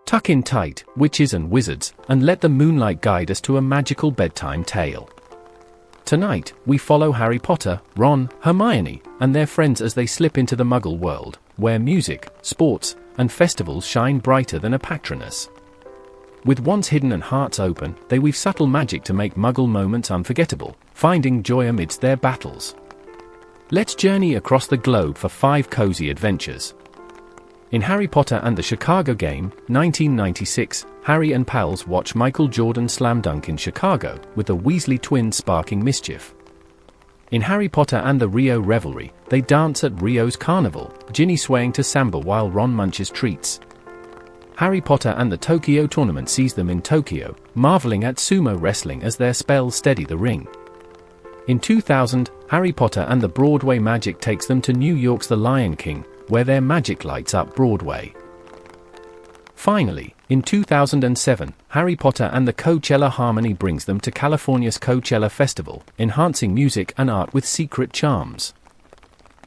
Tuck in tight, witches and wizards, and let the moonlight guide us to a magical bedtime tale. Tonight, we follow Harry Potter, Ron, Hermione, and their friends as they slip into the Muggle world, where music, sports, and festivals shine brighter than a Patronus. With wands hidden and hearts open, they weave subtle magic to make Muggle moments unforgettable, finding joy amidst their battles. Let's journey across the globe for 5 cozy adventures. In Harry Potter and the Chicago Game, 1996, Harry and pals watch Michael Jordan slam dunk in Chicago, with the Weasley twins sparking mischief. In Harry Potter and the Rio Revelry, they dance at Rio's Carnival, Ginny swaying to samba while Ron munches treats. Harry Potter and the Tokyo Tournament sees them in Tokyo, marveling at sumo wrestling as their spells steady the ring. In 2000, Harry Potter and the Broadway Magic takes them to New York's The Lion King, where their magic lights up Broadway. Finally, in 2007, Harry Potter and the Coachella Harmony brings them to California's Coachella Festival, enhancing music and art with secret charms.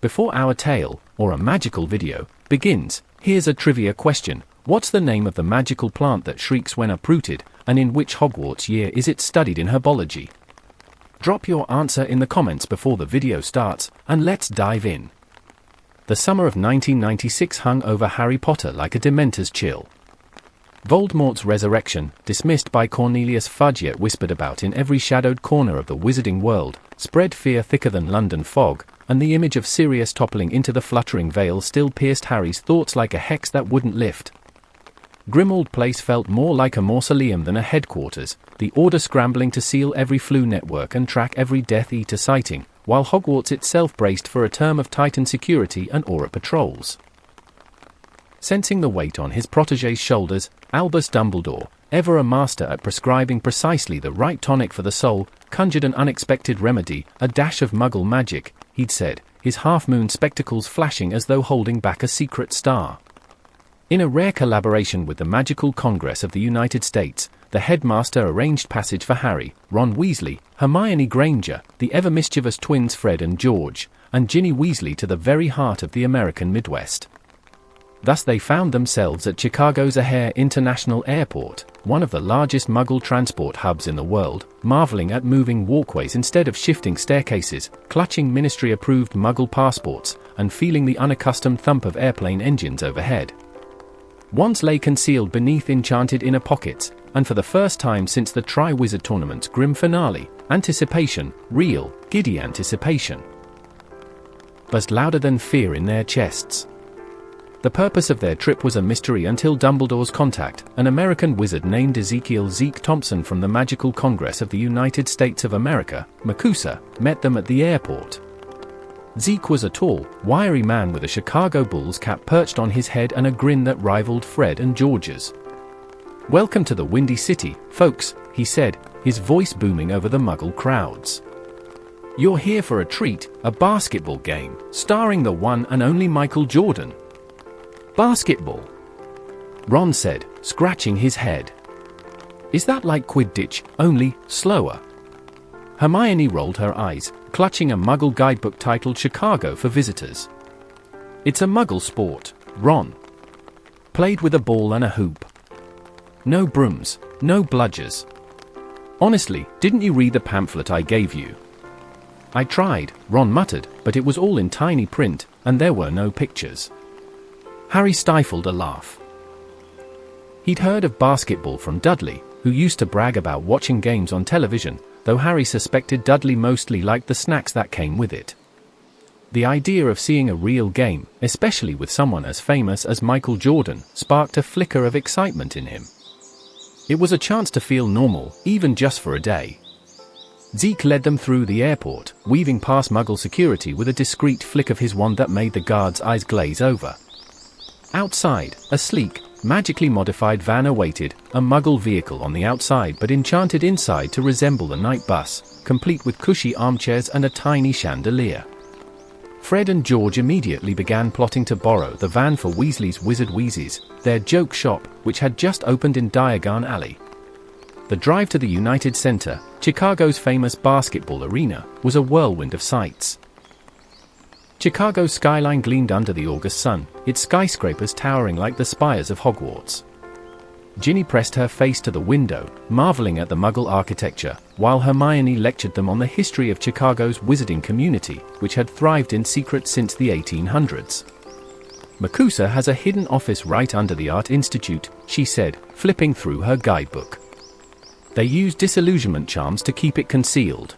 Before our tale, or a magical video, begins, here's a trivia question. What's the name of the magical plant that shrieks when uprooted, and in which Hogwarts year is it studied in herbology? Drop your answer in the comments before the video starts, and let's dive in. The summer of 1996 hung over Harry Potter like a Dementor's chill. Voldemort's resurrection, dismissed by Cornelius Fudge yet whispered about in every shadowed corner of the wizarding world, spread fear thicker than London fog, and the image of Sirius toppling into the fluttering veil still pierced Harry's thoughts like a hex that wouldn't lift. Grimmauld Place felt more like a mausoleum than a headquarters, the Order scrambling to seal every Floo network and track every Death Eater sighting, while Hogwarts itself braced for a term of Titan security and Aura patrols. Sensing the weight on his protégé's shoulders, Albus Dumbledore, ever a master at prescribing precisely the right tonic for the soul, conjured an unexpected remedy, a dash of Muggle magic, he'd said, his half-moon spectacles flashing as though holding back a secret star. In a rare collaboration with the Magical Congress of the United States, the headmaster arranged passage for Harry, Ron Weasley, Hermione Granger, the ever-mischievous twins Fred and George, and Ginny Weasley to the very heart of the American Midwest. Thus they found themselves at Chicago's O'Hare International Airport, one of the largest Muggle transport hubs in the world, marveling at moving walkways instead of shifting staircases, clutching ministry-approved Muggle passports, and feeling the unaccustomed thump of airplane engines overhead. Wands lay concealed beneath enchanted inner pockets, and for the first time since the Triwizard Tournament's grim finale, anticipation, real, giddy anticipation, buzzed louder than fear in their chests. The purpose of their trip was a mystery until Dumbledore's contact, an American wizard named Ezekiel Zeke Thompson from the Magical Congress of the United States of America, MACUSA, met them at the airport. Zeke was a tall, wiry man with a Chicago Bulls cap perched on his head and a grin that rivaled Fred and George's. "Welcome to the Windy City, folks," he said, his voice booming over the Muggle crowds. "You're here for a treat, a basketball game, starring the one and only Michael Jordan." "Basketball?" Ron said, scratching his head. "Is that like Quidditch, only slower?" Hermione rolled her eyes, clutching a Muggle guidebook titled Chicago for Visitors. "It's a Muggle sport, Ron. Played with a ball and a hoop. No brooms, no bludgers. Honestly, didn't you read the pamphlet I gave you?" "I tried," Ron muttered, "but it was all in tiny print, and there were no pictures." Harry stifled a laugh. He'd heard of basketball from Dudley, who used to brag about watching games on television, though Harry suspected Dudley mostly liked the snacks that came with it. The idea of seeing a real game, especially with someone as famous as Michael Jordan, sparked a flicker of excitement in him. It was a chance to feel normal, even just for a day. Zeke led them through the airport, weaving past Muggle security with a discreet flick of his wand that made the guards' eyes glaze over. Outside, a sleek, magically modified van awaited, a Muggle vehicle on the outside but enchanted inside to resemble a night bus, complete with cushy armchairs and a tiny chandelier. Fred and George immediately began plotting to borrow the van for Weasley's Wizard Wheezies, their joke shop, which had just opened in Diagon Alley. The drive to the United Center, Chicago's famous basketball arena, was a whirlwind of sights. Chicago's skyline gleamed under the August sun, its skyscrapers towering like the spires of Hogwarts. Ginny pressed her face to the window, marveling at the Muggle architecture, while Hermione lectured them on the history of Chicago's wizarding community, which had thrived in secret since the 1800s. MACUSA has a hidden office right under the Art Institute, she said, flipping through her guidebook. They use disillusionment charms to keep it concealed.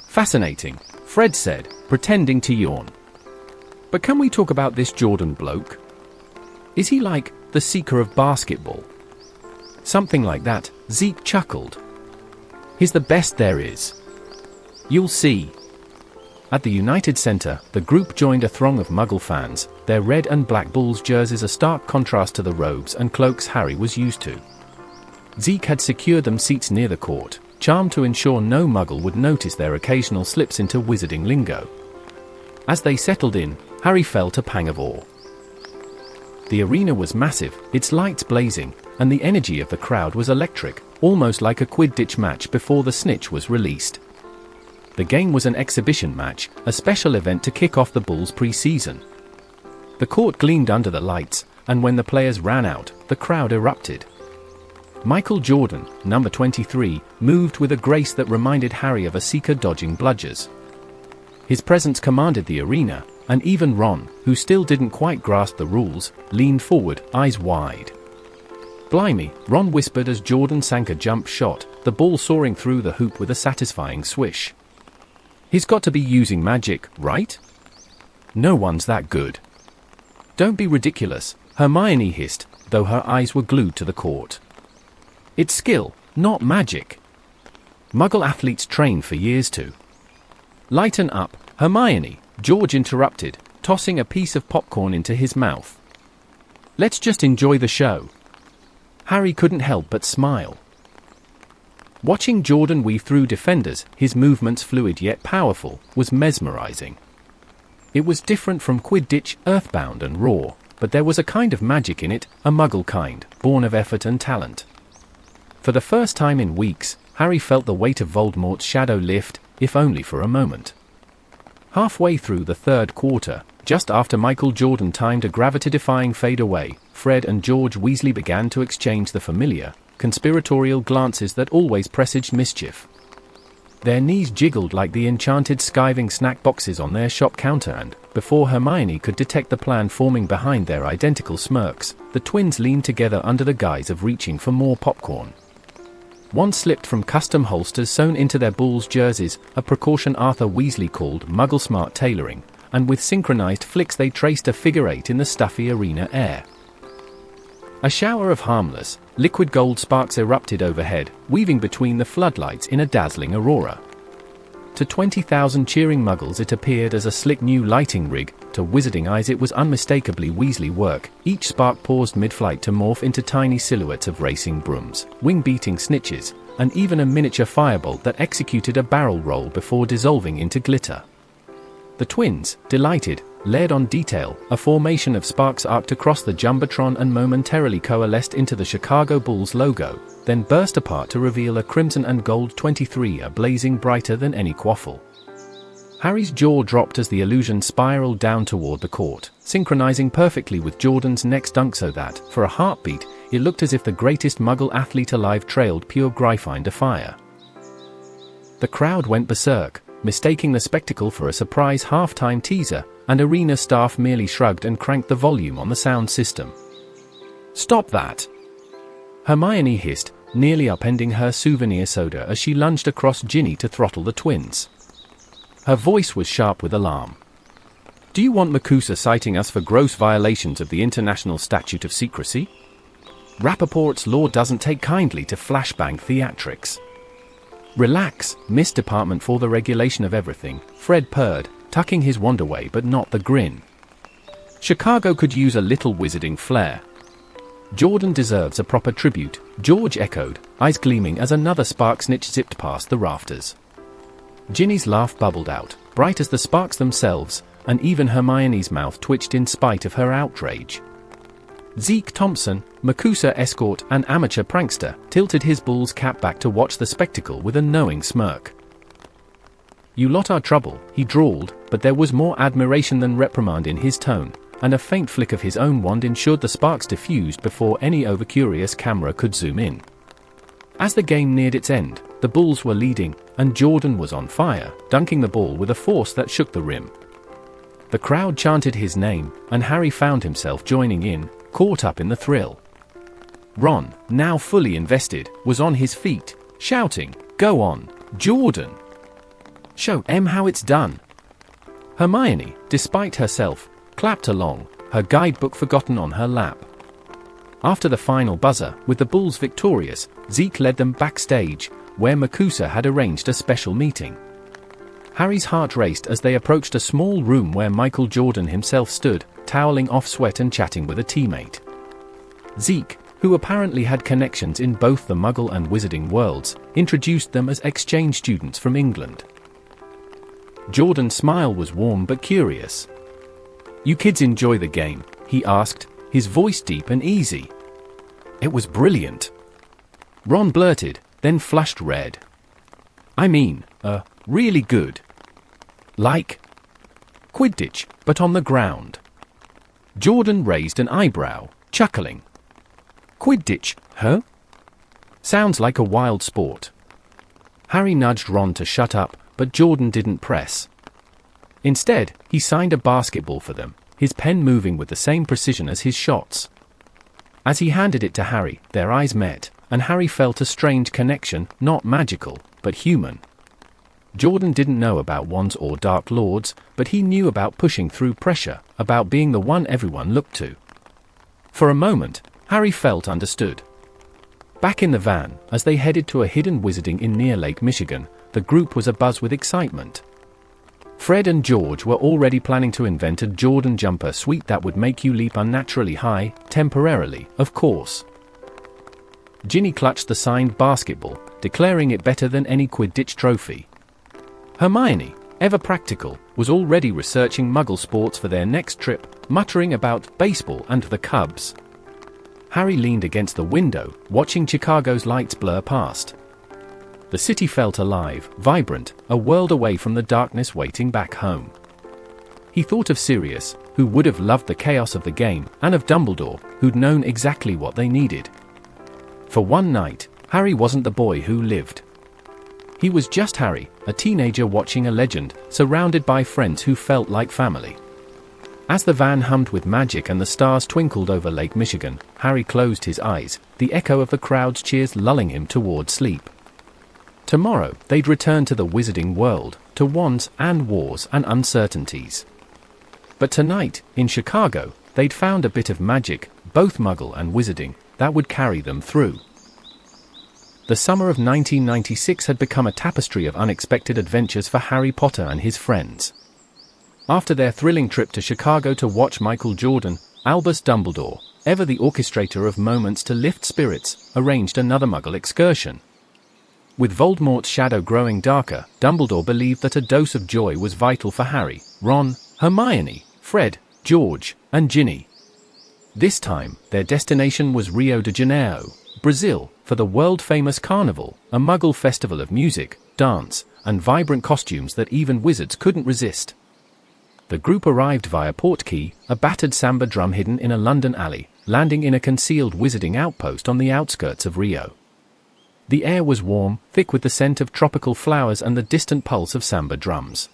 Fascinating, Fred said, pretending to yawn. But can we talk about this Jordan bloke? Is he like the seeker of basketball? Something like that, Zeke chuckled. He's the best there is. You'll see. At the United Center, the group joined a throng of Muggle fans, their red and black Bulls jerseys a stark contrast to the robes and cloaks Harry was used to. Zeke had secured them seats near the court, charmed to ensure no Muggle would notice their occasional slips into wizarding lingo. As they settled in, Harry felt a pang of awe. The arena was massive, its lights blazing, and the energy of the crowd was electric, almost like a Quidditch match before the snitch was released. The game was an exhibition match, a special event to kick off the Bulls' pre-season. The court gleamed under the lights, and when the players ran out, the crowd erupted. Michael Jordan, number 23, moved with a grace that reminded Harry of a seeker dodging bludgers. His presence commanded the arena, and even Ron, who still didn't quite grasp the rules, leaned forward, eyes wide. Blimey, Ron whispered as Jordan sank a jump shot, the ball soaring through the hoop with a satisfying swish. He's got to be using magic, right? No one's that good. Don't be ridiculous, Hermione hissed, though her eyes were glued to the court. It's skill, not magic. Muggle athletes train for years to. Lighten up, Hermione, George interrupted, tossing a piece of popcorn into his mouth. Let's just enjoy the show. Harry couldn't help but smile. Watching Jordan weave through defenders, his movements fluid yet powerful, was mesmerizing. It was different from Quidditch, earthbound and raw, but there was a kind of magic in it, a Muggle kind, born of effort and talent. For the first time in weeks, Harry felt the weight of Voldemort's shadow lift, if only for a moment. Halfway through the third quarter, just after Michael Jordan timed a gravity-defying fadeaway, Fred and George Weasley began to exchange the familiar, conspiratorial glances that always presaged mischief. Their knees jiggled like the enchanted skiving snack boxes on their shop counter and, before Hermione could detect the plan forming behind their identical smirks, the twins leaned together under the guise of reaching for more popcorn. One slipped from custom holsters sewn into their Bulls jerseys, a precaution Arthur Weasley called Muggle-smart tailoring, and with synchronized flicks they traced a figure 8 in the stuffy arena air. A shower of harmless, liquid gold sparks erupted overhead, weaving between the floodlights in a dazzling aurora. To 20,000 cheering Muggles it appeared as a slick new lighting rig, to wizarding eyes it was unmistakably Weasley work, each spark paused mid-flight to morph into tiny silhouettes of racing brooms, wing-beating snitches, and even a miniature firebolt that executed a barrel roll before dissolving into glitter. The twins, delighted, led on detail, a formation of sparks arced across the Jumbotron and momentarily coalesced into the Chicago Bulls logo, then burst apart to reveal a crimson and gold 23 blazing brighter than any quaffle. Harry's jaw dropped as the illusion spiraled down toward the court, synchronizing perfectly with Jordan's next dunk so that, for a heartbeat, it looked as if the greatest Muggle athlete alive trailed pure Gryffindor fire. The crowd went berserk, mistaking the spectacle for a surprise halftime teaser, and arena staff merely shrugged and cranked the volume on the sound system. "Stop that!" Hermione hissed, nearly upending her souvenir soda as she lunged across Ginny to throttle the twins. Her voice was sharp with alarm. "Do you want MACUSA citing us for gross violations of the International Statute of Secrecy? Rappaport's law doesn't take kindly to flashbang theatrics." "Relax, Miss Department for the Regulation of Everything," Fred purred, tucking his wand away but not the grin. "Chicago could use a little wizarding flair." "Jordan deserves a proper tribute," George echoed, eyes gleaming as another spark snitch zipped past the rafters. Ginny's laugh bubbled out, bright as the sparks themselves, and even Hermione's mouth twitched in spite of her outrage. Zeke Thompson, MACUSA escort and amateur prankster, tilted his Bull's cap back to watch the spectacle with a knowing smirk. "You lot are trouble," he drawled, but there was more admiration than reprimand in his tone. and a faint flick of his own wand ensured the sparks diffused before any overcurious camera could zoom in. As the game neared its end, the Bulls were leading, and Jordan was on fire, dunking the ball with a force that shook the rim. The crowd chanted his name, and Harry found himself joining in, caught up in the thrill. Ron, now fully invested, was on his feet, shouting, "Go on, Jordan! Show 'em how it's done!" Hermione, despite herself, clapped along, her guidebook forgotten on her lap. After the final buzzer, with the Bulls victorious, Zeke led them backstage, where Makusa had arranged a special meeting. Harry's heart raced as they approached a small room where Michael Jordan himself stood, toweling off sweat and chatting with a teammate. Zeke, who apparently had connections in both the Muggle and Wizarding worlds, introduced them as exchange students from England. Jordan's smile was warm but curious. "You kids enjoy the game?" he asked, his voice deep and easy. "It was brilliant," Ron blurted, then flushed red. "I mean, really good. Like Quidditch, but on the ground." Jordan raised an eyebrow, chuckling. "Quidditch, huh? Sounds like a wild sport." Harry nudged Ron to shut up, but Jordan didn't press. Instead, he signed a basketball for them, his pen moving with the same precision as his shots. As he handed it to Harry, their eyes met, and Harry felt a strange connection, not magical, but human. Jordan didn't know about wands or Dark Lords, but he knew about pushing through pressure, about being the one everyone looked to. For a moment, Harry felt understood. Back in the van, as they headed to a hidden wizarding inn near Lake Michigan, the group was abuzz with excitement. Fred and George were already planning to invent a Jordan jumper suite that would make you leap unnaturally high, temporarily, of course. Ginny clutched the signed basketball, declaring it better than any Quidditch trophy. Hermione, ever practical, was already researching Muggle sports for their next trip, muttering about baseball and the Cubs. Harry leaned against the window, watching Chicago's lights blur past. The city felt alive, vibrant, a world away from the darkness waiting back home. He thought of Sirius, who would have loved the chaos of the game, and of Dumbledore, who'd known exactly what they needed. For one night, Harry wasn't the boy who lived. He was just Harry, a teenager watching a legend, surrounded by friends who felt like family. As the van hummed with magic and the stars twinkled over Lake Michigan, Harry closed his eyes, the echo of the crowd's cheers lulling him toward sleep. Tomorrow, they'd return to the wizarding world, to wands and wars and uncertainties. But tonight, in Chicago, they'd found a bit of magic, both Muggle and wizarding, that would carry them through. The summer of 1996 had become a tapestry of unexpected adventures for Harry Potter and his friends. After their thrilling trip to Chicago to watch Michael Jordan, Albus Dumbledore, ever the orchestrator of moments to lift spirits, arranged another Muggle excursion. With Voldemort's shadow growing darker, Dumbledore believed that a dose of joy was vital for Harry, Ron, Hermione, Fred, George, and Ginny. This time, their destination was Rio de Janeiro, Brazil, for the world-famous Carnival, a Muggle festival of music, dance, and vibrant costumes that even wizards couldn't resist. The group arrived via Portkey, a battered samba drum hidden in a London alley, landing in a concealed wizarding outpost on the outskirts of Rio. The air was warm, thick with the scent of tropical flowers and the distant pulse of samba drums.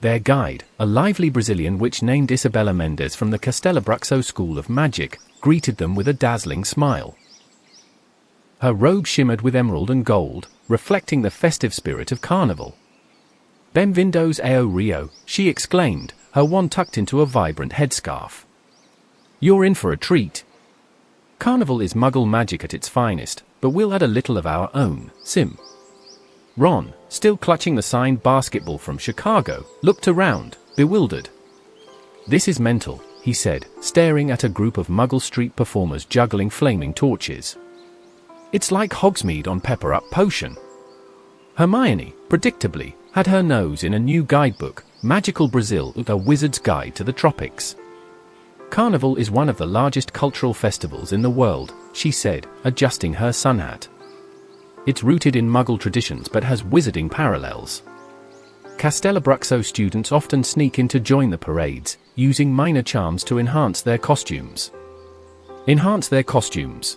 Their guide, a lively Brazilian witch named Isabella Mendes from the Castellabraxo School of Magic, greeted them with a dazzling smile. Her robe shimmered with emerald and gold, reflecting the festive spirit of Carnival. "Bem-vindos ao Rio," she exclaimed, her wand tucked into a vibrant headscarf. "You're in for a treat. Carnival is Muggle magic at its finest, but we'll add a little of our own, Sim." Ron, still clutching the signed basketball from Chicago, looked around, bewildered. "This is mental," he said, staring at a group of Muggle street performers juggling flaming torches. "It's like Hogsmeade on Pepper-Up Potion." Hermione, predictably, had her nose in a new guidebook, Magical Brazil, A Wizard's Guide to the Tropics. "Carnival is one of the largest cultural festivals in the world," she said, adjusting her sun hat. "It's rooted in Muggle traditions but has wizarding parallels. Castellabruxo students often sneak in to join the parades, using minor charms to enhance their costumes. Enhance their costumes,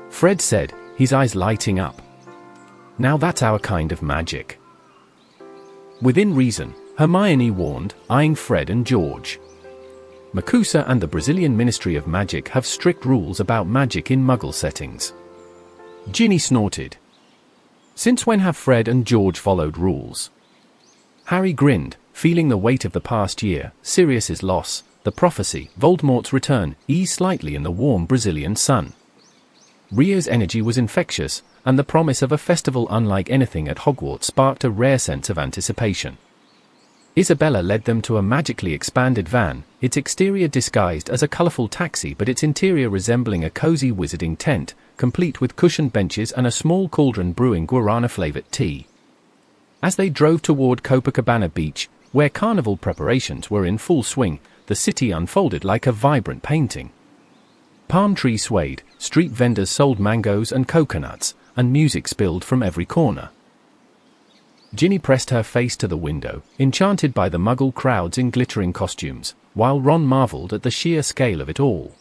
Fred said, his eyes lighting up. Now that's our kind of magic. Within reason, Hermione warned, eyeing Fred and George. MACUSA and the Brazilian Ministry of Magic have strict rules about magic in Muggle settings. Ginny snorted. Since when have Fred and George followed rules? Harry grinned, feeling the weight of the past year, Sirius's loss, the prophecy, Voldemort's return, ease slightly in the warm Brazilian sun. Rio's energy was infectious, and the promise of a festival unlike anything at Hogwarts sparked a rare sense of anticipation. Isabella led them to a magically expanded van, its exterior disguised as a colourful taxi but its interior resembling a cozy wizarding tent, complete with cushioned benches and a small cauldron brewing guarana-flavoured tea. As they drove toward Copacabana Beach, where carnival preparations were in full swing, the city unfolded like a vibrant painting. Palm trees swayed, street vendors sold mangoes and coconuts, and music spilled from every corner. Ginny pressed her face to the window, enchanted by the Muggle crowds in glittering costumes, while Ron marveled at the sheer scale of it all.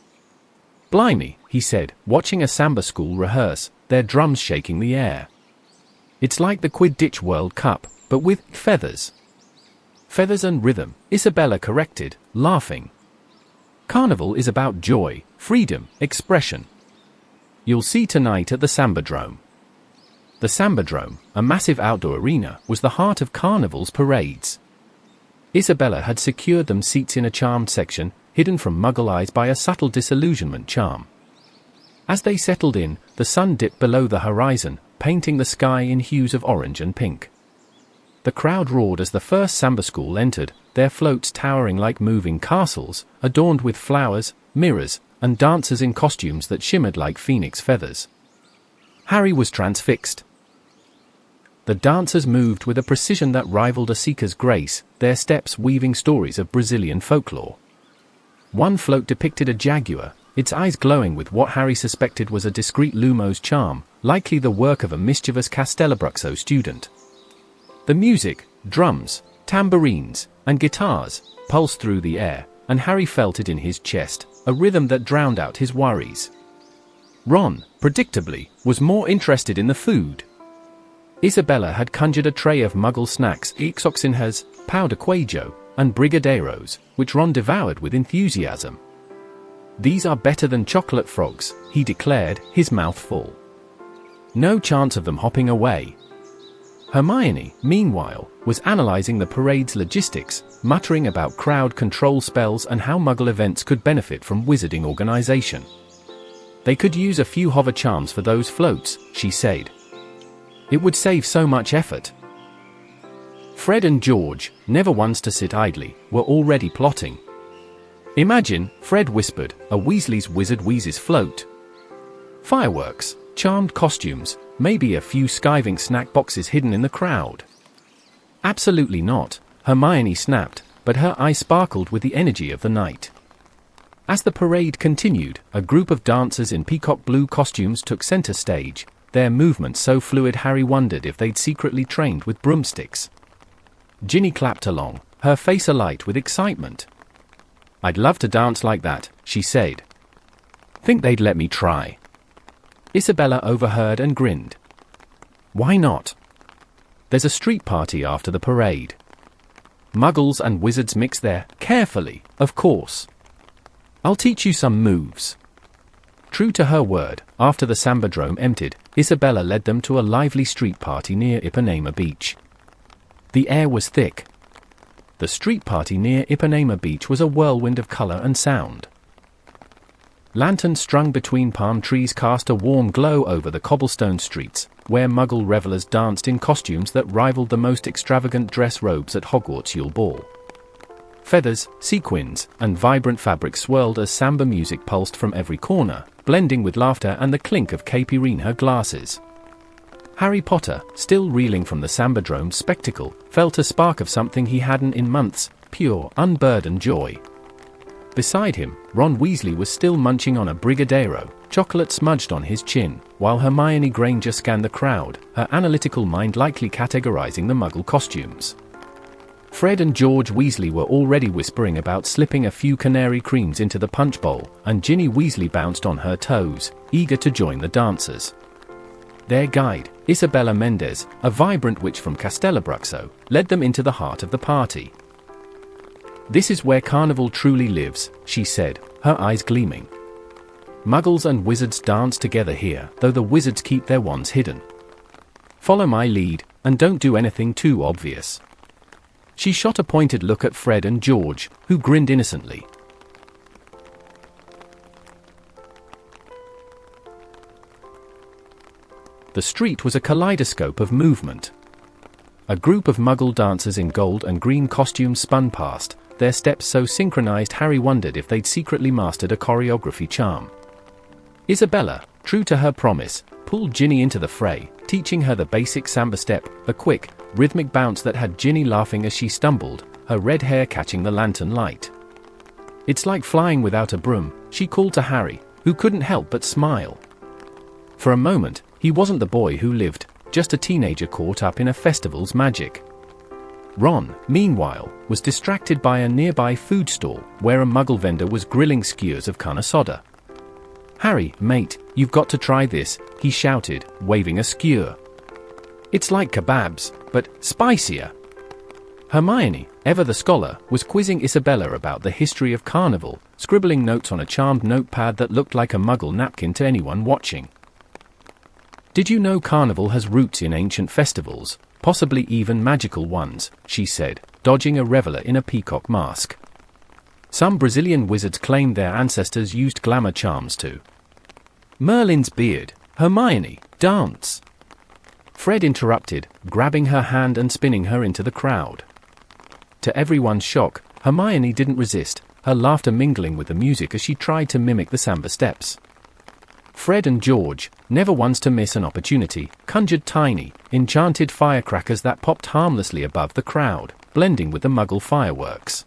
"Blimey," he said, watching a samba school rehearse, their drums shaking the air. "It's like the Quidditch World Cup, but with feathers." "Feathers and rhythm," Isabella corrected, laughing. "Carnival is about joy, freedom, expression. You'll see tonight at the Sambadrome." The Sambadrome, a massive outdoor arena, was the heart of Carnival's parades. Isabella had secured them seats in a charmed section, hidden from Muggle eyes by a subtle disillusionment charm. As they settled in, the sun dipped below the horizon, painting the sky in hues of orange and pink. The crowd roared as the first samba school entered, their floats towering like moving castles, adorned with flowers, mirrors, and dancers in costumes that shimmered like phoenix feathers. Harry was transfixed. The dancers moved with a precision that rivaled a seeker's grace, their steps weaving stories of Brazilian folklore. One float depicted a jaguar, its eyes glowing with what Harry suspected was a discreet Lumos charm, likely the work of a mischievous Castellabruxo student. The music, drums, tambourines, and guitars, pulsed through the air, and Harry felt it in his chest, a rhythm that drowned out his worries. Ron, predictably, was more interested in the food. Isabella had conjured a tray of Muggle snacks, Ixoxinhas, powder queijo, and brigadeiros, which Ron devoured with enthusiasm. "These are better than chocolate frogs," he declared, his mouth full. "No chance of them hopping away." Hermione, meanwhile, was analyzing the parade's logistics, muttering about crowd control spells and how Muggle events could benefit from wizarding organization. "They could use a few hover charms for those floats," she said. "It would save so much effort." Fred and George, never ones to sit idly, were already plotting. "Imagine," Fred whispered, "a Weasley's Wizard Wheezes float. Fireworks, charmed costumes, maybe a few skiving snack boxes hidden in the crowd." "Absolutely not," Hermione snapped, but her eye sparkled with the energy of the night. As the parade continued, a group of dancers in peacock blue costumes took center stage, their movements so fluid Harry wondered if they'd secretly trained with broomsticks. Ginny clapped along, her face alight with excitement. "I'd love to dance like that," she said. "Think they'd let me try?" Isabella overheard and grinned. "Why not? There's a street party after the parade. Muggles and wizards mix there, carefully, of course. I'll teach you some moves." True to her word, after the Sambadrome emptied, Isabella led them to a lively street party near Ipanema Beach. The air was thick. The street party near Ipanema Beach was a whirlwind of color and sound. Lanterns strung between palm trees cast a warm glow over the cobblestone streets, where Muggle revelers danced in costumes that rivaled the most extravagant dress robes at Hogwarts Yule Ball. Feathers, sequins, and vibrant fabrics swirled as samba music pulsed from every corner, blending with laughter and the clink of caipirinha glasses. Harry Potter, still reeling from the Sambadrome spectacle, felt a spark of something he hadn't in months, pure, unburdened joy. Beside him, Ron Weasley was still munching on a brigadeiro, chocolate smudged on his chin, while Hermione Granger scanned the crowd, her analytical mind likely categorizing the Muggle costumes. Fred and George Weasley were already whispering about slipping a few canary creams into the punch bowl, and Ginny Weasley bounced on her toes, eager to join the dancers. Their guide, Isabella Mendez, a vibrant witch from Castellabruxo, led them into the heart of the party. "This is where Carnival truly lives," she said, her eyes gleaming. "Muggles and wizards dance together here, though the wizards keep their wands hidden. Follow my lead, and don't do anything too obvious." She shot a pointed look at Fred and George, who grinned innocently. The street was a kaleidoscope of movement. A group of Muggle dancers in gold and green costumes spun past, their steps so synchronized Harry wondered if they'd secretly mastered a choreography charm. Isabella, true to her promise, pulled Ginny into the fray, teaching her the basic samba step, a quick, rhythmic bounce that had Ginny laughing as she stumbled, her red hair catching the lantern light. "It's like flying without a broom," she called to Harry, who couldn't help but smile. For a moment, he wasn't the boy who lived, just a teenager caught up in a festival's magic. Ron, meanwhile, was distracted by a nearby food stall, where a Muggle vendor was grilling skewers of carne asada. "Harry, mate, you've got to try this," he shouted, waving a skewer. "It's like kebabs, but spicier." Hermione, ever the scholar, was quizzing Isabella about the history of Carnival, scribbling notes on a charmed notepad that looked like a Muggle napkin to anyone watching. "Did you know Carnival has roots in ancient festivals, possibly even magical ones?" she said, dodging a reveler in a peacock mask. "Some Brazilian wizards claimed their ancestors used glamour charms to Merlin's beard. Hermione, dance!" Fred interrupted, grabbing her hand and spinning her into the crowd. To everyone's shock, Hermione didn't resist, her laughter mingling with the music as she tried to mimic the samba steps. Fred and George, never ones to miss an opportunity, conjured tiny, enchanted firecrackers that popped harmlessly above the crowd, blending with the Muggle fireworks.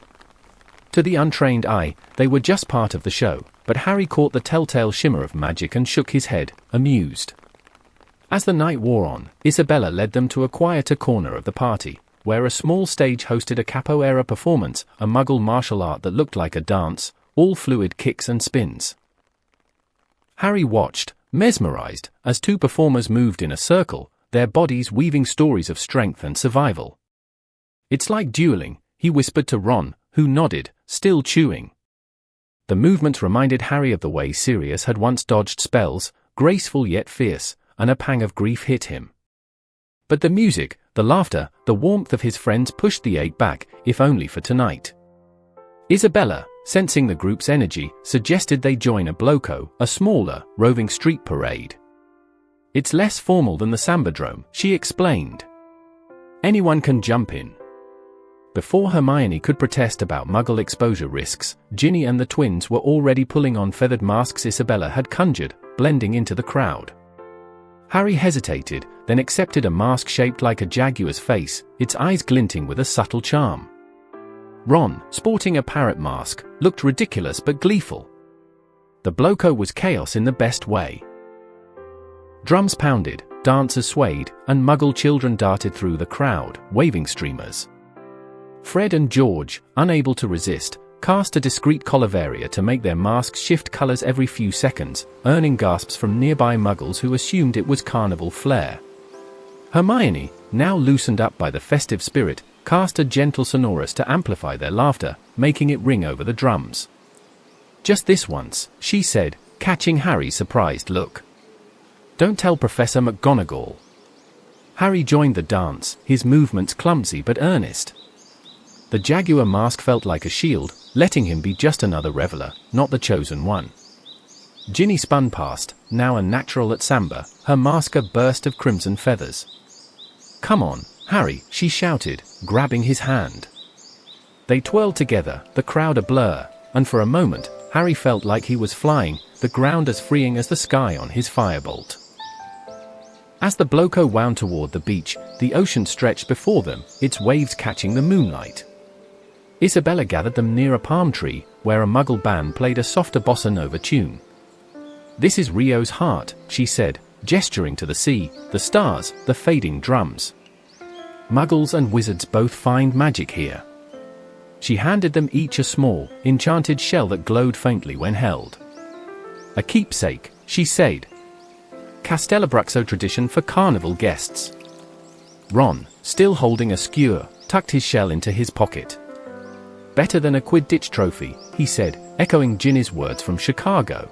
To the untrained eye, they were just part of the show, but Harry caught the telltale shimmer of magic and shook his head, amused. As the night wore on, Isabella led them to a quieter corner of the party, where a small stage hosted a capoeira performance, a Muggle martial art that looked like a dance, all fluid kicks and spins. Harry watched, mesmerized, as two performers moved in a circle, their bodies weaving stories of strength and survival. "It's like dueling," he whispered to Ron, who nodded, still chewing. The movement reminded Harry of the way Sirius had once dodged spells, graceful yet fierce, and a pang of grief hit him. But the music, the laughter, the warmth of his friends pushed the ache back, if only for tonight. Isabella, sensing the group's energy, suggested they join a bloco, a smaller, roving street parade. "It's less formal than the Sambadrome," she explained. "Anyone can jump in." Before Hermione could protest about Muggle exposure risks, Ginny and the twins were already pulling on feathered masks Isabella had conjured, blending into the crowd. Harry hesitated, then accepted a mask shaped like a jaguar's face, its eyes glinting with a subtle charm. Ron, sporting a parrot mask, looked ridiculous but gleeful. The bloco was chaos in the best way. Drums pounded, dancers swayed, and Muggle children darted through the crowd, waving streamers. Fred and George, unable to resist, cast a discreet colaveria to make their masks shift colors every few seconds, earning gasps from nearby Muggles who assumed it was carnival flair. Hermione, now loosened up by the festive spirit, cast a gentle sonorous to amplify their laughter, making it ring over the drums. "Just this once," she said, catching Harry's surprised look. "Don't tell Professor McGonagall." Harry joined the dance, his movements clumsy but earnest. The jaguar mask felt like a shield, letting him be just another reveler, not the chosen one. Ginny spun past, now a natural at samba, her mask a burst of crimson feathers. "Come on, Harry," she shouted, grabbing his hand. They twirled together, the crowd a blur, and for a moment, Harry felt like he was flying, the ground as freeing as the sky on his firebolt. As the bloco wound toward the beach, the ocean stretched before them, its waves catching the moonlight. Isabella gathered them near a palm tree, where a Muggle band played a softer bossa nova tune. "This is Rio's heart," she said, gesturing to the sea, the stars, the fading drums. Muggles and wizards both find magic here. She handed them each a small, enchanted shell that glowed faintly when held. A keepsake, she said. Castellabruxo tradition for carnival guests. Ron, still holding a skewer, tucked his shell into his pocket. Better than a Quidditch trophy, he said, echoing Ginny's words from Chicago.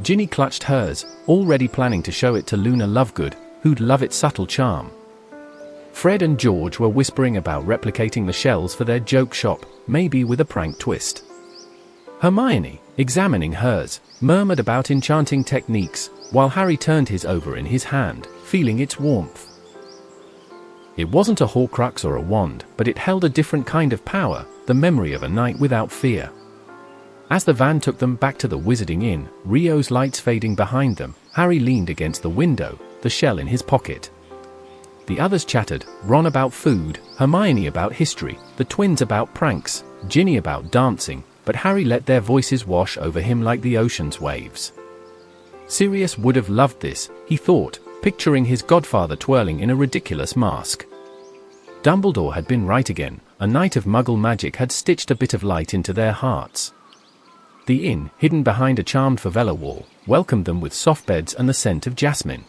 Ginny clutched hers, already planning to show it to Luna Lovegood, who'd love its subtle charm. Fred and George were whispering about replicating the shells for their joke shop, maybe with a prank twist. Hermione, examining hers, murmured about enchanting techniques, while Harry turned his over in his hand, feeling its warmth. It wasn't a Horcrux or a wand, but it held a different kind of power, the memory of a night without fear. As the van took them back to the Wizarding Inn, Rio's lights fading behind them, Harry leaned against the window, the shell in his pocket. The others chattered, Ron about food, Hermione about history, the twins about pranks, Ginny about dancing, but Harry let their voices wash over him like the ocean's waves. Sirius would have loved this, he thought, picturing his godfather twirling in a ridiculous mask. Dumbledore had been right again, a night of Muggle magic had stitched a bit of light into their hearts. The inn, hidden behind a charmed favela wall, welcomed them with soft beds and the scent of jasmine.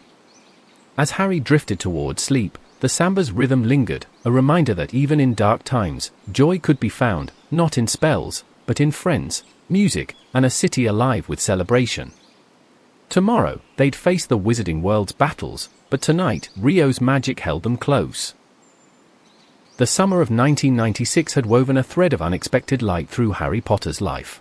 As Harry drifted toward sleep, the samba's rhythm lingered, a reminder that even in dark times, joy could be found, not in spells, but in friends, music, and a city alive with celebration. Tomorrow, they'd face the Wizarding World's battles, but tonight, Rio's magic held them close. The summer of 1996 had woven a thread of unexpected light through Harry Potter's life.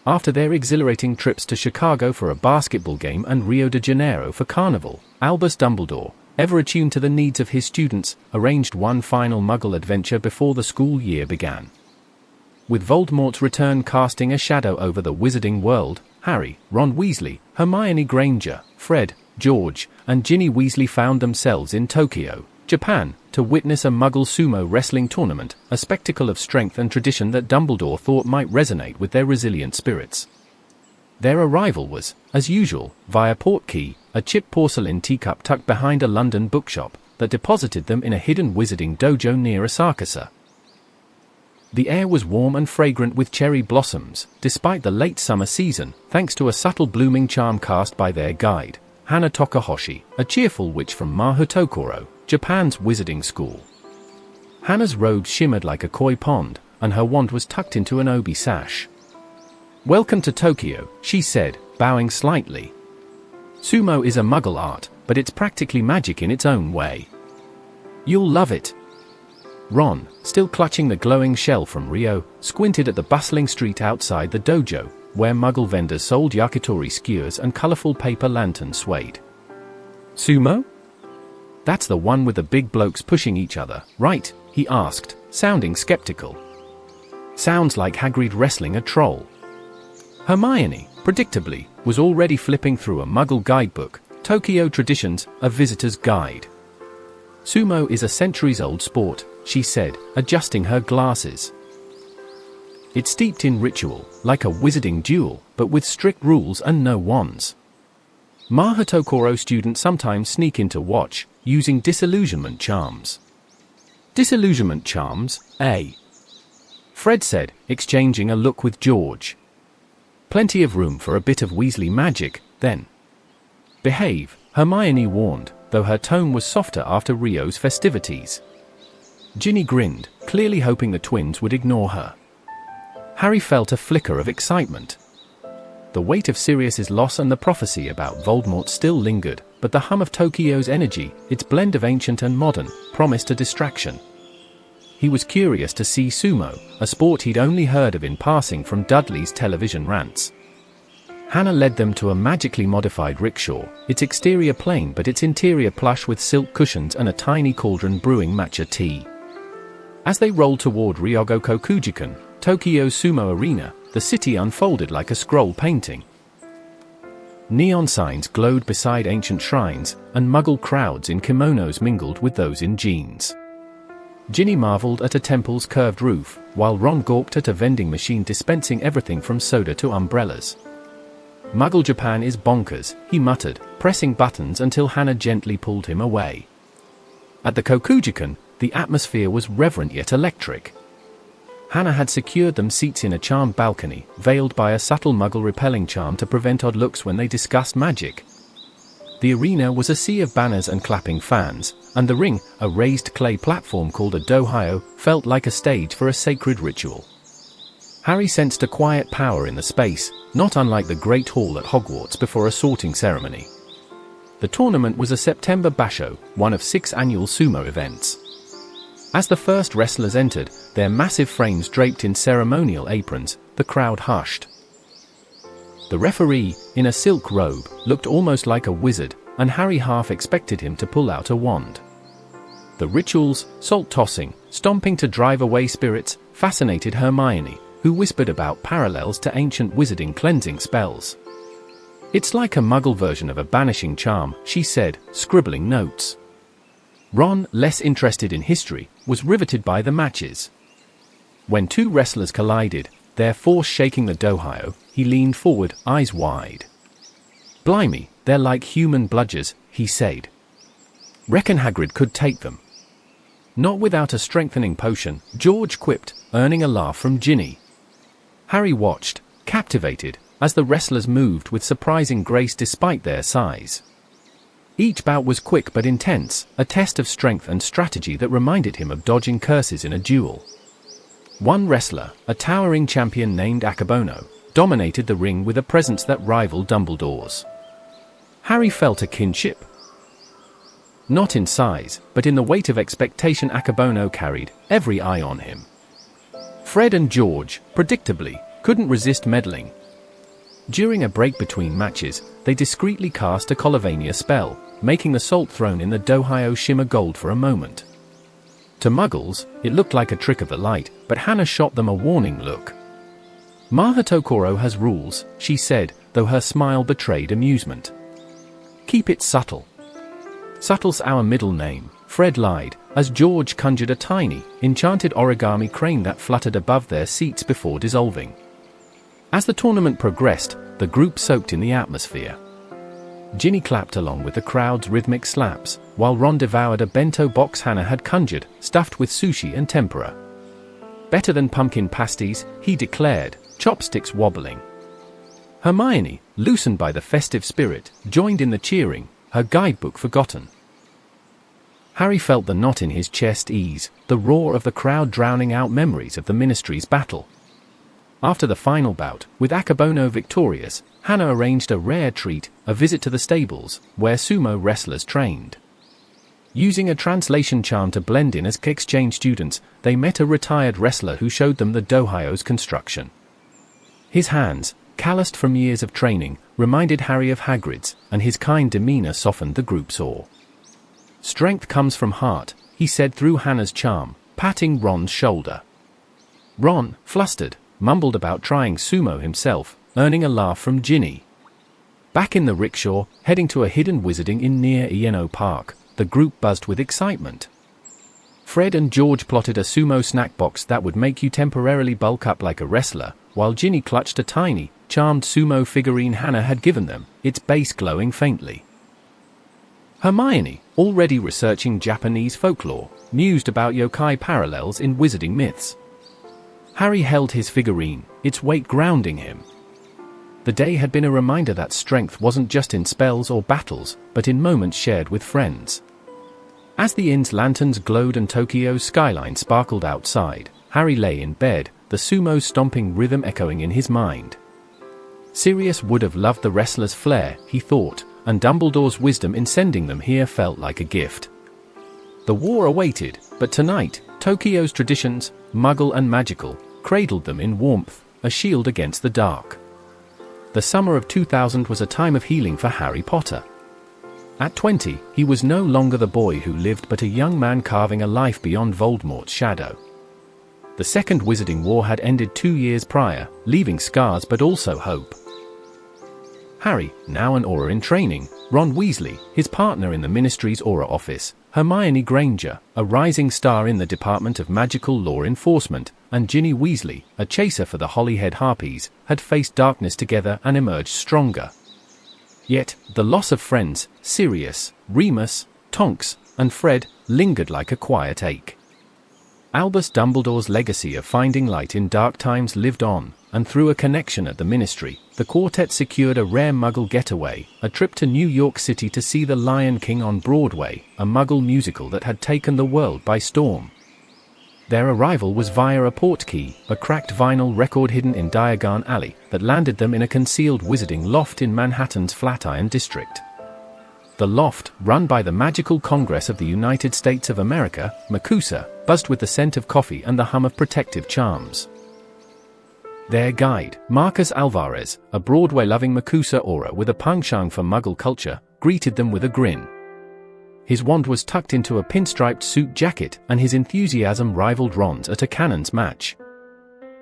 After their exhilarating trips to Chicago for a basketball game and Rio de Janeiro for Carnival, Albus Dumbledore, ever attuned to the needs of his students, arranged one final Muggle adventure before the school year began. With Voldemort's return casting a shadow over the Wizarding World, Harry, Ron Weasley, Hermione Granger, Fred, George, and Ginny Weasley found themselves in Tokyo, Japan, to witness a Muggle sumo wrestling tournament, a spectacle of strength and tradition that Dumbledore thought might resonate with their resilient spirits. Their arrival was, as usual, via Portkey, a chipped porcelain teacup tucked behind a London bookshop, that deposited them in a hidden wizarding dojo near Asakasa. The air was warm and fragrant with cherry blossoms, despite the late summer season, thanks to a subtle blooming charm cast by their guide, Hana Tokahoshi, a cheerful witch from Mahotokoro, Japan's wizarding school. Hana's robe shimmered like a koi pond, and her wand was tucked into an obi sash. "Welcome to Tokyo," she said, bowing slightly. "Sumo is a Muggle art, but it's practically magic in its own way. You'll love it." Ron, still clutching the glowing shell from Rio, squinted at the bustling street outside the dojo, where Muggle vendors sold yakitori skewers and colorful paper lanterns swayed. "Sumo? That's the one with the big blokes pushing each other, right?" he asked, sounding skeptical. "Sounds like Hagrid wrestling a troll." Hermione, predictably, was already flipping through a Muggle guidebook, Tokyo Traditions, a Visitor's Guide. "Sumo is a centuries-old sport," she said, adjusting her glasses. "It's steeped in ritual, like a wizarding duel, but with strict rules and no wands. Mahotokoro students sometimes sneak in to watch, using disillusionment charms." "Disillusionment charms, eh?" Fred said, exchanging a look with George. "Plenty of room for a bit of Weasley magic, then." "Behave," Hermione warned, though her tone was softer after Rio's festivities. Ginny grinned, clearly hoping the twins would ignore her. Harry felt a flicker of excitement. The weight of Sirius's loss and the prophecy about Voldemort still lingered, but the hum of Tokyo's energy, its blend of ancient and modern, promised a distraction. He was curious to see sumo, a sport he'd only heard of in passing from Dudley's television rants. Hannah led them to a magically modified rickshaw, its exterior plain but its interior plush with silk cushions and a tiny cauldron brewing matcha tea. As they rolled toward Ryogo Kokujikan, Tokyo's sumo arena, the city unfolded like a scroll painting. Neon signs glowed beside ancient shrines, and Muggle crowds in kimonos mingled with those in jeans. Ginny marveled at a temple's curved roof, while Ron gawked at a vending machine dispensing everything from soda to umbrellas. "Muggle Japan is bonkers," he muttered, pressing buttons until Hannah gently pulled him away. At the Kokujikan, the atmosphere was reverent yet electric. Hana had secured them seats in a charmed balcony, veiled by a subtle muggle-repelling charm to prevent odd looks when they discussed magic. The arena was a sea of banners and clapping fans, and the ring, a raised clay platform called a dohyo, felt like a stage for a sacred ritual. Harry sensed a quiet power in the space, not unlike the Great Hall at Hogwarts before a sorting ceremony. The tournament was a September basho, one of 6 annual sumo events. As the first wrestlers entered, their massive frames draped in ceremonial aprons, the crowd hushed. The referee, in a silk robe, looked almost like a wizard, and Harry half expected him to pull out a wand. The rituals, salt-tossing, stomping to drive away spirits, fascinated Hermione, who whispered about parallels to ancient wizarding cleansing spells. "It's like a muggle version of a banishing charm," she said, scribbling notes. Ron, less interested in history, was riveted by the matches. When 2 wrestlers collided, their force shaking the dohyo, he leaned forward, eyes wide. "Blimey, they're like human bludgers," he said. "Reckon Hagrid could take them." "Not without a strengthening potion," George quipped, earning a laugh from Ginny. Harry watched, captivated, as the wrestlers moved with surprising grace despite their size. Each bout was quick but intense, a test of strength and strategy that reminded him of dodging curses in a duel. One wrestler, a towering champion named Akebono, dominated the ring with a presence that rivaled Dumbledore's. Harry felt a kinship. Not in size, but in the weight of expectation Akebono carried, every eye on him. Fred and George, predictably, couldn't resist meddling. During a break between matches, they discreetly cast a Kolovania spell, making the salt thrown in the dohyo shimmer gold for a moment. To Muggles, it looked like a trick of the light, but Hana shot them a warning look. "Mahatokoro has rules," she said, though her smile betrayed amusement. "Keep it subtle." "Subtle's our middle name," Fred lied, as George conjured a tiny, enchanted origami crane that fluttered above their seats before dissolving. As the tournament progressed, the group soaked in the atmosphere. Ginny clapped along with the crowd's rhythmic slaps, while Ron devoured a bento box Hana had conjured, stuffed with sushi and tempura. "Better than pumpkin pasties," he declared, chopsticks wobbling. Hermione, loosened by the festive spirit, joined in the cheering, her guidebook forgotten. Harry felt the knot in his chest ease, the roar of the crowd drowning out memories of the Ministry's battle. After the final bout, with Akebono victorious, Hana arranged a rare treat, a visit to the stables, where sumo wrestlers trained. Using a translation charm to blend in as exchange students, they met a retired wrestler who showed them the dohyo's construction. His hands, calloused from years of training, reminded Harry of Hagrid's, and his kind demeanor softened the group's awe. "Strength comes from heart," he said through Hana's charm, patting Ron's shoulder. Ron, flustered, mumbled about trying sumo himself, earning a laugh from Ginny. Back in the rickshaw, heading to a hidden wizarding inn near Ieno Park, the group buzzed with excitement. Fred and George plotted a sumo snack box that would make you temporarily bulk up like a wrestler, while Ginny clutched a tiny, charmed sumo figurine Hana had given them, its base glowing faintly. Hermione, already researching Japanese folklore, mused about yokai parallels in wizarding myths. Harry held his figurine, its weight grounding him. The day had been a reminder that strength wasn't just in spells or battles, but in moments shared with friends. As the inn's lanterns glowed and Tokyo's skyline sparkled outside, Harry lay in bed, the sumo's stomping rhythm echoing in his mind. Sirius would have loved the wrestler's flair, he thought, and Dumbledore's wisdom in sending them here felt like a gift. The war awaited, but tonight, Tokyo's traditions, Muggle and magical, cradled them in warmth, a shield against the dark. The summer of 2000 was a time of healing for Harry Potter. At 20, he was no longer the boy who lived but a young man carving a life beyond Voldemort's shadow. The Second Wizarding War had ended 2 years prior, leaving scars but also hope. Harry, now an Auror in training, Ron Weasley, his partner in the Ministry's Auror office, Hermione Granger, a rising star in the Department of Magical Law Enforcement, and Ginny Weasley, a chaser for the Holyhead Harpies, had faced darkness together and emerged stronger. Yet, the loss of friends, Sirius, Remus, Tonks, and Fred, lingered like a quiet ache. Albus Dumbledore's legacy of finding light in dark times lived on, and through a connection at the Ministry, the quartet secured a rare Muggle getaway, a trip to New York City to see The Lion King on Broadway, a Muggle musical that had taken the world by storm. Their arrival was via a portkey, a cracked vinyl record hidden in Diagon Alley, that landed them in a concealed wizarding loft in Manhattan's Flatiron District. The loft, run by the Magical Congress of the United States of America, MACUSA, buzzed with the scent of coffee and the hum of protective charms. Their guide, Marcus Alvarez, a Broadway-loving MACUSA aura with a penchant for Muggle culture, greeted them with a grin. His wand was tucked into a pinstriped suit jacket, and his enthusiasm rivaled Ron's at a cannons match.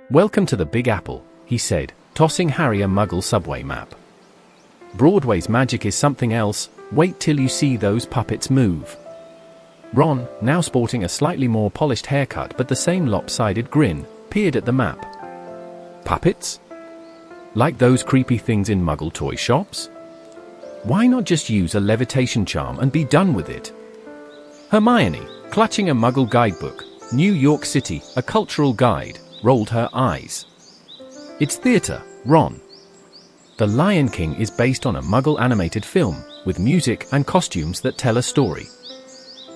"Welcome to the Big Apple," he said, tossing Harry a Muggle subway map. "Broadway's magic is something else. Wait till you see those puppets move." Ron, now sporting a slightly more polished haircut but the same lopsided grin, peered at the map. "Puppets? Like those creepy things in Muggle toy shops? Why not just use a levitation charm and be done with it?" Hermione, clutching a Muggle guidebook, New York City, a cultural guide, rolled her eyes. "It's theater, Ron. The Lion King is based on a Muggle animated film, with music and costumes that tell a story.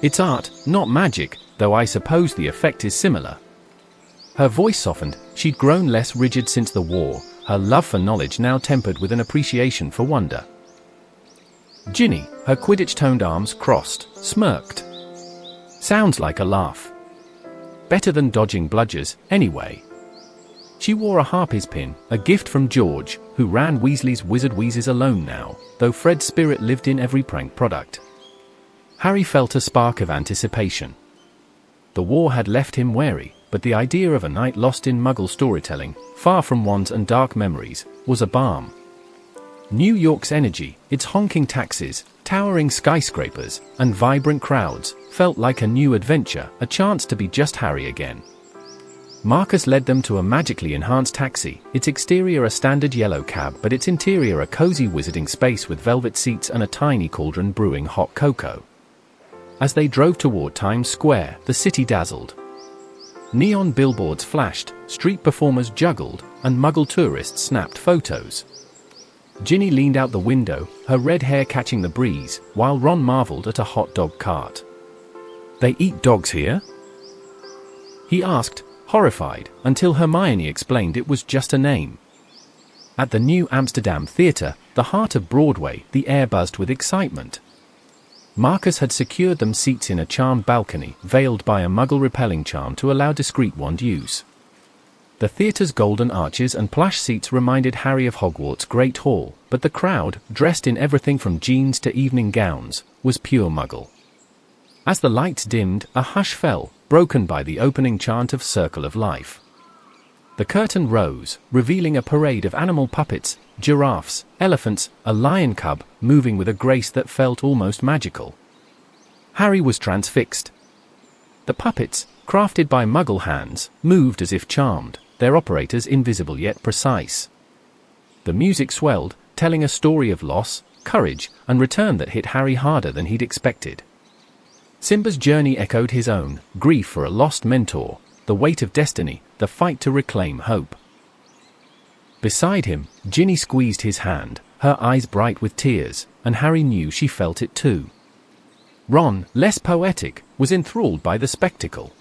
It's art, not magic, though I suppose the effect is similar." Her voice softened. She'd grown less rigid since the war, her love for knowledge now tempered with an appreciation for wonder. Ginny, her Quidditch-toned arms crossed, smirked. "Sounds like a laugh. Better than dodging bludgers, anyway." She wore a Harpies pin, a gift from George, who ran Weasley's Wizard Wheezes alone now, though Fred's spirit lived in every prank product. Harry felt a spark of anticipation. The war had left him wary, but the idea of a night lost in Muggle storytelling, far from wands and dark memories, was a balm. New York's energy, its honking taxis, towering skyscrapers, and vibrant crowds, felt like a new adventure, a chance to be just Harry again. Marcus led them to a magically enhanced taxi, its exterior a standard yellow cab but its interior a cozy wizarding space with velvet seats and a tiny cauldron brewing hot cocoa. As they drove toward Times Square, the city dazzled. Neon billboards flashed, street performers juggled, and Muggle tourists snapped photos. Ginny leaned out the window, her red hair catching the breeze, while Ron marveled at a hot dog cart. "They eat dogs here?" he asked, horrified, until Hermione explained it was just a name. At the New Amsterdam Theatre, the heart of Broadway, the air buzzed with excitement. Marcus had secured them seats in a charmed balcony, veiled by a Muggle-repelling charm to allow discreet wand use. The theatre's golden arches and plush seats reminded Harry of Hogwarts' Great Hall, but the crowd, dressed in everything from jeans to evening gowns, was pure Muggle. As the lights dimmed, a hush fell, broken by the opening chant of Circle of Life. The curtain rose, revealing a parade of animal puppets, giraffes, elephants, a lion cub, moving with a grace that felt almost magical. Harry was transfixed. The puppets, crafted by Muggle hands, moved as if charmed, their operators invisible yet precise. The music swelled, telling a story of loss, courage, and return that hit Harry harder than he'd expected. Simba's journey echoed his own, grief for a lost mentor, the weight of destiny, the fight to reclaim hope. Beside him, Ginny squeezed his hand, her eyes bright with tears, and Harry knew she felt it too. Ron, less poetic, was enthralled by the spectacle.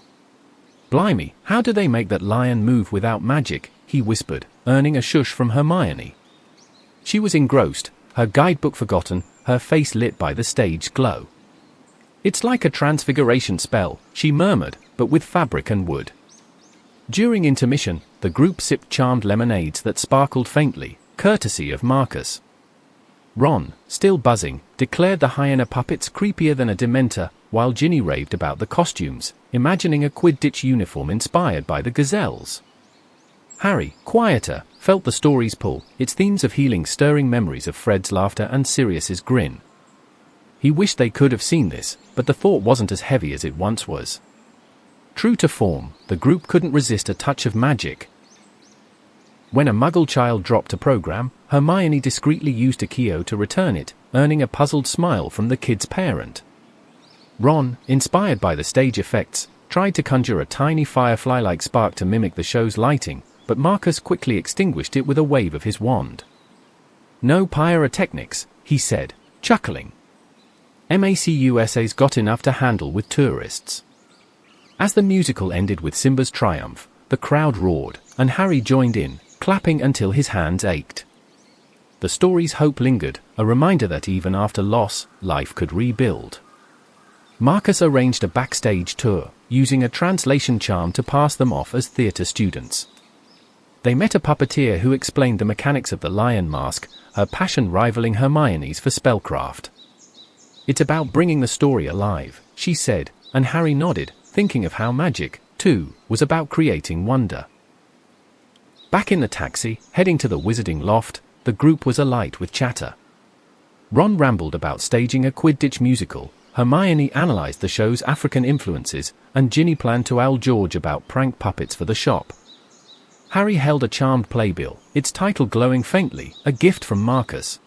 "Blimey, how do they make that lion move without magic?" he whispered, earning a shush from Hermione. She was engrossed, her guidebook forgotten, her face lit by the stage glow. "It's like a transfiguration spell," she murmured, but with fabric and wood. During intermission, the group sipped charmed lemonades that sparkled faintly, courtesy of Marcus. Ron, still buzzing, declared the hyena puppets creepier than a Dementor, while Ginny raved about the costumes, imagining a Quidditch uniform inspired by the gazelles. Harry, quieter, felt the story's pull, its themes of healing stirring memories of Fred's laughter and Sirius's grin. He wished they could have seen this, but the thought wasn't as heavy as it once was. True to form, the group couldn't resist a touch of magic. When a Muggle child dropped a program, Hermione discreetly used Accio to return it, earning a puzzled smile from the kid's parent. Ron, inspired by the stage effects, tried to conjure a tiny firefly-like spark to mimic the show's lighting, but Marcus quickly extinguished it with a wave of his wand. "No pyrotechnics," he said, chuckling. MACUSA's got enough to handle with tourists. As the musical ended with Simba's triumph, the crowd roared, and Harry joined in, clapping until his hands ached. The story's hope lingered, a reminder that even after loss, life could rebuild. Marcus arranged a backstage tour, using a translation charm to pass them off as theatre students. They met a puppeteer who explained the mechanics of the lion mask, her passion rivaling Hermione's for spellcraft. "It's about bringing the story alive," she said, and Harry nodded, thinking of how magic, too, was about creating wonder. Back in the taxi, heading to the Wizarding Loft, the group was alight with chatter. Ron rambled about staging a Quidditch musical, Hermione analyzed the show's African influences, and Ginny planned to owl George about prank puppets for the shop. Harry held a charmed playbill, its title glowing faintly, a gift from Marcus.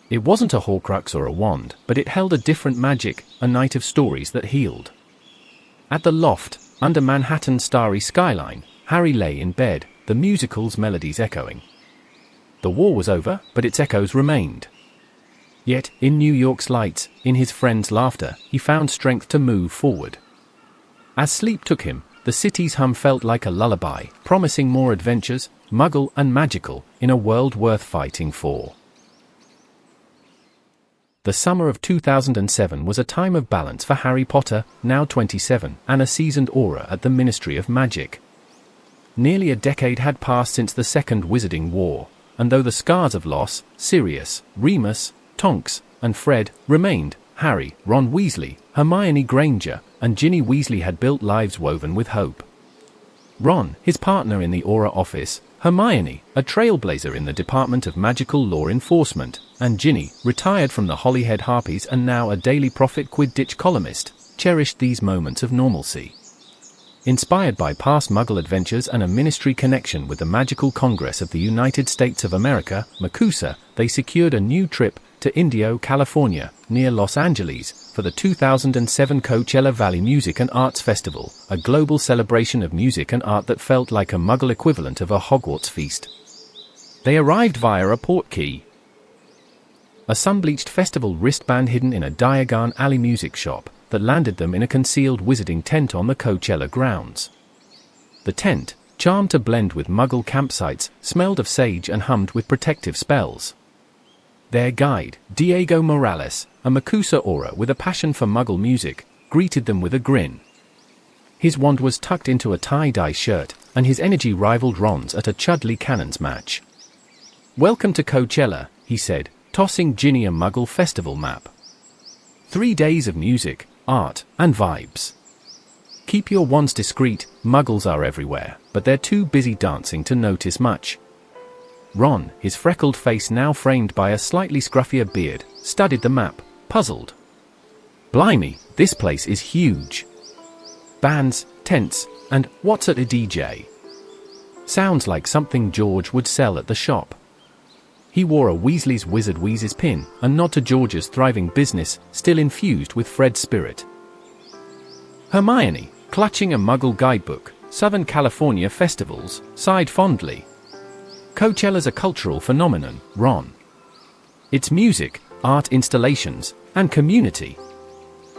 It wasn't a Horcrux or a wand, but it held a different magic, a night of stories that healed. At the loft, under Manhattan's starry skyline, Harry lay in bed, the musical's melodies echoing. The war was over, but its echoes remained. Yet, in New York's lights, in his friends' laughter, he found strength to move forward. As sleep took him, the city's hum felt like a lullaby, promising more adventures, muggle and magical, in a world worth fighting for. The summer of 2007 was a time of balance for Harry Potter, now 27, and a seasoned aura at the Ministry of Magic. Nearly a decade had passed since the Second Wizarding War, and though the scars of loss, Sirius, Remus, Tonks, and Fred remained, Harry, Ron Weasley, Hermione Granger, and Ginny Weasley had built lives woven with hope. Ron, his partner in the Aura office, Hermione, a trailblazer in the Department of Magical Law Enforcement, and Ginny, retired from the Holyhead Harpies and now a Daily Prophet Quidditch columnist, cherished these moments of normalcy. Inspired by past Muggle adventures and a ministry connection with the Magical Congress of the United States of America, MACUSA, they secured a new trip to Indio, California, near Los Angeles, for the 2007 Coachella Valley Music and Arts Festival, a global celebration of music and art that felt like a Muggle equivalent of a Hogwarts feast. They arrived via a portkey, a sun-bleached festival wristband hidden in a Diagon Alley music shop, that landed them in a concealed wizarding tent on the Coachella grounds. The tent, charmed to blend with Muggle campsites, smelled of sage and hummed with protective spells. Their guide, Diego Morales, a MACUSA aura with a passion for Muggle music, greeted them with a grin. His wand was tucked into a tie-dye shirt, and his energy rivaled Ron's at a Chudley Cannons match. "Welcome to Coachella," he said, tossing Ginny a Muggle festival map. 3 days of music, art, and vibes. Keep your wands discreet, Muggles are everywhere, but they're too busy dancing to notice much. Ron, his freckled face now framed by a slightly scruffier beard, studied the map, puzzled. "Blimey, this place is huge. Bands, tents, and what's at a DJ? Sounds like something George would sell at the shop." He wore a Weasley's Wizard Wheezes pin, a nod to George's thriving business, still infused with Fred's spirit. Hermione, clutching a Muggle guidebook, Southern California festivals, sighed fondly. "Coachella's a cultural phenomenon, Ron. It's music, art installations, and community.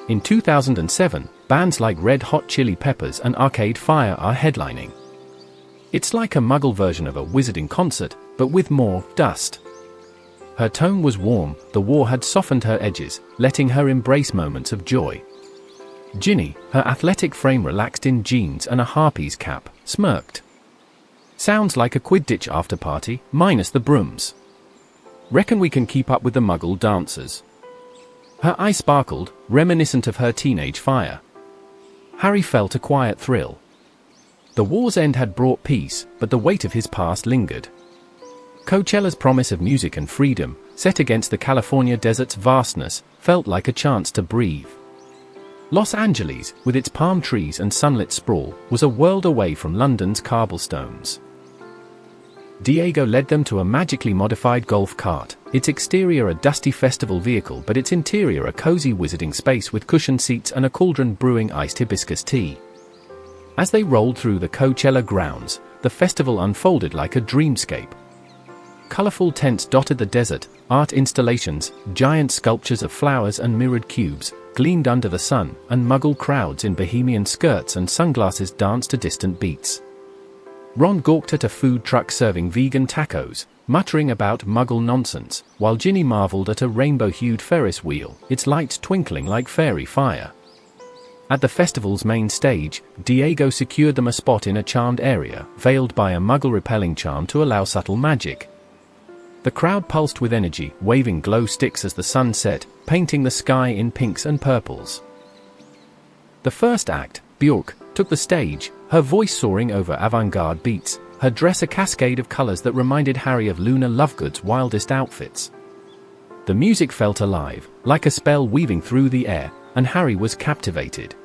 In 2007, bands like Red Hot Chili Peppers and Arcade Fire are headlining. It's like a Muggle version of a wizarding concert, but with more dust." Her tone was warm, the war had softened her edges, letting her embrace moments of joy. Ginny, her athletic frame relaxed in jeans and a Harpies cap, smirked. "Sounds like a Quidditch after-party, minus the brooms. Reckon we can keep up with the Muggle dancers." Her eye sparkled, reminiscent of her teenage fire. Harry felt a quiet thrill. The war's end had brought peace, but the weight of his past lingered. Coachella's promise of music and freedom, set against the California desert's vastness, felt like a chance to breathe. Los Angeles, with its palm trees and sunlit sprawl, was a world away from London's cobblestones. Diego led them to a magically modified golf cart, its exterior a dusty festival vehicle but its interior a cozy wizarding space with cushioned seats and a cauldron brewing iced hibiscus tea. As they rolled through the Coachella grounds, the festival unfolded like a dreamscape. Colorful tents dotted the desert, art installations, giant sculptures of flowers and mirrored cubes, gleamed under the sun, and Muggle crowds in bohemian skirts and sunglasses danced to distant beats. Ron gawked at a food truck serving vegan tacos, muttering about Muggle nonsense, while Ginny marveled at a rainbow-hued Ferris wheel, its lights twinkling like fairy fire. At the festival's main stage, Diego secured them a spot in a charmed area, veiled by a Muggle-repelling charm to allow subtle magic. The crowd pulsed with energy, waving glow sticks as the sun set, painting the sky in pinks and purples. The first act, Bjork, took the stage, her voice soaring over avant-garde beats, her dress a cascade of colors that reminded Harry of Luna Lovegood's wildest outfits. The music felt alive, like a spell weaving through the air, and Harry was captivated.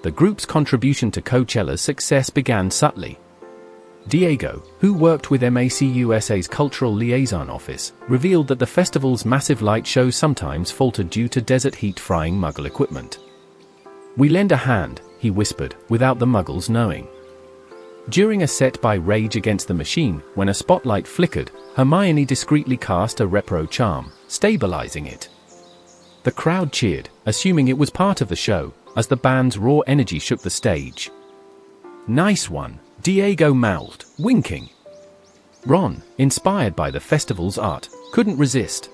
The group's contribution to Coachella's success began subtly. Diego, who worked with MACUSA's Cultural Liaison Office, revealed that the festival's massive light shows sometimes faltered due to desert heat frying Muggle equipment. "We lend a hand," he whispered, without the Muggles knowing. During a set by Rage Against the Machine, when a spotlight flickered, Hermione discreetly cast a repro charm, stabilizing it. The crowd cheered, assuming it was part of the show, as the band's raw energy shook the stage. "Nice one," Diego mouthed, winking. Ron, inspired by the festival's art, couldn't resist.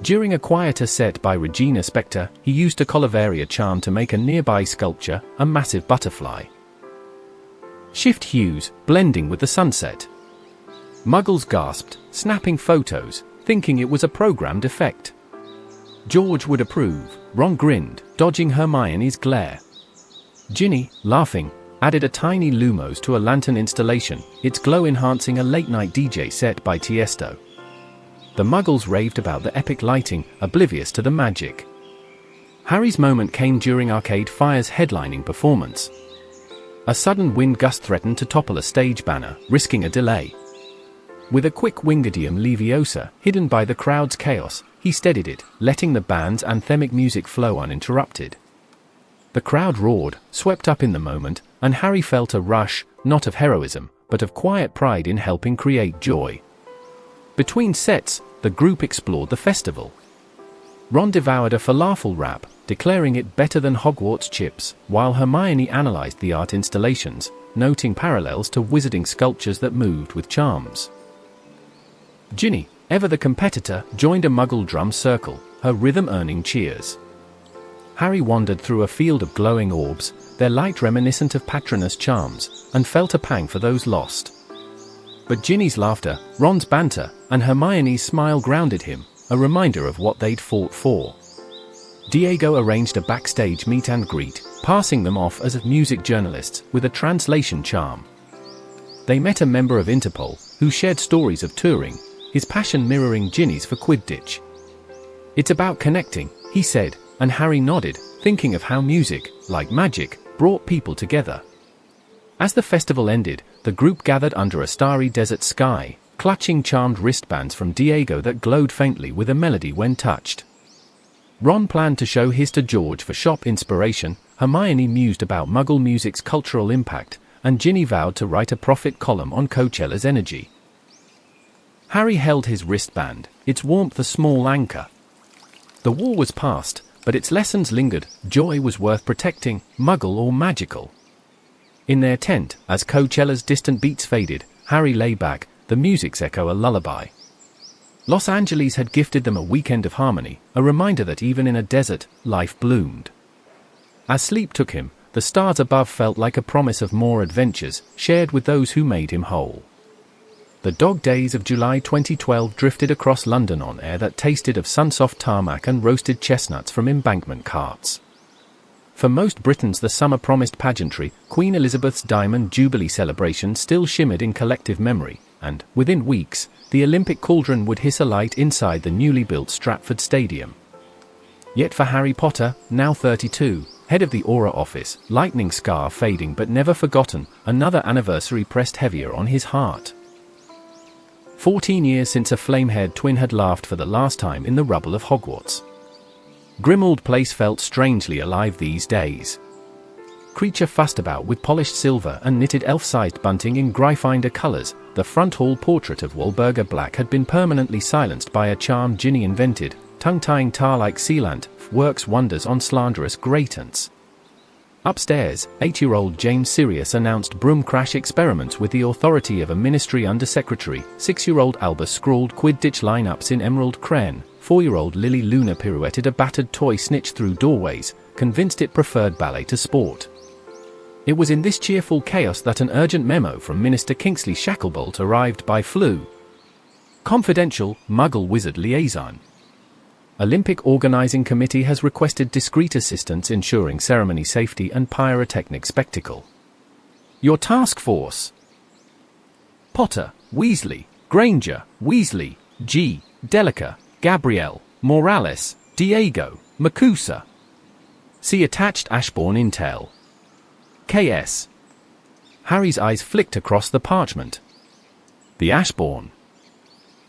During a quieter set by Regina Spektor, he used a Colaveria charm to make a nearby sculpture, a massive butterfly. Shift hues, blending with the sunset. Muggles gasped, snapping photos, thinking it was a programmed effect. George would approve. Ron grinned, dodging Hermione's glare. Ginny, laughing, added a tiny Lumos to a lantern installation, its glow enhancing a late-night DJ set by Tiesto. The Muggles raved about the epic lighting, oblivious to the magic. Harry's moment came during Arcade Fire's headlining performance. A sudden wind gust threatened to topple a stage banner, risking a delay. With a quick Wingardium Leviosa, hidden by the crowd's chaos, he steadied it, letting the band's anthemic music flow uninterrupted. The crowd roared, swept up in the moment, and Harry felt a rush, not of heroism, but of quiet pride in helping create joy. Between sets, the group explored the festival. Ron devoured a falafel wrap, declaring it better than Hogwarts chips, while Hermione analyzed the art installations, noting parallels to wizarding sculptures that moved with charms. Ginny, ever the competitor, joined a Muggle drum circle, her rhythm earning cheers. Harry wandered through a field of glowing orbs, their light reminiscent of Patronus charms, and felt a pang for those lost. But Ginny's laughter, Ron's banter, and Hermione's smile grounded him, a reminder of what they'd fought for. Diego arranged a backstage meet and greet, passing them off as music journalists with a translation charm. They met a member of Interpol, who shared stories of touring, his passion mirroring Ginny's for Quidditch. "It's about connecting," he said, and Harry nodded, thinking of how music, like magic, brought people together. As the festival ended, the group gathered under a starry desert sky, clutching charmed wristbands from Diego that glowed faintly with a melody when touched. Ron planned to show his to George for shop inspiration, Hermione mused about Muggle music's cultural impact, and Ginny vowed to write a profit column on Coachella's energy. Harry held his wristband, its warmth a small anchor. The war was past, but its lessons lingered. Joy was worth protecting, Muggle or magical. In their tent, as Coachella's distant beats faded, Harry lay back, the music's echo a lullaby. Los Angeles had gifted them a weekend of harmony, a reminder that even in a desert, life bloomed. As sleep took him, the stars above felt like a promise of more adventures, shared with those who made him whole. The dog days of July 2012 drifted across London on air that tasted of sunsoft tarmac and roasted chestnuts from embankment carts. For most Britons, the summer promised pageantry, Queen Elizabeth's Diamond Jubilee celebration still shimmered in collective memory, and, within weeks, the Olympic cauldron would hiss alight inside the newly built Stratford Stadium. Yet for Harry Potter, now 32, head of the Aura office, lightning scar fading but never forgotten, another anniversary pressed heavier on his heart. 14 years since a flame-haired twin had laughed for the last time in the rubble of Hogwarts. Grimmauld Place felt strangely alive these days. Creature fussed about with polished silver and knitted elf-sized bunting in Gryffindor colours, the front hall portrait of Walburga Black had been permanently silenced by a charm Ginny invented, tongue-tying tar-like sealant, works wonders on slanderous gratants. Upstairs, 8-year-old James Sirius announced broom crash experiments with the authority of a ministry undersecretary. 6-year-old Albus scrawled Quidditch lineups in emerald crayon. 4-year-old Lily Luna pirouetted a battered toy snitch through doorways, convinced it preferred ballet to sport. It was in this cheerful chaos that an urgent memo from Minister Kingsley Shacklebolt arrived by flu. Confidential, Muggle-Wizard Liaison. Olympic Organizing Committee has requested discreet assistance ensuring ceremony safety and pyrotechnic spectacle. Your task force: Potter, Weasley, Granger, Weasley, G, Delica, Gabrielle, Morales, Diego, Macusa. See attached Ashbourne Intel. KS. Harry's eyes flicked across the parchment. The Ashbourne.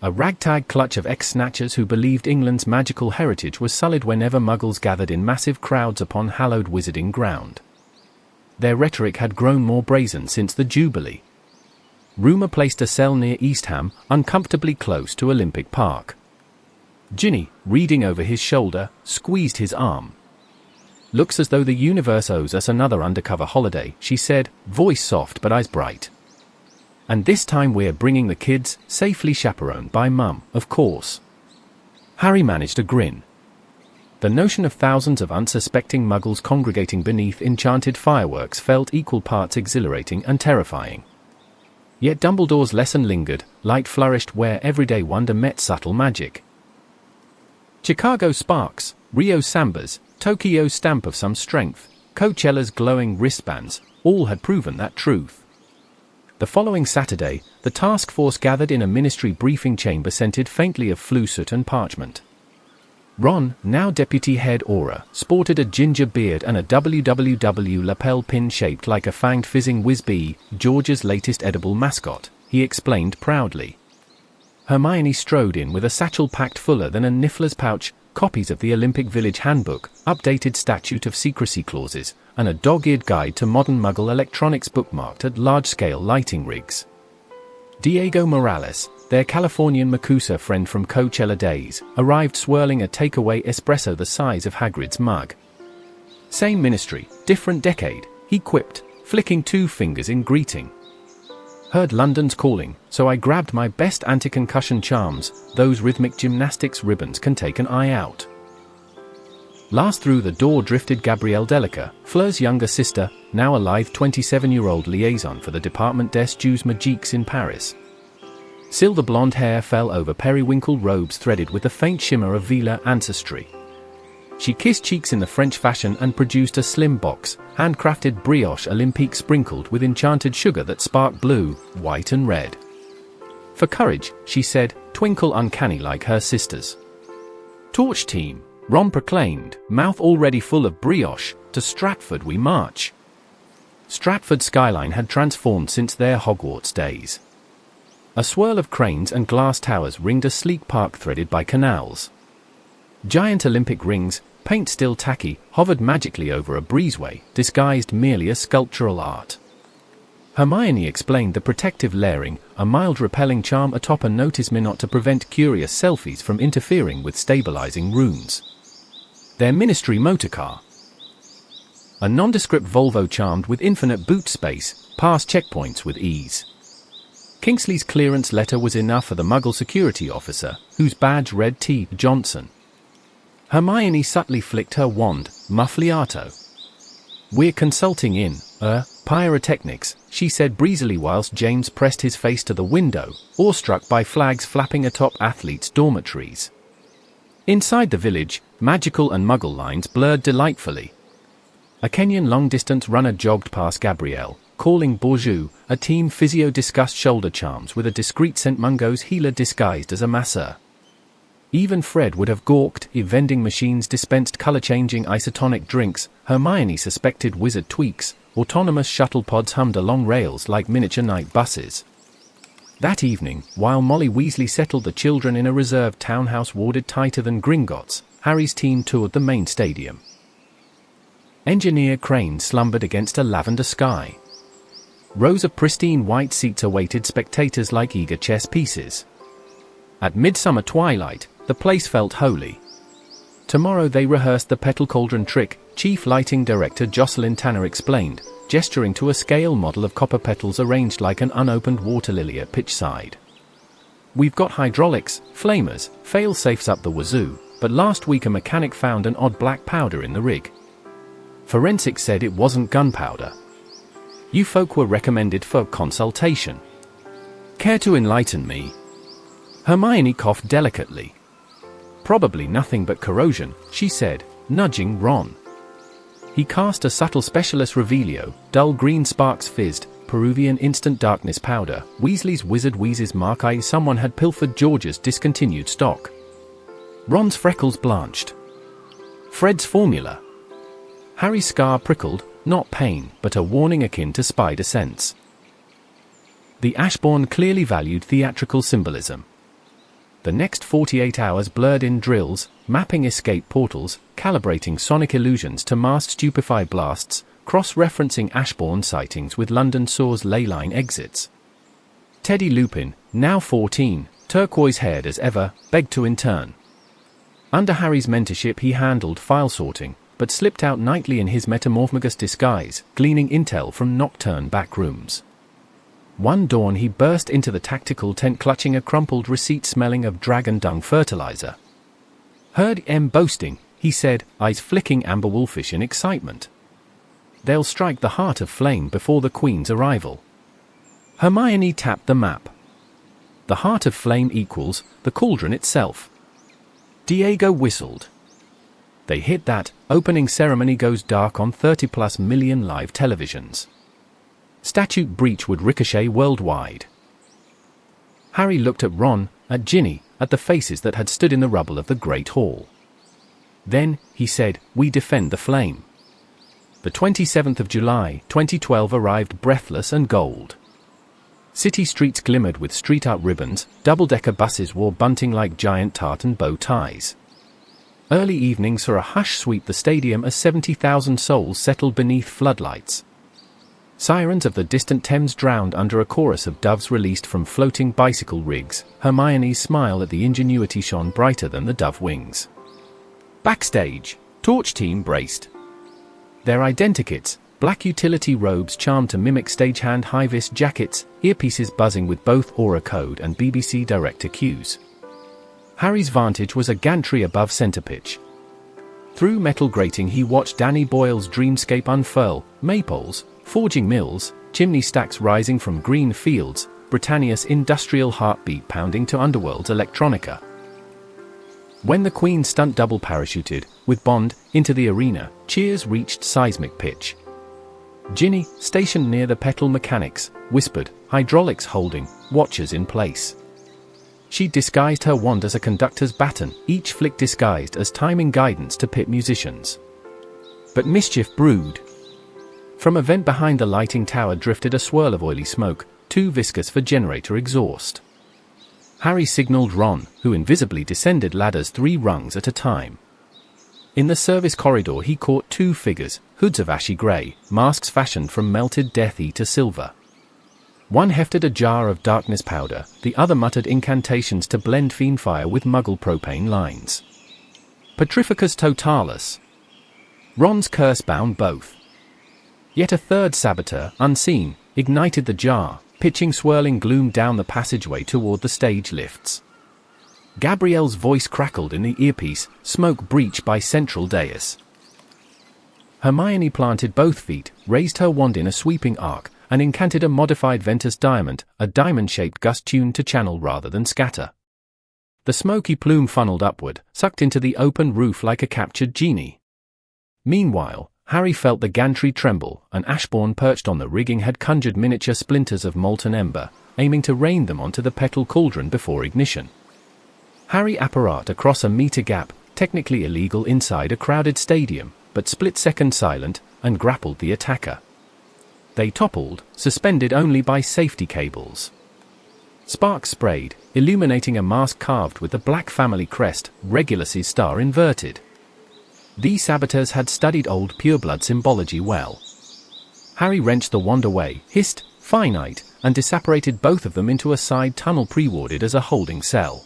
A ragtag clutch of ex-snatchers who believed England's magical heritage was sullied whenever Muggles gathered in massive crowds upon hallowed wizarding ground. Their rhetoric had grown more brazen since the Jubilee. Rumour placed a cell near Eastham, uncomfortably close to Olympic Park. Ginny, reading over his shoulder, squeezed his arm. Looks as though the universe owes us another undercover holiday, she said, voice soft but eyes bright. And this time we're bringing the kids, safely chaperoned by Mum, of course. Harry managed a grin. The notion of thousands of unsuspecting Muggles congregating beneath enchanted fireworks felt equal parts exhilarating and terrifying. Yet Dumbledore's lesson lingered, light flourished where everyday wonder met subtle magic. Chicago sparks, Rio sambas, Tokyo's stamp of some strength, Coachella's glowing wristbands, all had proven that truth. The following Saturday, the task force gathered in a ministry briefing chamber scented faintly of flue soot and parchment. Ron, now deputy head Auror, sported a ginger beard and a WWW lapel pin shaped like a fanged fizzing whiz-bee, George's latest edible mascot, he explained proudly. Hermione strode in with a satchel packed fuller than a Niffler's pouch, copies of the Olympic Village Handbook, updated statute of secrecy clauses, and a dog-eared guide to modern Muggle electronics bookmarked at large-scale lighting rigs. Diego Morales, their Californian Macusa friend from Coachella days, arrived swirling a takeaway espresso the size of Hagrid's mug. Same ministry, different decade, he quipped, flicking 2 fingers in greeting. Heard London's calling, so I grabbed my best anti-concussion charms, those rhythmic gymnastics ribbons can take an eye out. Last through the door drifted Gabrielle Delica, Fleur's younger sister, now a lithe 27-year-old liaison for the Department des Jeux Magiques in Paris. Silver blonde hair fell over periwinkle robes threaded with the faint shimmer of Vila ancestry. She kissed cheeks in the French fashion and produced a slim box, handcrafted brioche Olympique sprinkled with enchanted sugar that sparked blue, white and red. For courage, she said, twinkle uncanny like her sisters. Torch team, Ron proclaimed, mouth already full of brioche, to Stratford we march. Stratford's skyline had transformed since their Hogwarts days. A swirl of cranes and glass towers ringed a sleek park threaded by canals. Giant Olympic rings, paint still tacky, hovered magically over a breezeway, disguised merely as sculptural art. Hermione explained the protective layering, a mild repelling charm atop a notice minot to prevent curious selfies from interfering with stabilizing runes. Their ministry motorcar. A nondescript Volvo charmed with infinite boot space, passed checkpoints with ease. Kingsley's clearance letter was enough for the Muggle security officer, whose badge read T. Johnson. Hermione subtly flicked her wand, muffliato. We're consulting in, pyrotechnics, she said breezily whilst James pressed his face to the window, awestruck by flags flapping atop athletes' dormitories. Inside the village, magical and Muggle lines blurred delightfully. A Kenyan long-distance runner jogged past Gabrielle, calling Bonjour, a team physio discussed shoulder charms with a discreet St. Mungo's healer disguised as a masseur. Even Fred would have gawked if vending machines dispensed color-changing isotonic drinks. Hermione suspected wizard tweaks, autonomous shuttle pods hummed along rails like miniature night buses. That evening, while Molly Weasley settled the children in a reserved townhouse warded tighter than Gringotts, Harry's team toured the main stadium. Engineer Crane slumbered against a lavender sky. Rows of pristine white seats awaited spectators like eager chess pieces. At midsummer twilight, the place felt holy. Tomorrow they rehearsed the petal cauldron trick, Chief Lighting Director Jocelyn Tanner explained, gesturing to a scale model of copper petals arranged like an unopened water lily at pitch side. We've got hydraulics, flamers, fail-safes up the wazoo, but last week a mechanic found an odd black powder in the rig. Forensics said it wasn't gunpowder. You folk were recommended for consultation. Care to enlighten me? Hermione coughed delicately. Probably nothing but corrosion, she said, nudging Ron. He cast a subtle specialist revelio, dull green sparks fizzed, Peruvian instant darkness powder, Weasley's Wizard Wheezes mark I someone had pilfered George's discontinued stock. Ron's freckles blanched. Fred's formula. Harry's scar prickled, not pain, but a warning akin to spider sense. The Ashbourne clearly valued theatrical symbolism. The next 48 hours blurred in drills, mapping escape portals, calibrating sonic illusions to mask stupefy blasts, cross-referencing Ashbourne sightings with London Saw's leyline exits. Teddy Lupin, now 14, turquoise-haired as ever, begged to intern. Under Harry's mentorship he handled file sorting, but slipped out nightly in his metamorphogus disguise, gleaning intel from nocturne backrooms. One dawn he burst into the tactical tent clutching a crumpled receipt smelling of dragon dung fertilizer. Heard M boasting, he said, eyes flicking amber wolfish in excitement. They'll strike the heart of flame before the Queen's arrival. Hermione tapped the map. The heart of flame equals the cauldron itself. Diego whistled. They hit that, opening ceremony goes dark on 30+ million live televisions. Statute breach would ricochet worldwide. Harry looked at Ron, at Ginny, at the faces that had stood in the rubble of the Great Hall. Then, he said, we defend the flame. The 27th of July, 2012 arrived breathless and gold. City streets glimmered with street art ribbons, double-decker buses wore bunting like giant tartan bow ties. Early evenings saw a hush sweep the stadium as 70,000 souls settled beneath floodlights. Sirens of the distant Thames drowned under a chorus of doves released from floating bicycle rigs. Hermione's smile at the ingenuity shone brighter than the dove wings. Backstage, Torch Team braced. Their identikits, black utility robes charmed to mimic stagehand high-vis jackets, earpieces buzzing with both Aura Code and BBC Director cues. Harry's vantage was a gantry above centre pitch. Through metal grating he watched Danny Boyle's dreamscape unfurl, maypoles, forging mills, chimney stacks rising from green fields, Britannia's industrial heartbeat pounding to Underworld's electronica. When the Queen stunt double parachuted, with Bond, into the arena, cheers reached seismic pitch. Ginny, stationed near the petal mechanics, whispered, hydraulics holding, watchers in place. She disguised her wand as a conductor's baton, each flick disguised as timing guidance to pit musicians. But mischief brewed. From a vent behind the lighting tower drifted a swirl of oily smoke, too viscous for generator exhaust. Harry signaled Ron, who invisibly descended ladders 3 rungs at a time. In the service corridor he caught 2 figures, hoods of ashy grey, masks fashioned from melted Death Eater silver. One hefted a jar of darkness powder, the other muttered incantations to blend fiendfire with muggle propane lines. Petrificus totalis. Ron's curse bound both. Yet a third saboteur, unseen, ignited the jar, pitching swirling gloom down the passageway toward the stage lifts. Gabrielle's voice crackled in the earpiece, smoke breach by central dais. Hermione planted both feet, raised her wand in a sweeping arc, and incanted a modified Ventus Diamond, a diamond-shaped gust tuned to channel rather than scatter. The smoky plume funneled upward, sucked into the open roof like a captured genie. Meanwhile, Harry felt the gantry tremble, and Ashbourne perched on the rigging had conjured miniature splinters of molten ember, aiming to rain them onto the petal cauldron before ignition. Harry apparat across a meter gap, technically illegal inside a crowded stadium, but split-second silent, and grappled the attacker. They toppled, suspended only by safety cables. Sparks sprayed, illuminating a mask carved with the Black family crest, Regulus's star inverted. These saboteurs had studied old pureblood symbology well. Harry wrenched the wand away, hissed, "Finite," and disapparated both of them into a side tunnel pre-warded as a holding cell.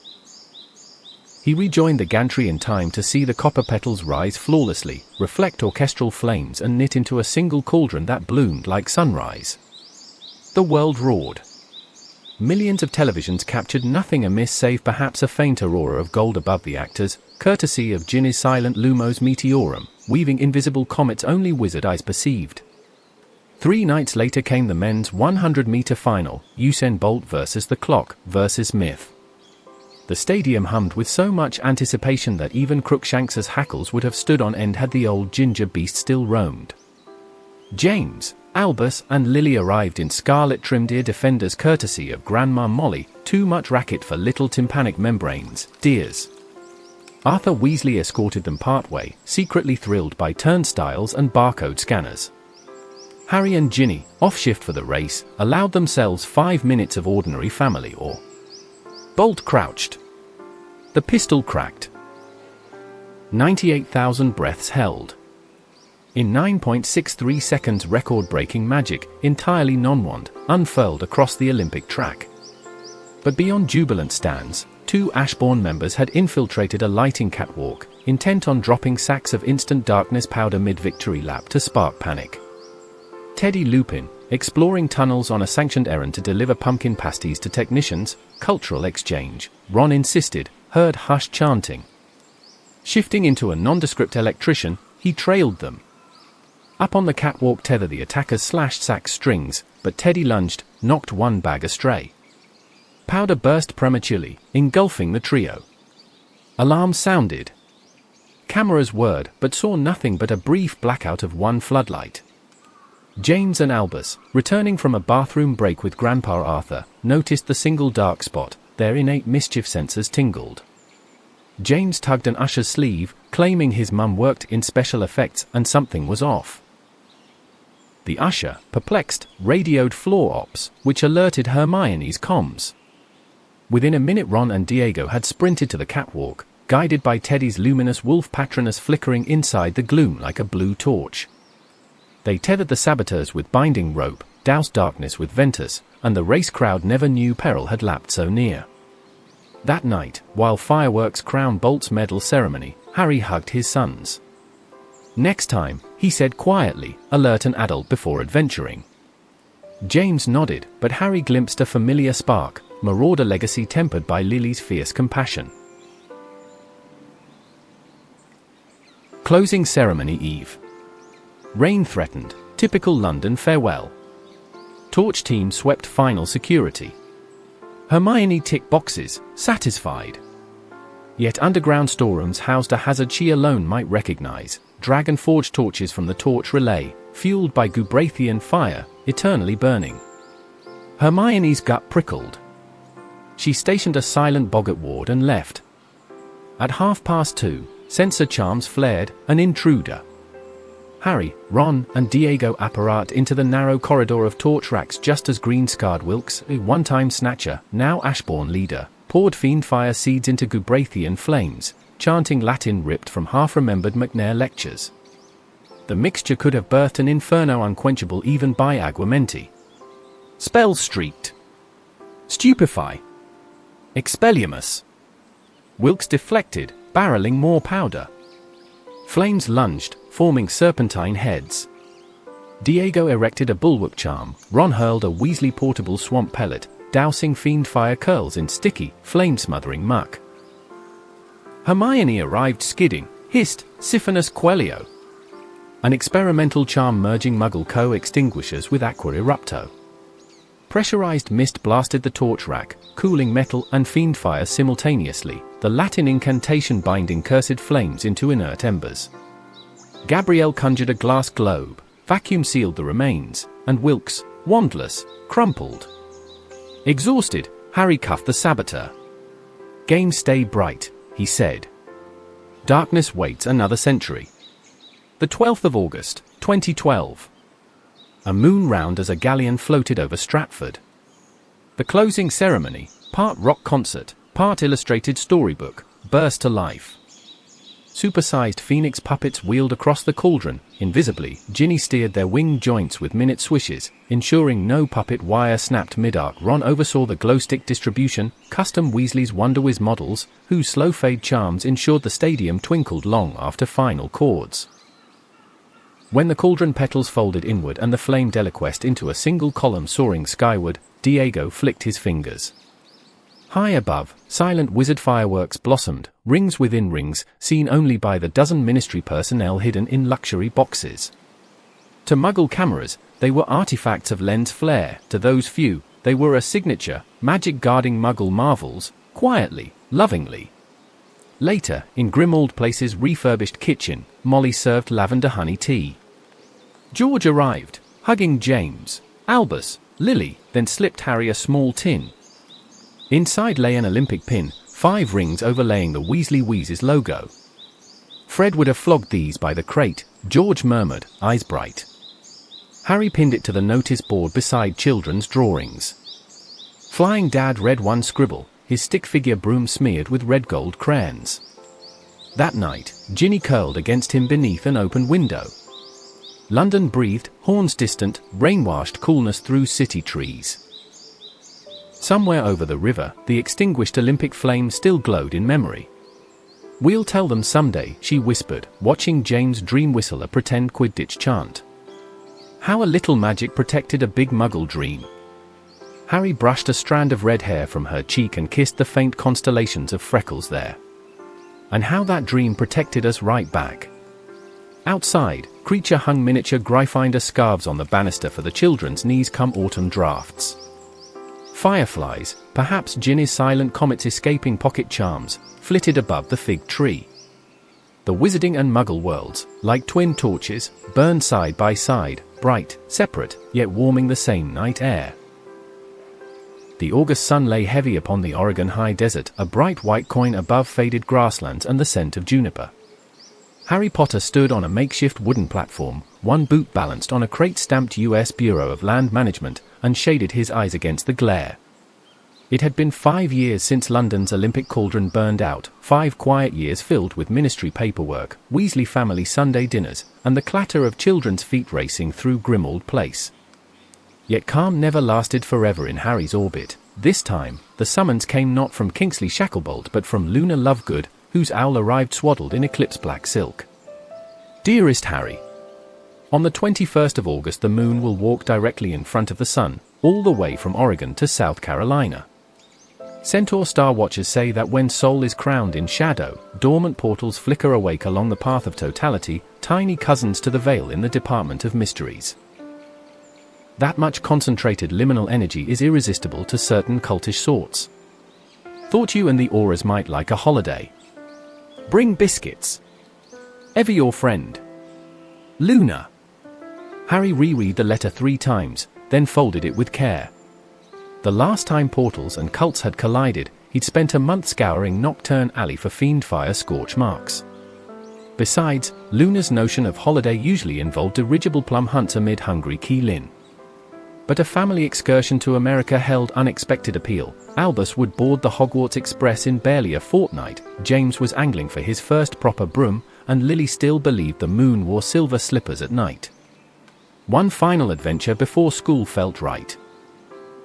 He rejoined the gantry in time to see the copper petals rise flawlessly, reflect orchestral flames and knit into a single cauldron that bloomed like sunrise. The world roared. Millions of televisions captured nothing amiss save perhaps a faint aurora of gold above the actors, courtesy of Ginny's silent Lumos Meteorum, weaving invisible comets only wizard eyes perceived. 3 nights later came the men's 100-meter final, Usain Bolt versus the clock versus myth. The stadium hummed with so much anticipation that even Crookshanks's hackles would have stood on end had the old ginger beast still roamed. James, Albus and Lily arrived in scarlet-trimmed ear defenders courtesy of Grandma Molly, too much racket for little tympanic membranes, dears. Arthur Weasley escorted them partway, secretly thrilled by turnstiles and barcode scanners. Harry and Ginny, off shift for the race, allowed themselves 5 minutes of ordinary family awe. Bolt crouched. The pistol cracked. 98,000 breaths held. In 9.63 seconds, record-breaking magic, entirely non-wand, unfurled across the Olympic track. But beyond jubilant stands, 2 Ashbourne members had infiltrated a lighting catwalk, intent on dropping sacks of instant darkness powder mid-victory lap to spark panic. Teddy Lupin, exploring tunnels on a sanctioned errand to deliver pumpkin pasties to technicians, cultural exchange, Ron insisted, heard hushed chanting. Shifting into a nondescript electrician, he trailed them. Up on the catwalk tether the attackers slashed sack strings, but Teddy lunged, knocked one bag astray. Powder burst prematurely, engulfing the trio. Alarm sounded. Cameras whirred, but saw nothing but a brief blackout of one floodlight. James and Albus, returning from a bathroom break with Grandpa Arthur, noticed the single dark spot. Their innate mischief sensors tingled. James tugged an usher's sleeve, claiming his mum worked in special effects and something was off. The usher, perplexed, radioed floor ops, which alerted Hermione's comms. Within a minute Ron and Diego had sprinted to the catwalk, guided by Teddy's luminous wolf Patronus flickering inside the gloom like a blue torch. They tethered the saboteurs with binding rope, doused darkness with Ventus, and the race crowd never knew peril had lapped so near. That night, while fireworks crowned Bolt's medal ceremony, Harry hugged his sons. "Next time," he said quietly, alert an adult before adventuring. James nodded, but Harry glimpsed a familiar spark, Marauder legacy tempered by Lily's fierce compassion. Closing ceremony eve. Rain threatened, typical London farewell. Torch team swept final security. Hermione ticked boxes, satisfied. Yet underground storerooms housed a hazard she alone might recognize, dragon-forged torches from the torch relay, fueled by Gubrathian fire, eternally burning. Hermione's gut prickled. She stationed a silent boggart ward and left. At 2:30, sensor charms flared, an intruder. Harry, Ron, and Diego apparat into the narrow corridor of torch racks just as green-scarred Wilkes, a one-time snatcher, now Ashbourne leader, poured fiendfire seeds into Gubrathian flames, chanting Latin ripped from half-remembered McNair lectures. The mixture could have birthed an inferno unquenchable even by Aguamenti. Spells streaked. Stupefy. Expelliarmus. Wilkes deflected, barreling more powder. Flames lunged, forming serpentine heads. Diego erected a bulwark charm, Ron hurled a Weasley portable swamp pellet, dousing fiendfire curls in sticky, flame-smothering muck. Hermione arrived skidding, hissed, Siphonus Quelio. An experimental charm merging Muggle co-extinguishers with Aqua Erupto. Pressurized mist blasted the torch rack, cooling metal and fiendfire simultaneously, the Latin incantation binding cursed flames into inert embers. Gabrielle conjured a glass globe, vacuum-sealed the remains, and Wilkes, wandless, crumpled. Exhausted, Harry cuffed the saboteur. "Game stay bright," he said. "Darkness waits another century." The 12th of August, 2012. A moon round as a galleon floated over Stratford. The closing ceremony, part rock concert, part illustrated storybook, burst to life. Supersized phoenix puppets wheeled across the cauldron. Invisibly, Ginny steered their winged joints with minute swishes, ensuring no puppet wire snapped mid-arc. Ron oversaw the glow-stick distribution, custom Weasley's WonderWiz models, whose slow-fade charms ensured the stadium twinkled long after final chords. When the cauldron petals folded inward and the flame deliquesced into a single column soaring skyward, Diego flicked his fingers. High above, silent wizard fireworks blossomed, rings within rings, seen only by the dozen ministry personnel hidden in luxury boxes. To Muggle cameras, they were artifacts of lens flare. To those few, they were a signature, magic guarding Muggle marvels, quietly, lovingly. Later, in Grimmauld Place's refurbished kitchen, Molly served lavender honey tea. George arrived, hugging James, Albus, Lily, then slipped Harry a small tin. Inside lay an Olympic pin, 5 rings overlaying the Weasley Wheezes logo. Fred would have flogged these by the crate, George murmured, eyes bright. Harry pinned it to the notice board beside children's drawings. Flying Dad read one scribble, his stick figure broom smeared with red gold crayons. That night, Ginny curled against him beneath an open window. London breathed, horns distant, rain-washed coolness through city trees. Somewhere over the river, the extinguished Olympic flame still glowed in memory. "We'll tell them someday," she whispered, watching James dream whistle a pretend Quidditch chant. How a little magic protected a big Muggle dream. Harry brushed a strand of red hair from her cheek and kissed the faint constellations of freckles there. And how that dream protected us right back. Outside, Creature hung miniature Gryffindor scarves on the banister for the children's knees come autumn drafts. Fireflies, perhaps Ginny's silent comets escaping pocket charms, flitted above the fig tree. The Wizarding and Muggle worlds, like twin torches, burned side by side, bright, separate, yet warming the same night air. The August sun lay heavy upon the Oregon high desert, a bright white coin above faded grasslands and the scent of juniper. Harry Potter stood on a makeshift wooden platform, one boot balanced on a crate stamped U.S. Bureau of Land Management, and shaded his eyes against the glare. It had been 5 years since London's Olympic cauldron burned out, 5 quiet years filled with ministry paperwork, Weasley family Sunday dinners, and the clatter of children's feet racing through Grimmauld Place. Yet calm never lasted forever in Harry's orbit. This time, the summons came not from Kingsley Shacklebolt but from Luna Lovegood, whose owl arrived swaddled in eclipse black silk. "Dearest Harry, on the 21st of August the moon will walk directly in front of the sun, all the way from Oregon to South Carolina. Centaur star watchers say that when Sol is crowned in shadow, dormant portals flicker awake along the path of totality, tiny cousins to the veil in the Department of Mysteries. That much concentrated liminal energy is irresistible to certain cultish sorts. Thought you and the Auras might like a holiday. Bring biscuits. Ever your friend, Luna." Harry reread the letter 3 times, then folded it with care. The last time portals and cults had collided, he'd spent a month scouring Nocturne Alley for fiendfire scorch marks. Besides, Luna's notion of holiday usually involved dirigible plum hunts amid hungry Keelin. But a family excursion to America held unexpected appeal. Albus would board the Hogwarts Express in barely a fortnight, James was angling for his first proper broom, and Lily still believed the moon wore silver slippers at night. One final adventure before school felt right.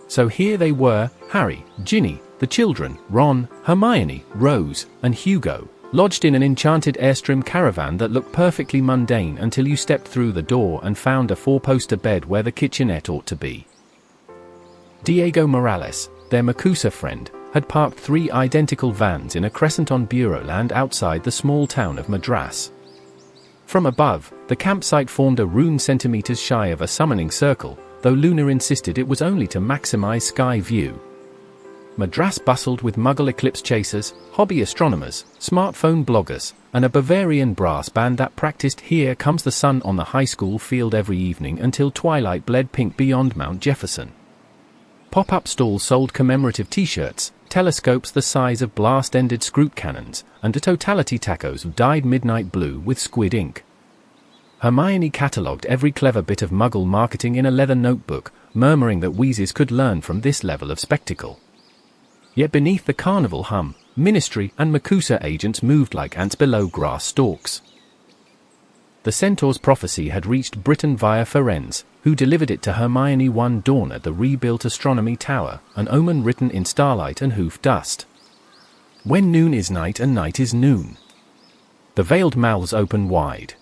So here they were, Harry, Ginny, the children, Ron, Hermione, Rose, and Hugo, lodged in an enchanted Airstream caravan that looked perfectly mundane until you stepped through the door and found a 4-poster bed where the kitchenette ought to be. Diego Morales, their Makusa friend, had parked 3 identical vans in a crescent on Bureau land outside the small town of Madras. From above, the campsite formed a rune centimeters shy of a summoning circle, though Luna insisted it was only to maximize sky view. Madras bustled with Muggle eclipse chasers, hobby astronomers, smartphone bloggers, and a Bavarian brass band that practiced Here Comes the Sun on the high school field every evening until twilight bled pink beyond Mount Jefferson. Pop-up stalls sold commemorative t-shirts, telescopes the size of blast-ended scroot cannons, and a totality tacos of dyed midnight blue with squid ink. Hermione catalogued every clever bit of Muggle marketing in a leather notebook, murmuring that Weezes could learn from this level of spectacle. Yet beneath the carnival hum, Ministry and MACUSA agents moved like ants below grass stalks. The Centaur's prophecy had reached Britain via Ferenz, who delivered it to Hermione one dawn at the rebuilt astronomy tower, an omen written in starlight and hoof dust. When noon is night and night is noon. The veiled mouths open wide.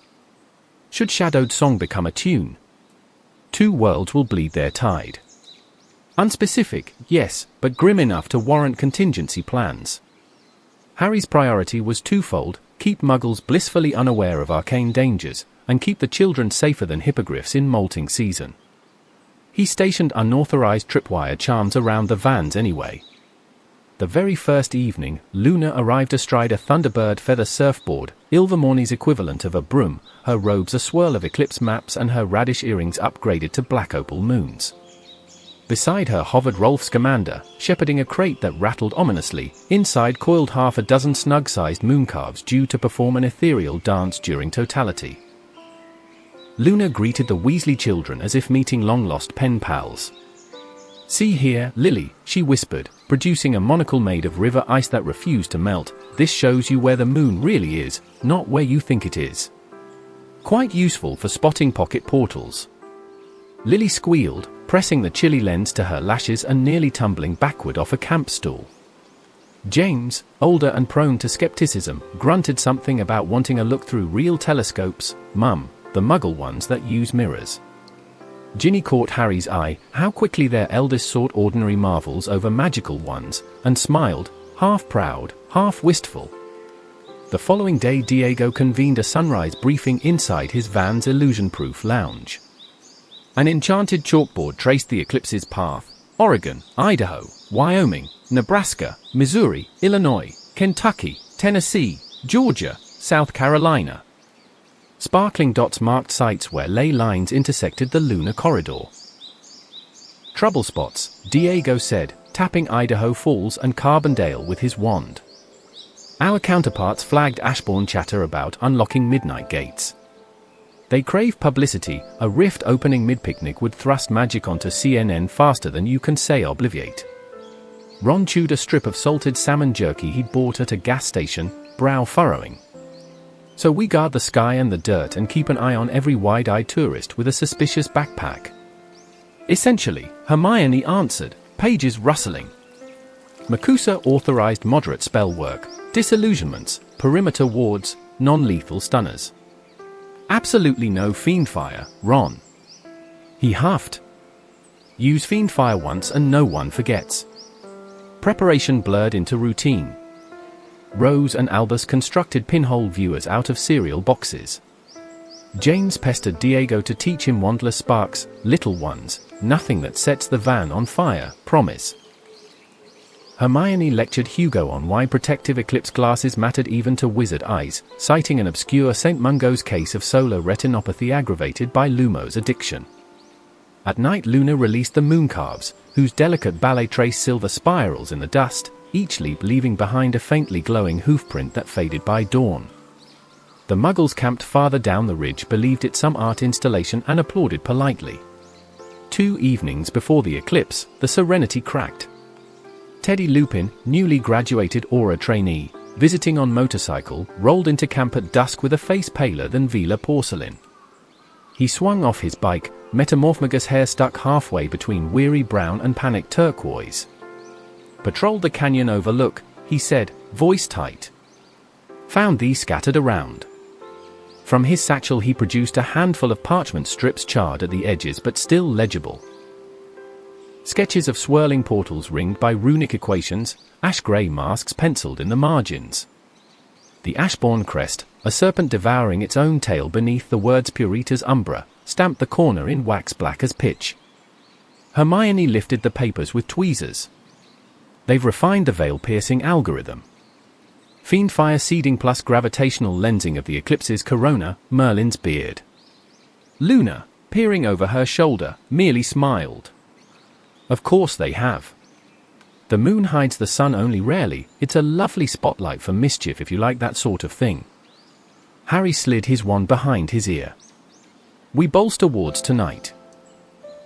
Should shadowed song become a tune? Two worlds will bleed their tide. Unspecific, yes, but grim enough to warrant contingency plans. Harry's priority was twofold: keep Muggles blissfully unaware of arcane dangers, and keep the children safer than hippogriffs in molting season. He stationed unauthorized tripwire charms around the vans anyway. The very first evening, Luna arrived astride a Thunderbird feather surfboard, Ilvermorny's equivalent of a broom, her robes a swirl of eclipse maps and her radish earrings upgraded to black opal moons. Beside her hovered Rolf Scamander, shepherding a crate that rattled ominously. Inside coiled half a dozen snug-sized mooncalves due to perform an ethereal dance during totality. Luna greeted the Weasley children as if meeting long-lost pen pals. "See here, Lily," she whispered, producing a monocle made of river ice that refused to melt. "This shows you where the moon really is, not where you think it is." Quite useful for spotting pocket portals. Lily squealed, pressing the chilly lens to her lashes and nearly tumbling backward off a camp stool. James, older and prone to skepticism, grunted something about wanting a look through real telescopes. "Mum, the Muggle ones that use mirrors." Ginny caught Harry's eye, how quickly their eldest sought ordinary marvels over magical ones, and smiled, half proud, half wistful. The following day Diego convened a sunrise briefing inside his van's illusion-proof lounge. An enchanted chalkboard traced the eclipse's path: Oregon, Idaho, Wyoming, Nebraska, Missouri, Illinois, Kentucky, Tennessee, Georgia, South Carolina. Sparkling dots marked sites where ley lines intersected the lunar corridor. "Trouble spots," Diego said, tapping Idaho Falls and Carbondale with his wand. Our counterparts flagged Ashbourne chatter about unlocking midnight gates. They crave publicity. A rift opening mid-picnic would thrust magic onto CNN faster than you can say obliviate. Ron chewed a strip of salted salmon jerky he'd bought at a gas station, brow furrowing. "So we guard the sky and the dirt and keep an eye on every wide-eyed tourist with a suspicious backpack." "Essentially," Hermione answered, pages rustling. MACUSA authorized moderate spell work, disillusionments, perimeter wards, non-lethal stunners. "Absolutely no fiendfire, Ron." He huffed. "Use fiendfire once and no one forgets." Preparation blurred into routine. Rose and Albus constructed pinhole viewers out of cereal boxes. James pestered Diego to teach him wandless sparks, little ones, nothing that sets the van on fire, promise. Hermione lectured Hugo on why protective eclipse glasses mattered even to wizard eyes, citing an obscure St. Mungo's case of solar retinopathy aggravated by Lumos addiction. At night Luna released the mooncalves, whose delicate ballet traced silver spirals in the dust, each leap leaving behind a faintly glowing hoofprint that faded by dawn. The Muggles camped farther down the ridge believed it some art installation and applauded politely. 2 evenings before the eclipse, the Serenity cracked. Teddy Lupin, newly graduated Aura trainee, visiting on motorcycle, rolled into camp at dusk with a face paler than Vila porcelain. He swung off his bike, metamorphogus hair stuck halfway between weary brown and panicked turquoise. "Patrolled the canyon overlook," he said, voice tight. "Found these scattered around." From his satchel he produced a handful of parchment strips charred at the edges but still legible. Sketches of swirling portals ringed by runic equations, ash-grey masks penciled in the margins. The Ashbourne crest, a serpent devouring its own tail beneath the words Puritas Umbra, stamped the corner in wax black as pitch. Hermione lifted the papers with tweezers. "They've refined the veil-piercing algorithm. Fiendfire seeding plus gravitational lensing of the eclipse's corona, Merlin's beard." Luna, peering over her shoulder, merely smiled. "Of course they have. The moon hides the sun only rarely. It's a lovely spotlight for mischief if you like that sort of thing." Harry slid his wand behind his ear. We bolster wards tonight.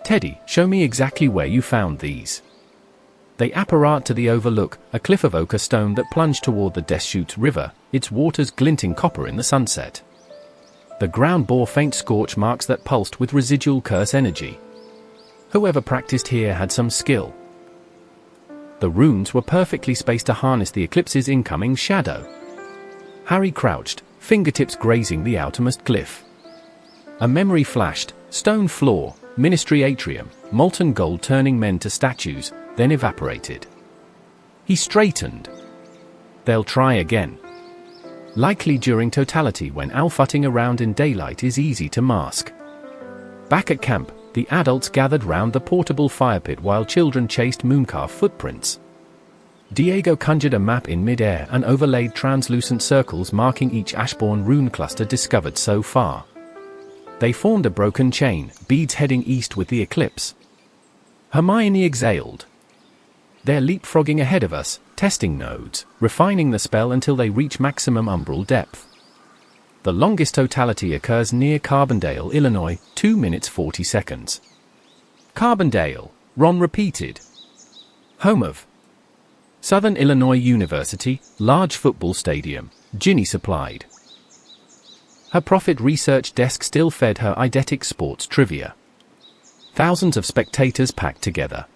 Teddy, show me exactly where you found these. They apparat to the overlook, a cliff of ochre stone that plunged toward the Deschutes River, its waters glinting copper in the sunset. The ground bore faint scorch marks that pulsed with residual curse energy. Whoever practiced here had some skill. The runes were perfectly spaced to harness the eclipse's incoming shadow. Harry crouched, fingertips grazing the outermost glyph. A memory flashed: stone floor, ministry atrium, molten gold turning men to statues, then evaporated. He straightened. They'll try again. Likely during totality, when alfutting around in daylight is easy to mask. Back at camp, the adults gathered round the portable fire pit while children chased mooncalf footprints. Diego conjured a map in mid-air and overlaid translucent circles marking each Ashbourne rune cluster discovered so far. They formed a broken chain, beads heading east with the eclipse. Hermione exhaled. They're leapfrogging ahead of us, testing nodes, refining the spell until they reach maximum umbral depth. The longest totality occurs near Carbondale, Illinois, 2 minutes 40 seconds. Carbondale, Ron repeated. Home of Southern Illinois University, large football stadium, Ginny supplied. Her profit research desk still fed her eidetic sports trivia. Thousands of spectators packed together.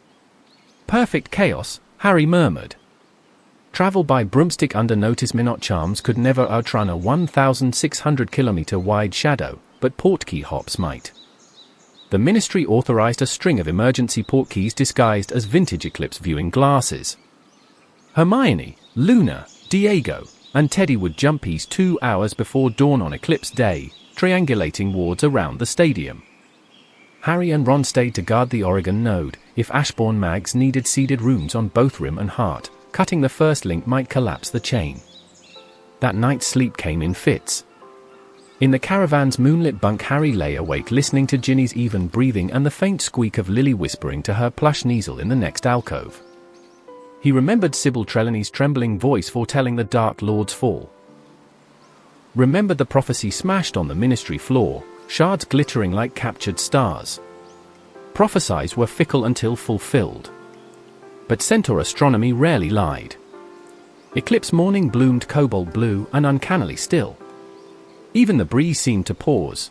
Perfect chaos, Harry murmured. Travel by broomstick under notice Minot charms could never outrun a 1,600-kilometer wide shadow, but portkey hops might. The ministry authorized a string of emergency portkeys disguised as vintage eclipse viewing glasses. Hermione, Luna, Diego, and Teddy would jump east 2 hours before dawn on eclipse day, triangulating wards around the stadium. Harry and Ron stayed to guard the Oregon node. If Ashbourne mags needed seeded runes on both rim and heart, cutting the first link might collapse the chain. That night's sleep came in fits. In the caravan's moonlit bunk, Harry lay awake listening to Ginny's even breathing and the faint squeak of Lily whispering to her plush Kneazle in the next alcove. He remembered Sybil Trelawney's trembling voice foretelling the Dark Lord's fall. Remembered the prophecy smashed on the ministry floor, shards glittering like captured stars. Prophecies were fickle until fulfilled. But Centaur astronomy rarely lied. Eclipse morning bloomed cobalt blue and uncannily still. Even the breeze seemed to pause.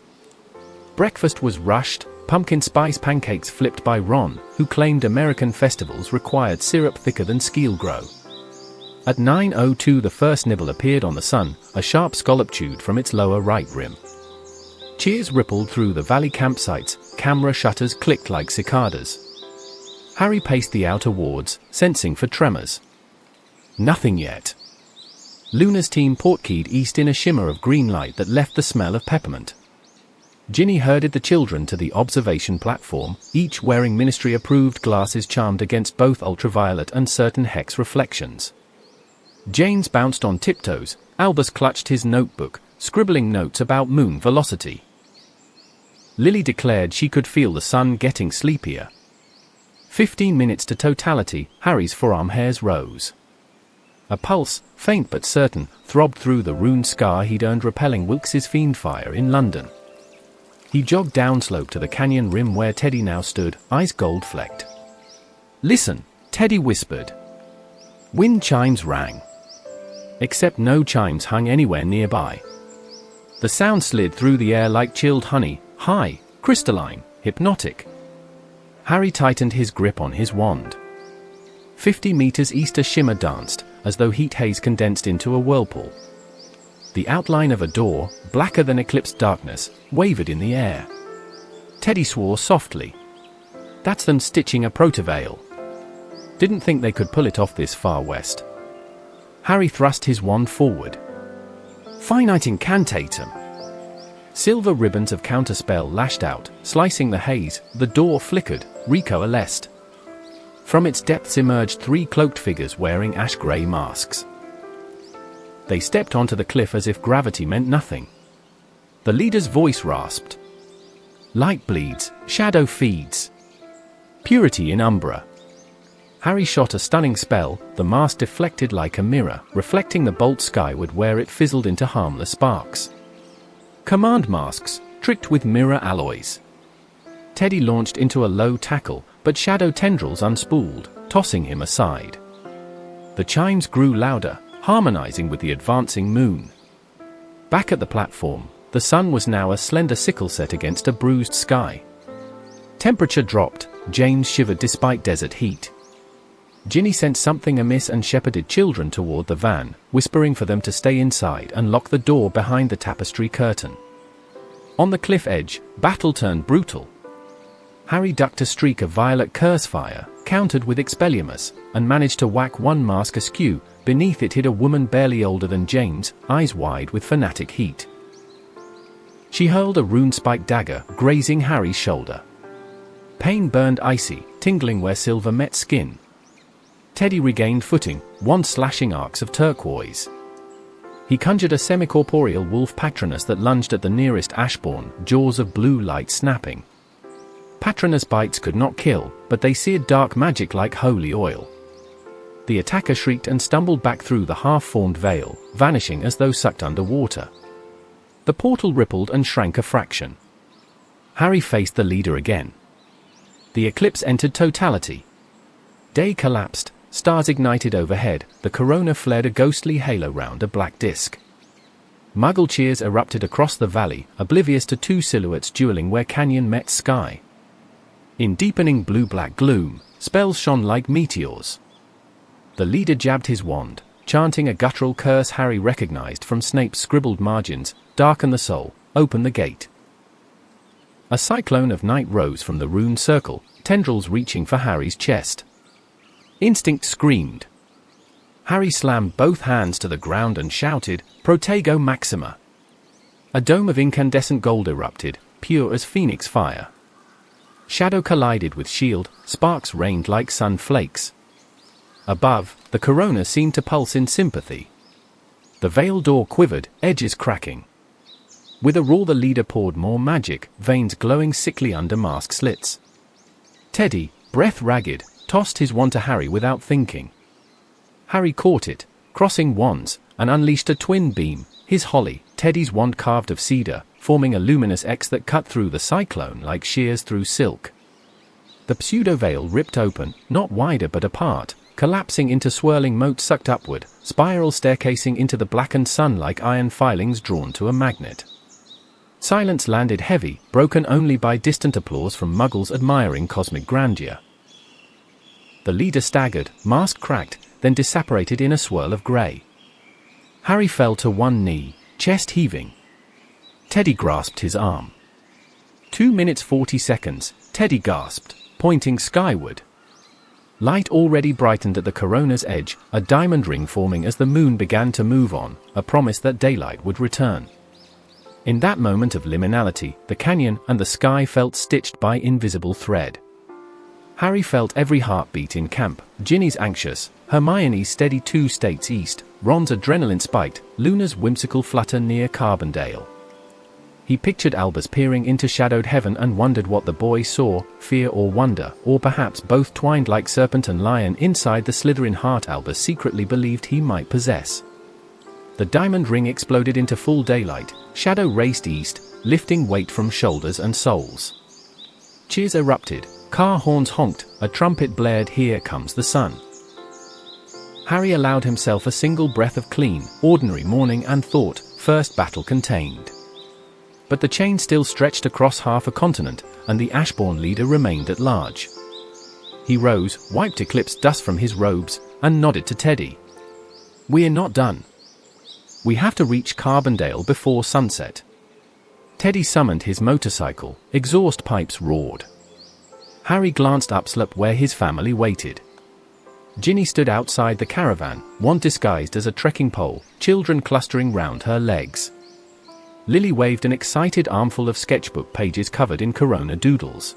Breakfast was rushed, pumpkin spice pancakes flipped by Ron, who claimed American festivals required syrup thicker than Skeelgrow. At 9:02 the first nibble appeared on the sun, a sharp scallop chewed from its lower right rim. Cheers rippled through the valley campsites, camera shutters clicked like cicadas. Harry paced the outer wards, sensing for tremors. Nothing yet. Luna's team portkeyed east in a shimmer of green light that left the smell of peppermint. Ginny herded the children to the observation platform, each wearing ministry-approved glasses charmed against both ultraviolet and certain hex reflections. James bounced on tiptoes, Albus clutched his notebook, scribbling notes about moon velocity. Lily declared she could feel the sun getting sleepier. 15 minutes to totality, Harry's forearm hairs rose. A pulse, faint but certain, throbbed through the rune scar he'd earned repelling Wilkes's Fiendfire in London. He jogged downslope to the canyon rim where Teddy now stood, eyes gold-flecked. "Listen," Teddy whispered. Wind chimes rang. Except no chimes hung anywhere nearby. The sound slid through the air like chilled honey, high, crystalline, hypnotic. Harry tightened his grip on his wand. 50 meters east a shimmer danced, as though heat haze condensed into a whirlpool. The outline of a door, blacker than eclipsed darkness, wavered in the air. Teddy swore softly. "That's them stitching a protoveil. Didn't think they could pull it off this far west." Harry thrust his wand forward. "Finite incantatum." Silver ribbons of counterspell lashed out, slicing the haze. The door flickered, recoalesced. From its depths emerged 3 cloaked figures wearing ash-grey masks. They stepped onto the cliff as if gravity meant nothing. The leader's voice rasped. "Light bleeds, shadow feeds. Purity in Umbra." Harry shot a stunning spell, the mask deflected like a mirror, reflecting the bolt skyward where it fizzled into harmless sparks. "Command masks, tricked with mirror alloys. Teddy launched into a low tackle, but shadow tendrils unspooled, tossing him aside. The chimes grew louder, harmonizing with the advancing moon. Back at the platform, the sun was now a slender sickle set against a bruised sky. Temperature dropped. James shivered despite desert heat. Ginny sensed something amiss and shepherded children toward the van, whispering for them to stay inside and lock the door behind the tapestry curtain. On the cliff edge, battle turned brutal. Harry ducked a streak of violet curse fire, countered with Expelliarmus, and managed to whack one mask askew. Beneath it hid a woman barely older than James, eyes wide with fanatic heat. She hurled a rune-spiked dagger, grazing Harry's shoulder. Pain burned icy, tingling where silver met skin. Teddy regained footing, wand slashing arcs of turquoise. He conjured a semi-corporeal wolf Patronus that lunged at the nearest Ashbourne, jaws of blue light snapping. Patronus bites could not kill, but they seared dark magic like holy oil. The attacker shrieked and stumbled back through the half-formed veil, vanishing as though sucked under water. The portal rippled and shrank a fraction. Harry faced the leader again. The eclipse entered totality. Day collapsed, stars ignited overhead, the corona flared a ghostly halo round a black disk. Muggle cheers erupted across the valley, oblivious to two silhouettes dueling where canyon met sky. In deepening blue-black gloom, spells shone like meteors. The leader jabbed his wand, chanting a guttural curse Harry recognized from Snape's scribbled margins: "Darken the soul, open the gate." A cyclone of night rose from the rune circle, tendrils reaching for Harry's chest. Instinct screamed. Harry slammed both hands to the ground and shouted, "Protego Maxima!" A dome of incandescent gold erupted, pure as phoenix fire. Shadow collided with shield, sparks rained like sun flakes. Above, the corona seemed to pulse in sympathy. The veil door quivered, edges cracking. With a roar the leader poured more magic, veins glowing sickly under mask slits. Teddy, breath ragged, tossed his wand to Harry without thinking. Harry caught it, crossing wands, and unleashed a twin beam, his holly, Teddy's wand carved of cedar, forming a luminous X that cut through the cyclone like shears through silk. The pseudo-veil ripped open, not wider but apart, collapsing into swirling motes sucked upward, spiral staircasing into the blackened sun like iron filings drawn to a magnet. Silence landed heavy, broken only by distant applause from Muggles admiring cosmic grandeur. The leader staggered, mask cracked, then disapparated in a swirl of grey. Harry fell to one knee, chest heaving. Teddy grasped his arm. 2 minutes 40 seconds, Teddy gasped, pointing skyward. Light already brightened at the corona's edge, a diamond ring forming as the moon began to move on, a promise that daylight would return. In that moment of liminality, the canyon and the sky felt stitched by invisible thread. Harry felt every heartbeat in camp, Ginny's anxious, Hermione's steady 2 states east, Ron's adrenaline spiked, Luna's whimsical flutter near Carbondale. He pictured Albus peering into shadowed heaven and wondered what the boy saw, fear or wonder, or perhaps both twined like serpent and lion inside the Slytherin heart Albus secretly believed he might possess. The diamond ring exploded into full daylight, shadow raced east, lifting weight from shoulders and souls. Cheers erupted, car horns honked, a trumpet blared, "Here comes the sun." Harry allowed himself a single breath of clean, ordinary morning and thought, first battle contained. But the chain still stretched across half a continent, and the Ashbourne leader remained at large. He rose, wiped eclipse dust from his robes, and nodded to Teddy. "We're not done. We have to reach Carbondale before sunset." Teddy summoned his motorcycle, exhaust pipes roared. Harry glanced upslope where his family waited. Ginny stood outside the caravan, wand disguised as a trekking pole, children clustering round her legs. Lily waved an excited armful of sketchbook pages covered in corona doodles.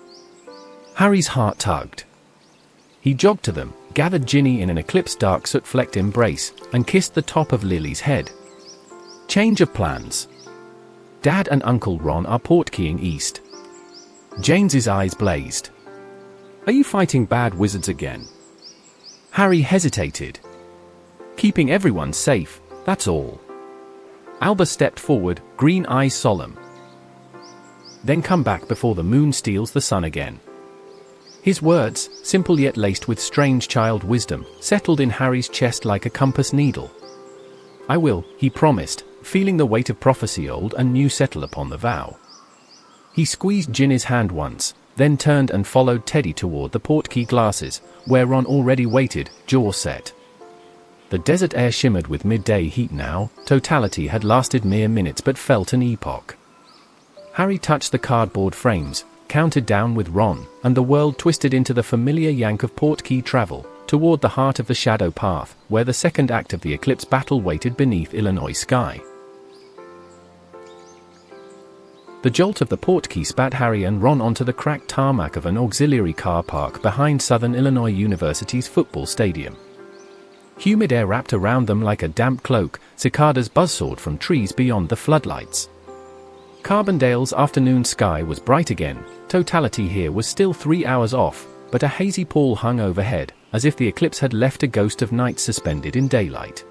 Harry's heart tugged. He jogged to them, gathered Ginny in an eclipse-dark soot-flecked embrace, and kissed the top of Lily's head. Change of plans. Dad and Uncle Ron are portkeying east. James's eyes blazed. "Are you fighting bad wizards again?" Harry hesitated. "Keeping everyone safe, that's all." Albus stepped forward, green eyes solemn. then come back before the moon steals the sun again." His words, simple yet laced with strange child wisdom, settled in Harry's chest like a compass needle. "I will," he promised, feeling the weight of prophecy old and new settle upon the vow. He squeezed Ginny's hand once, then turned and followed Teddy toward the portkey glasses, where Ron already waited, jaw set. The desert air shimmered with midday heat now. Totality had lasted mere minutes but felt an epoch. Harry touched the cardboard frames, counted down with Ron, and the world twisted into the familiar yank of portkey travel, toward the heart of the Shadow Path, where the second act of the Eclipse battle waited beneath Illinois sky. The jolt of the portkey spat Harry and Ron onto the cracked tarmac of an auxiliary car park behind Southern Illinois University's football stadium. Humid air wrapped around them like a damp cloak, cicadas buzzsawed from trees beyond the floodlights. Carbondale's afternoon sky was bright again. Totality here was still 3 hours off, but a hazy pall hung overhead, as if the eclipse had left a ghost of night suspended in daylight.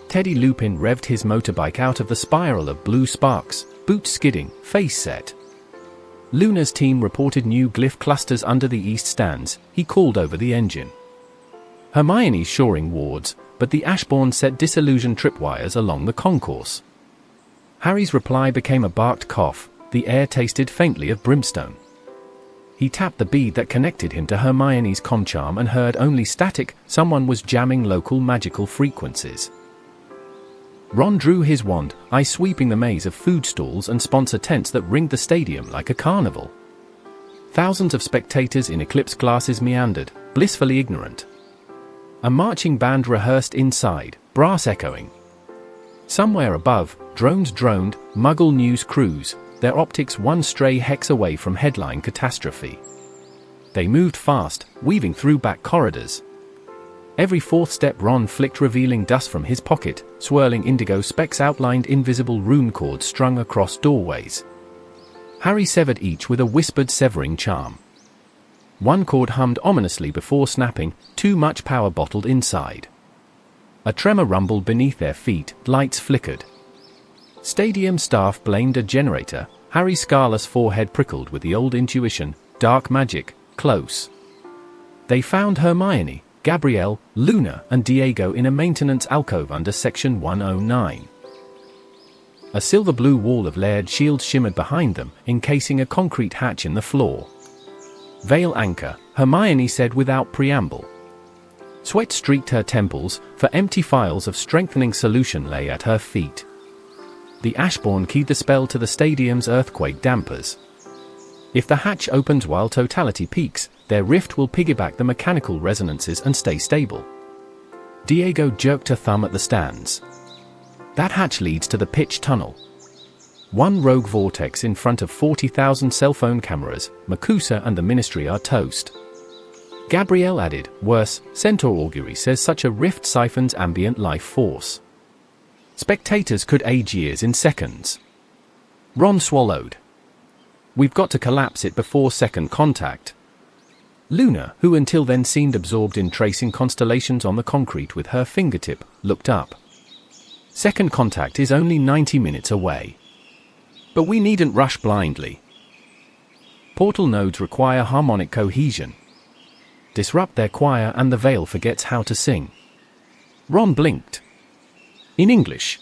Teddy Lupin revved his motorbike out of the spiral of blue sparks, boots skidding, face set. Luna's team reported new glyph clusters under the east stands. He called over the engine. Hermione's shoring wards, but the Ashbourne set disillusioned tripwires along the concourse. Harry's reply became a barked cough. The air tasted faintly of brimstone. He tapped the bead that connected him to Hermione's comcharm and heard only static. Someone was jamming local magical frequencies. Ron drew his wand, eye sweeping the maze of food stalls and sponsor tents that ringed the stadium like a carnival. Thousands of spectators in eclipse glasses meandered, blissfully ignorant. A marching band rehearsed inside, brass echoing. Somewhere above, drones droned, Muggle news crews, their optics one stray hex away from headline catastrophe. They moved fast, weaving through back corridors. Every fourth step Ron flicked, revealing dust from his pocket. Swirling indigo specks outlined invisible rune cords strung across doorways. Harry severed each with a whispered severing charm. One cord hummed ominously before snapping, too much power bottled inside. A tremor rumbled beneath their feet, lights flickered. Stadium staff blamed a generator. Harry's scarless forehead prickled with the old intuition, dark magic, close. They found Hermione, Gabrielle, Luna, and Diego in a maintenance alcove under Section 109. A silver-blue wall of layered shields shimmered behind them, encasing a concrete hatch in the floor. "Veil anchor," Hermione said without preamble. Sweat streaked her temples, for empty phials of strengthening solution lay at her feet. The Ashbourne keyed the spell to the stadium's earthquake dampers. If the hatch opens while totality peaks, their rift will piggyback the mechanical resonances and stay stable. Diego jerked a thumb at the stands. That hatch leads to the pitch tunnel. One rogue vortex in front of 40,000 cell phone cameras. Makusa and the Ministry are toast. Gabrielle added, "Worse, Centaur augury says such a rift siphons ambient life force. Spectators could age years in seconds." Ron swallowed. "We've got to collapse it before second contact." Luna, who until then seemed absorbed in tracing constellations on the concrete with her fingertip, looked up. "Second contact is only 90 minutes away. But we needn't rush blindly. Portal nodes require harmonic cohesion. Disrupt their choir and the Veil forgets how to sing." Ron blinked. "In English."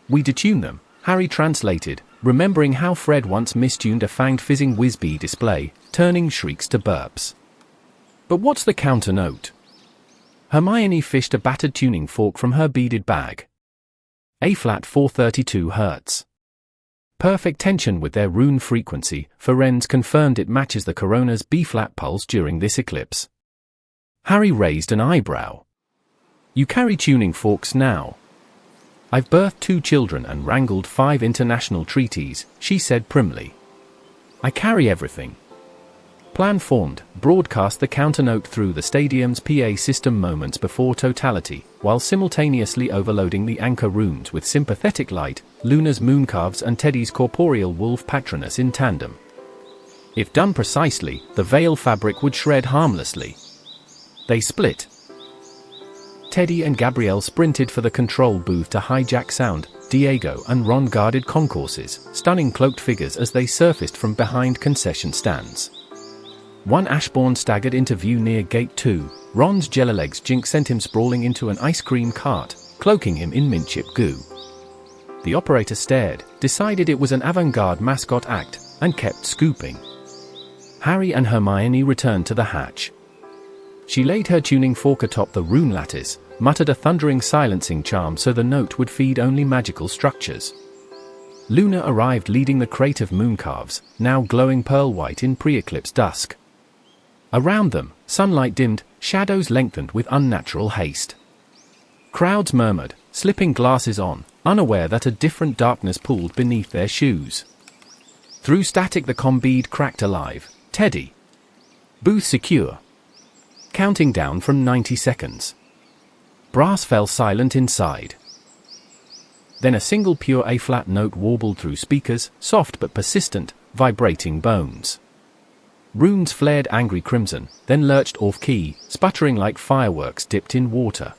"We detune them," Harry translated, remembering how Fred once mistuned a fanged fizzing whiz-bee display, turning shrieks to burps. "But what's the counter note?" Hermione fished a battered tuning fork from her beaded bag. A-flat 432 Hz. Perfect tension with their rune frequency. Ferenz confirmed it matches the corona's B-flat pulse during this eclipse. Harry raised an eyebrow. "You carry tuning forks now?" "I've birthed 2 children and wrangled 5 international treaties," she said primly. "I carry everything." Plan formed, broadcast the counternote through the stadium's PA system moments before totality, while simultaneously overloading the anchor runes with sympathetic light, Luna's mooncalves and Teddy's corporeal wolf patronus in tandem. If done precisely, the veil fabric would shred harmlessly. They split. Teddy and Gabrielle sprinted for the control booth to hijack sound, Diego and Ron guarded concourses, stunning cloaked figures as they surfaced from behind concession stands. One Ashbourne staggered into view near Gate 2. Ron's jellylegs jink sent him sprawling into an ice cream cart, cloaking him in mint chip goo. The operator stared, decided it was an avant-garde mascot act, and kept scooping. Harry and Hermione returned to the hatch. She laid her tuning fork atop the rune lattice, muttered a thundering silencing charm so the note would feed only magical structures. Luna arrived leading the crate of mooncalves, now glowing pearl-white in pre-eclipse dusk. Around them, sunlight dimmed, shadows lengthened with unnatural haste. Crowds murmured, slipping glasses on, unaware that a different darkness pooled beneath their shoes. Through static the comm-bead cracked alive. Teddy. Booth secure. Counting down from 90 seconds. Brass fell silent inside. Then a single pure A-flat note warbled through speakers, soft but persistent, vibrating bones. Runes flared angry crimson, then lurched off-key, sputtering like fireworks dipped in water.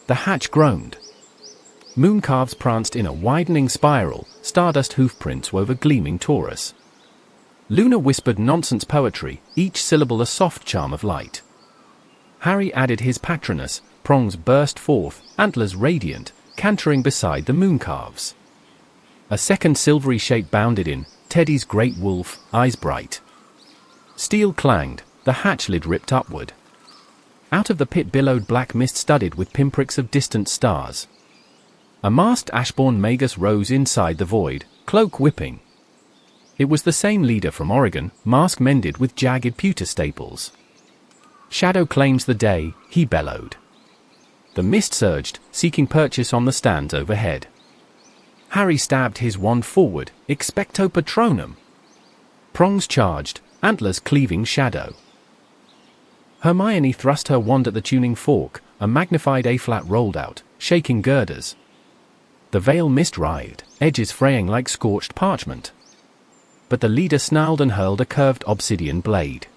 The hatch groaned. Mooncalves pranced in a widening spiral, stardust hoofprints wove a gleaming torus. Luna whispered nonsense poetry, each syllable a soft charm of light. Harry added his Patronus, prongs burst forth, antlers radiant, cantering beside the mooncalves. A second silvery shape bounded in, Teddy's great wolf, eyes bright. Steel clanged, the hatch lid ripped upward. Out of the pit billowed black mist studded with pinpricks of distant stars. A masked Ashbourne magus rose inside the void, cloak whipping. It was the same leader from Oregon, mask mended with jagged pewter staples. Shadow claims the day, he bellowed. The mist surged, seeking purchase on the stands overhead. Harry stabbed his wand forward, expecto patronum. Prongs charged, antlers cleaving shadow. Hermione thrust her wand at the tuning fork, a magnified A-flat rolled out, shaking girders. The veil mist writhed, edges fraying like scorched parchment. But the leader snarled and hurled a curved obsidian blade.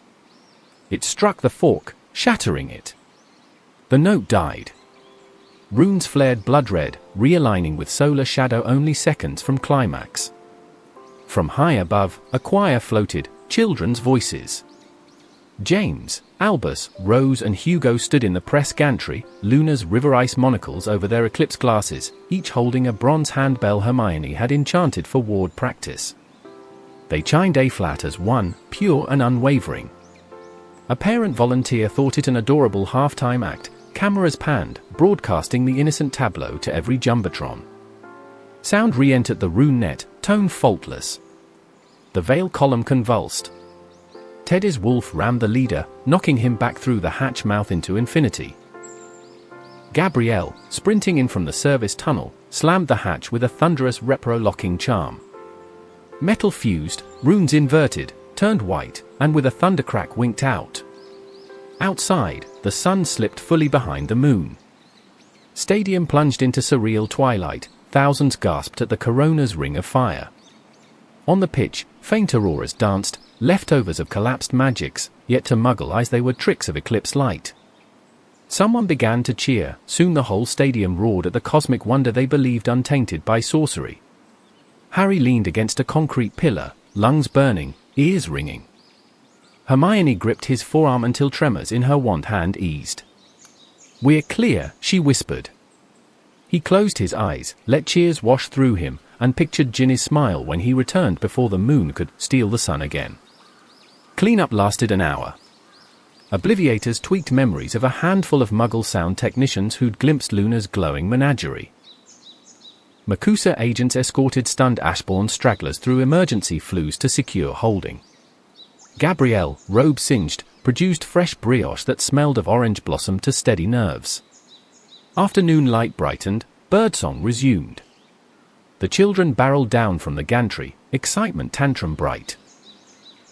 It struck the fork, shattering it. The note died. Runes flared blood-red, realigning with solar shadow only seconds from climax. From high above, a choir floated, children's voices. James, Albus, Rose and Hugo stood in the press gantry, Luna's river ice monocles over their eclipse glasses, each holding a bronze handbell Hermione had enchanted for ward practice. They chimed A-flat as one, pure and unwavering. A parent volunteer thought it an adorable half-time act, cameras panned, broadcasting the innocent tableau to every jumbotron. Sound re-entered the rune net, tone faultless. The veil column convulsed. Teddy's wolf rammed the leader, knocking him back through the hatch mouth into infinity. Gabrielle, sprinting in from the service tunnel, slammed the hatch with a thunderous repro-locking charm. Metal fused, runes inverted, turned white, and with a thundercrack winked out. Outside, the sun slipped fully behind the moon. Stadium plunged into surreal twilight, thousands gasped at the corona's ring of fire. On the pitch, faint auroras danced, leftovers of collapsed magics, yet to Muggle eyes they were tricks of eclipse light. Someone began to cheer, soon the whole stadium roared at the cosmic wonder they believed untainted by sorcery. Harry leaned against a concrete pillar, lungs burning, ears ringing. Hermione gripped his forearm until tremors in her wand hand eased. "We're clear," she whispered. He closed his eyes, let cheers wash through him, and pictured Ginny's smile when he returned before the moon could steal the sun again. Cleanup lasted an hour. Obliviators tweaked memories of a handful of Muggle sound technicians who'd glimpsed Luna's glowing menagerie. Makusa agents escorted stunned Ashbourne stragglers through emergency flues to secure holding. Gabrielle, robe singed, produced fresh brioche that smelled of orange blossom to steady nerves. Afternoon light brightened, birdsong resumed. The children barreled down from the gantry, excitement tantrum bright.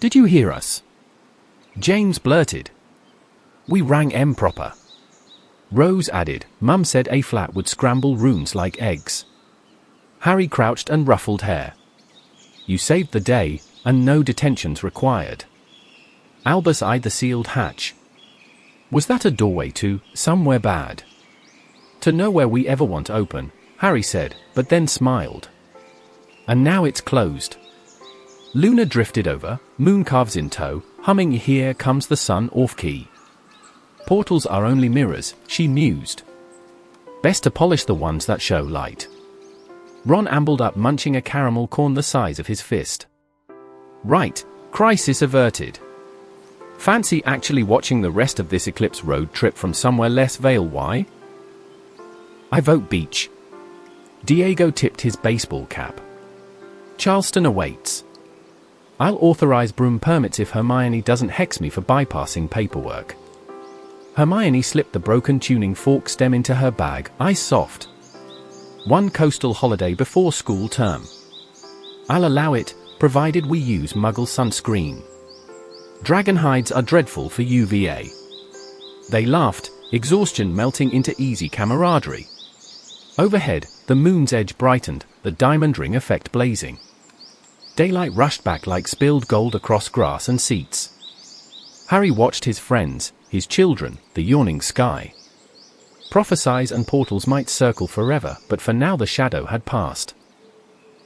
"Did you hear us?" James blurted. "We rang M proper." Rose added, "Mum said A-flat would scramble runes like eggs." Harry crouched and ruffled hair. "You saved the day, and no detentions required." Albus eyed the sealed hatch. "Was that a doorway to somewhere bad? To nowhere we ever want open, Harry said, but then smiled. And now it's closed. Luna drifted over, moon calves in tow, humming "Here Comes the Sun" off-key. Portals are only mirrors, she mused. Best to polish the ones that show light. Ron ambled up, munching a caramel corn the size of his fist. Right, crisis averted. Fancy actually watching the rest of this Eclipse road trip from somewhere less Vale. Why? I vote beach. Diego tipped his baseball cap. Charleston awaits. I'll authorize broom permits if Hermione doesn't hex me for bypassing paperwork. Hermione slipped the broken tuning fork stem into her bag, eyes soft. One coastal holiday before school term. I'll allow it, provided we use Muggle sunscreen. Dragon hides are dreadful for UVA. They laughed, exhaustion melting into easy camaraderie. Overhead, the moon's edge brightened, the diamond ring effect blazing. Daylight rushed back like spilled gold across grass and seats. Harry watched his friends, his children, the yawning sky. Prophesies and portals might circle forever, but for now the shadow had passed.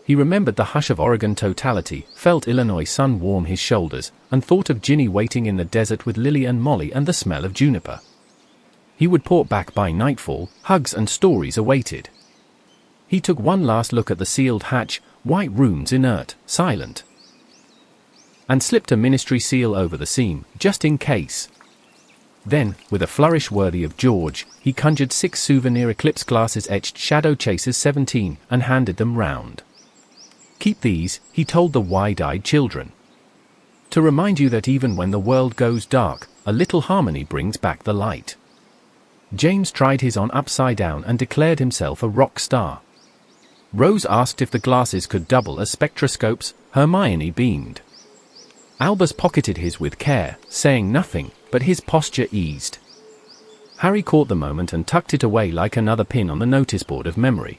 He remembered the hush of Oregon totality, felt Illinois sun warm his shoulders, and thought of Ginny waiting in the desert with Lily and Molly and the smell of juniper. He would port back by nightfall, hugs and stories awaited. He took one last look at the sealed hatch, white runes inert, silent. And slipped a ministry seal over the seam, just in case. Then, with a flourish worthy of George, he conjured 6 souvenir Eclipse glasses etched Shadow Chasers 17, and handed them round. Keep these, he told the wide-eyed children. To remind you that even when the world goes dark, a little harmony brings back the light. James tried his on upside down and declared himself a rock star. Rose asked if the glasses could double as spectroscopes. Hermione beamed. Albus pocketed his with care, saying nothing, but his posture eased. Harry caught the moment and tucked it away like another pin on the notice board of memory.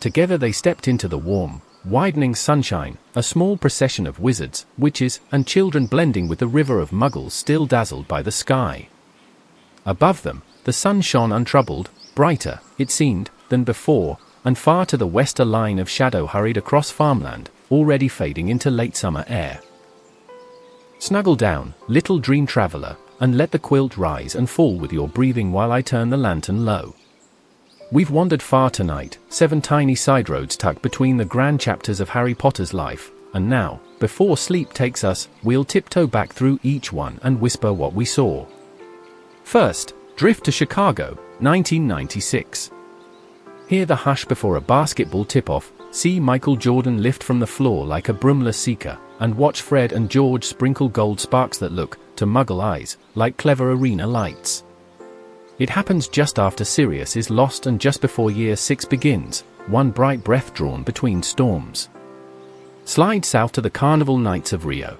Together they stepped into the warm, widening sunshine, a small procession of wizards, witches, and children blending with the river of muggles still dazzled by the sky. Above them, the sun shone untroubled, brighter, it seemed, than before, and far to the west a line of shadow hurried across farmland, already fading into late summer air. Snuggle down, little dream traveler, and let the quilt rise and fall with your breathing while I turn the lantern low. We've wandered far tonight, 7 tiny side roads tucked between the grand chapters of Harry Potter's life, and now, before sleep takes us, we'll tiptoe back through each one and whisper what we saw. First, drift to Chicago, 1996. Hear the hush before a basketball tip-off, see Michael Jordan lift from the floor like a broomless seeker, and watch Fred and George sprinkle gold sparks that look, to Muggle eyes, like clever arena lights. It happens just after Sirius is lost and just before Year 6 begins, one bright breath drawn between storms. Slide south to the Carnival Nights of Rio.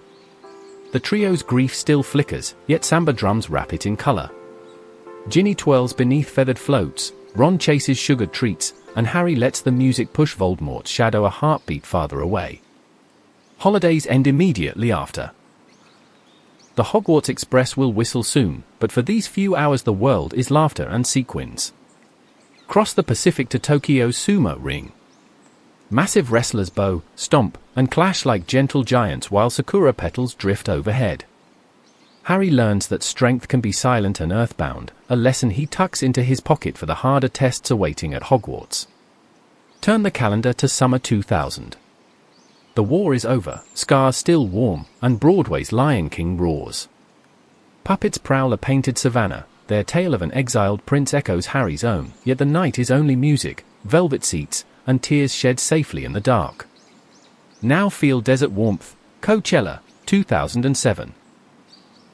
The trio's grief still flickers, yet samba drums wrap it in color. Ginny twirls beneath feathered floats, Ron chases sugared treats, and Harry lets the music push Voldemort's shadow a heartbeat farther away. Holidays end immediately after. The Hogwarts Express will whistle soon, but for these few hours the world is laughter and sequins. Cross the Pacific to Tokyo's sumo ring. Massive wrestlers bow, stomp, and clash like gentle giants while sakura petals drift overhead. Harry learns that strength can be silent and earthbound, a lesson he tucks into his pocket for the harder tests awaiting at Hogwarts. Turn the calendar to summer 2000. The war is over, scars still warm, and Broadway's Lion King roars. Puppets prowl a painted savannah, their tale of an exiled prince echoes Harry's own, yet the night is only music, velvet seats, and tears shed safely in the dark. Now feel desert warmth, Coachella, 2007.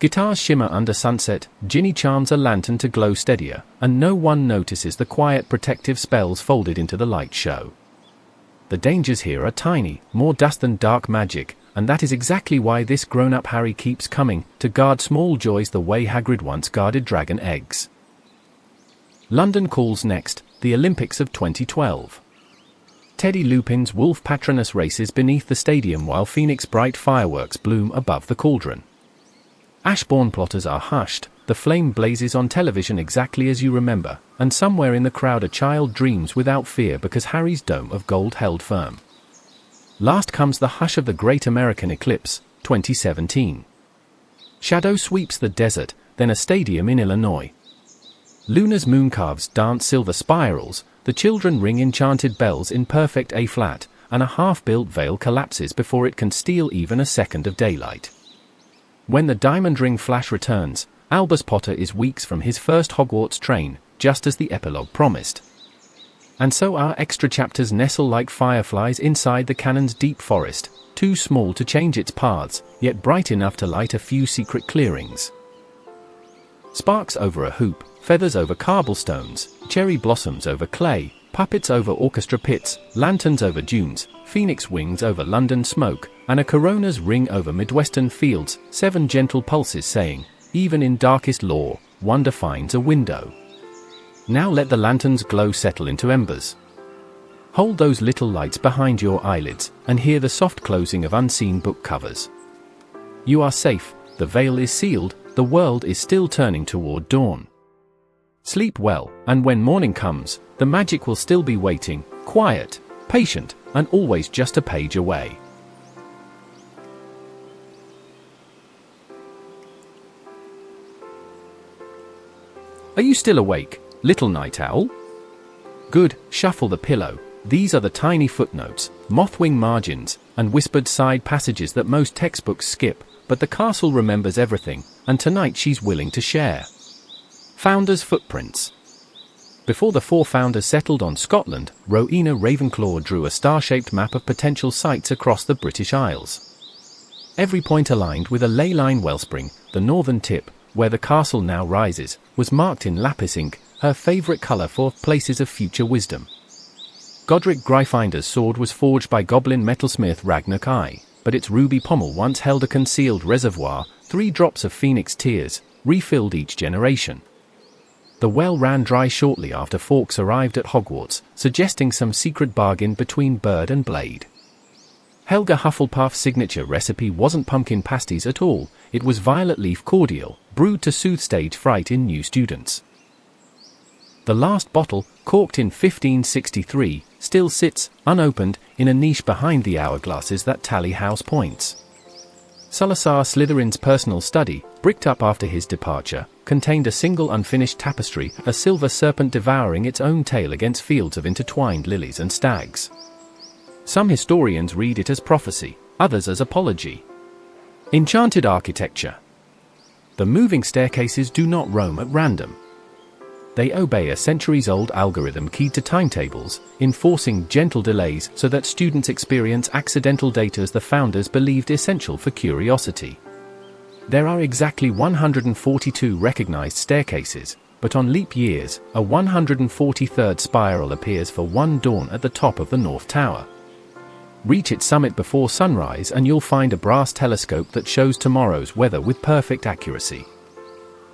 Guitars shimmer under sunset, Ginny charms a lantern to glow steadier, and no one notices the quiet protective spells folded into the light show. The dangers here are tiny, more dust than dark magic, and that is exactly why this grown-up Harry keeps coming, to guard small joys the way Hagrid once guarded dragon eggs. London calls next, the Olympics of 2012. Teddy Lupin's Wolf Patronus races beneath the stadium while Phoenix bright fireworks bloom above the cauldron. Ashbourne plotters are hushed, the flame blazes on television exactly as you remember, and somewhere in the crowd a child dreams without fear because Harry's dome of gold held firm. Last comes the hush of the Great American Eclipse, 2017. Shadow sweeps the desert, then a stadium in Illinois. Luna's mooncalves dance silver spirals, the children ring enchanted bells in perfect A-flat, and a half-built veil collapses before it can steal even a second of daylight. When the diamond ring flash returns, Albus Potter is weeks from his first Hogwarts train, just as the epilogue promised. And so our extra chapters nestle like fireflies inside the canon's deep forest, too small to change its paths, yet bright enough to light a few secret clearings. Sparks over a hoop, feathers over cobblestones, cherry blossoms over clay, puppets over orchestra pits, lanterns over dunes, phoenix wings over London smoke, and a corona's ring over Midwestern fields, 7 gentle pulses saying, even in darkest lore, wonder finds a window. Now let the lantern's glow settle into embers. Hold those little lights behind your eyelids, and hear the soft closing of unseen book covers. You are safe, the veil is sealed, the world is still turning toward dawn. Sleep well, and when morning comes, the magic will still be waiting, quiet, patient, and always just a page away. Are you still awake, little night owl? Good, shuffle the pillow. These are the tiny footnotes, mothwing margins, and whispered side passages that most textbooks skip, but the castle remembers everything, and tonight she's willing to share. Founders' footprints. Before the 4 founders settled on Scotland, Rowena Ravenclaw drew a star-shaped map of potential sites across the British Isles. Every point aligned with a ley line wellspring, the northern tip, where the castle now rises, was marked in lapis ink, her favourite colour for places of future wisdom. Godric Gryffinder's sword was forged by goblin metalsmith Ragnar Kai, but its ruby pommel once held a concealed reservoir, 3 drops of phoenix tears, refilled each generation. The well ran dry shortly after Fawkes arrived at Hogwarts, suggesting some secret bargain between bird and blade. Helga Hufflepuff's signature recipe wasn't pumpkin pasties at all, it was violet leaf cordial, brewed to soothe stage fright in new students. The last bottle, corked in 1563, still sits, unopened, in a niche behind the hourglasses that tally house points. Salazar Slytherin's personal study, bricked up after his departure, contained a single unfinished tapestry, a silver serpent devouring its own tail against fields of intertwined lilies and stags. Some historians read it as prophecy, others as apology. Enchanted architecture. The moving staircases do not roam at random. They obey a centuries-old algorithm keyed to timetables, enforcing gentle delays so that students experience accidental data as the founders believed essential for curiosity. There are exactly 142 recognized staircases, but on leap years, a 143rd spiral appears for one dawn at the top of the North Tower. Reach its summit before sunrise and you'll find a brass telescope that shows tomorrow's weather with perfect accuracy.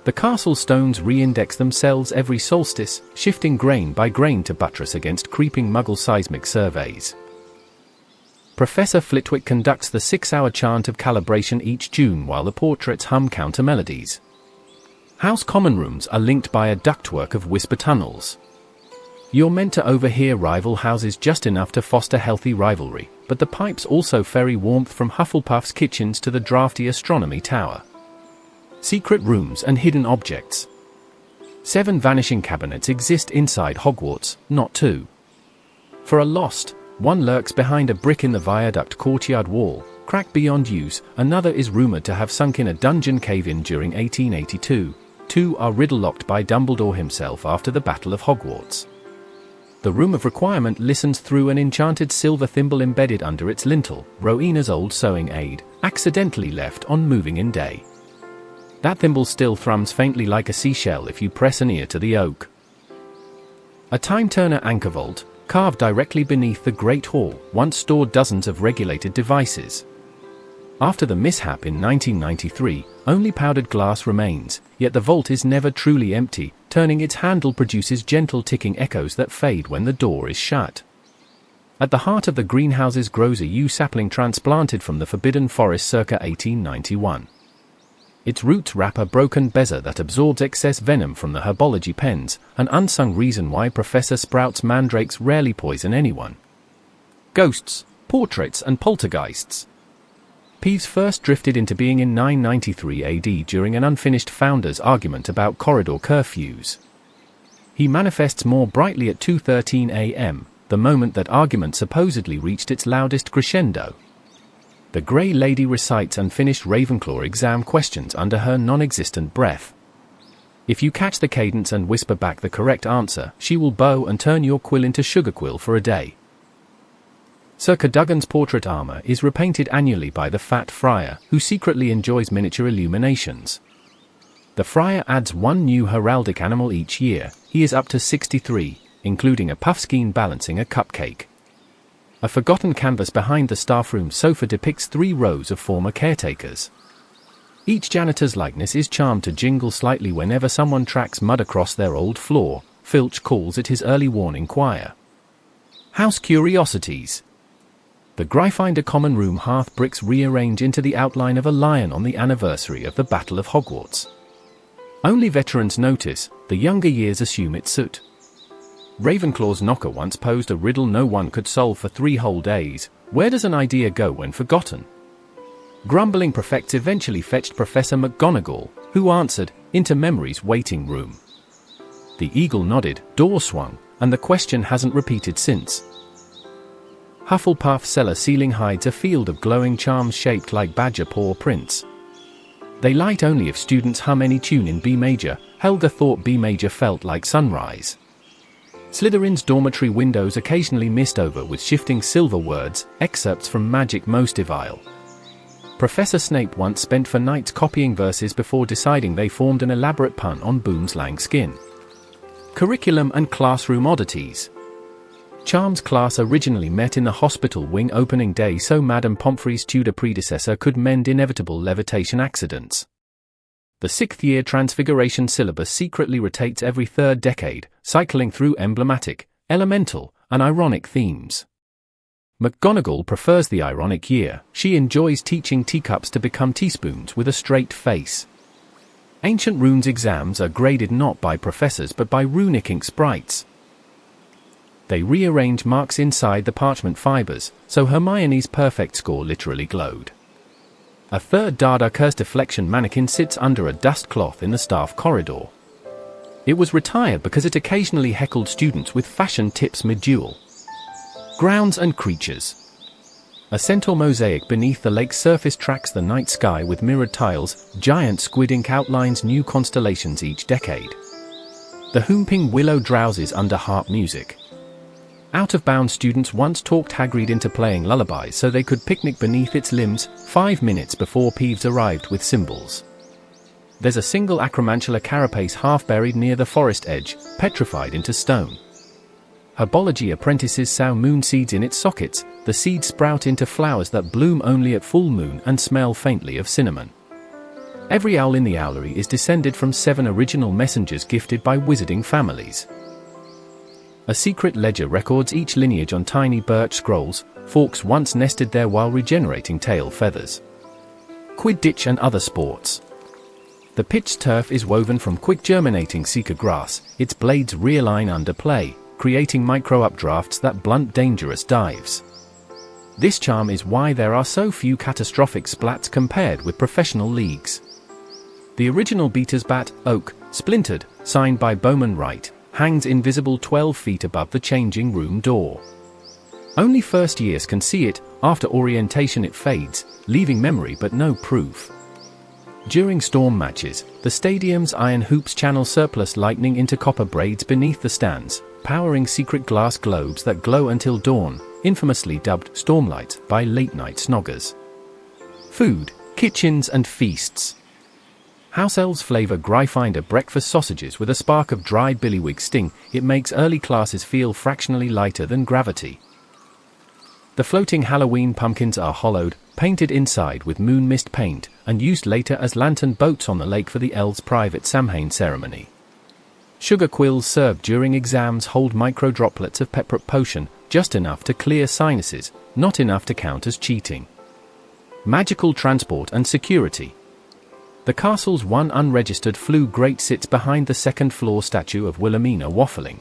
The castle stones re-index themselves every solstice, shifting grain by grain to buttress against creeping Muggle seismic surveys. Professor Flitwick conducts the 6-hour chant of calibration each June while the portraits hum counter melodies. House common rooms are linked by a ductwork of whisper tunnels. You're meant to overhear rival houses just enough to foster healthy rivalry, but the pipes also ferry warmth from Hufflepuff's kitchens to the drafty astronomy tower. Secret rooms and hidden objects. 7 vanishing cabinets exist inside Hogwarts, not 2. For a lost, one lurks behind a brick in the viaduct courtyard wall, cracked beyond use, another is rumoured to have sunk in a dungeon cave-in during 1882, 2 are riddle-locked by Dumbledore himself after the Battle of Hogwarts. The Room of Requirement listens through an enchanted silver thimble embedded under its lintel, Rowena's old sewing aid, accidentally left on moving-in day. That thimble still thrums faintly like a seashell if you press an ear to the oak. A time-turner anchor vault, carved directly beneath the Great Hall, once stored dozens of regulated devices. After the mishap in 1993, only powdered glass remains, yet the vault is never truly empty, turning its handle produces gentle ticking echoes that fade when the door is shut. At the heart of the greenhouses grows a yew sapling transplanted from the Forbidden Forest circa 1891. Its roots wrap a broken bezoar that absorbs excess venom from the herbology pens, an unsung reason why Professor Sprout's mandrakes rarely poison anyone. Ghosts, portraits and poltergeists. Peeves first drifted into being in 993 AD during an unfinished founder's argument about corridor curfews. He manifests more brightly at 2:13 a.m., the moment that argument supposedly reached its loudest crescendo. The Grey Lady recites unfinished Ravenclaw exam questions under her non-existent breath. If you catch the cadence and whisper back the correct answer, she will bow and turn your quill into sugar quill for a day. Sir Cadogan's portrait armor is repainted annually by the Fat Friar, who secretly enjoys miniature illuminations. The Friar adds one new heraldic animal each year. He is up to 63, including a puffskein balancing a cupcake. A forgotten canvas behind the staffroom sofa depicts 3 rows of former caretakers. Each janitor's likeness is charmed to jingle slightly whenever someone tracks mud across their old floor. Filch calls it his early warning choir. House curiosities. The Gryffindor common room hearth bricks rearrange into the outline of a lion on the anniversary of the Battle of Hogwarts. Only veterans notice, the younger years assume it's soot. Ravenclaw's knocker once posed a riddle no one could solve for 3 whole days. Where does an idea go when forgotten? Grumbling prefects eventually fetched Professor McGonagall, who answered, into memory's waiting room. The eagle nodded, door swung, and the question hasn't repeated since. Hufflepuff's cellar ceiling hides a field of glowing charms shaped like badger paw prints. They light only if students hum any tune in B major. Helga thought B major felt like sunrise. Slytherin's dormitory windows occasionally mist over with shifting silver words, excerpts from Magic Most Evil. Professor Snape once spent 4 nights copying verses before deciding they formed an elaborate pun on Boomslang skin. Curriculum and classroom oddities. Charms class originally met in the hospital wing opening day so Madame Pomfrey's Tudor predecessor could mend inevitable levitation accidents. The 6th-year Transfiguration syllabus secretly rotates every 3rd decade, cycling through emblematic, elemental, and ironic themes. McGonagall prefers the ironic year. She enjoys teaching teacups to become teaspoons with a straight face. Ancient Runes exams are graded not by professors but by runic ink sprites. They rearrange marks inside the parchment fibers, so Hermione's perfect score literally glowed. A 3rd Dada curse deflection mannequin sits under a dust cloth in the staff corridor. It was retired because it occasionally heckled students with fashion tips mid-duel. Grounds and creatures. A centaur mosaic beneath the lake's surface tracks the night sky with mirrored tiles. Giant squid ink outlines new constellations each decade. The whomping willow drowses under harp music. Out-of-bounds students once talked Hagrid into playing lullabies so they could picnic beneath its limbs, 5 minutes before Peeves arrived with cymbals. There's a single Acromantula carapace half buried near the forest edge, petrified into stone. Herbology apprentices sow moon seeds in its sockets. The seeds sprout into flowers that bloom only at full moon and smell faintly of cinnamon. Every owl in the owlery is descended from 7 original messengers gifted by wizarding families. A secret ledger records each lineage on tiny birch scrolls. Forks once nested there while regenerating tail feathers. Quidditch and other sports. The pitched turf is woven from quick-germinating Seeker grass. Its blades realign under play, creating micro-updrafts that blunt dangerous dives. This charm is why there are so few catastrophic splats compared with professional leagues. The original Beater's bat, Oak, splintered, signed by Bowman Wright, hangs invisible 12 feet above the changing room door. Only first years can see it. After orientation it fades, leaving memory but no proof. During storm matches, the stadium's iron hoops channel surplus lightning into copper braids beneath the stands, powering secret glass globes that glow until dawn, infamously dubbed stormlights by late-night snoggers. Food, kitchens and feasts. House elves flavor Gryffindor breakfast sausages with a spark of dried billywig sting. It makes early classes feel fractionally lighter than gravity. The floating Halloween pumpkins are hollowed, painted inside with moon mist paint, and used later as lantern boats on the lake for the elves' private Samhain ceremony. Sugar quills served during exams hold micro droplets of pepperup potion, just enough to clear sinuses, not enough to count as cheating. Magical transport and security. The castle's one unregistered flue grate sits behind the second-floor statue of Wilhelmina waffling.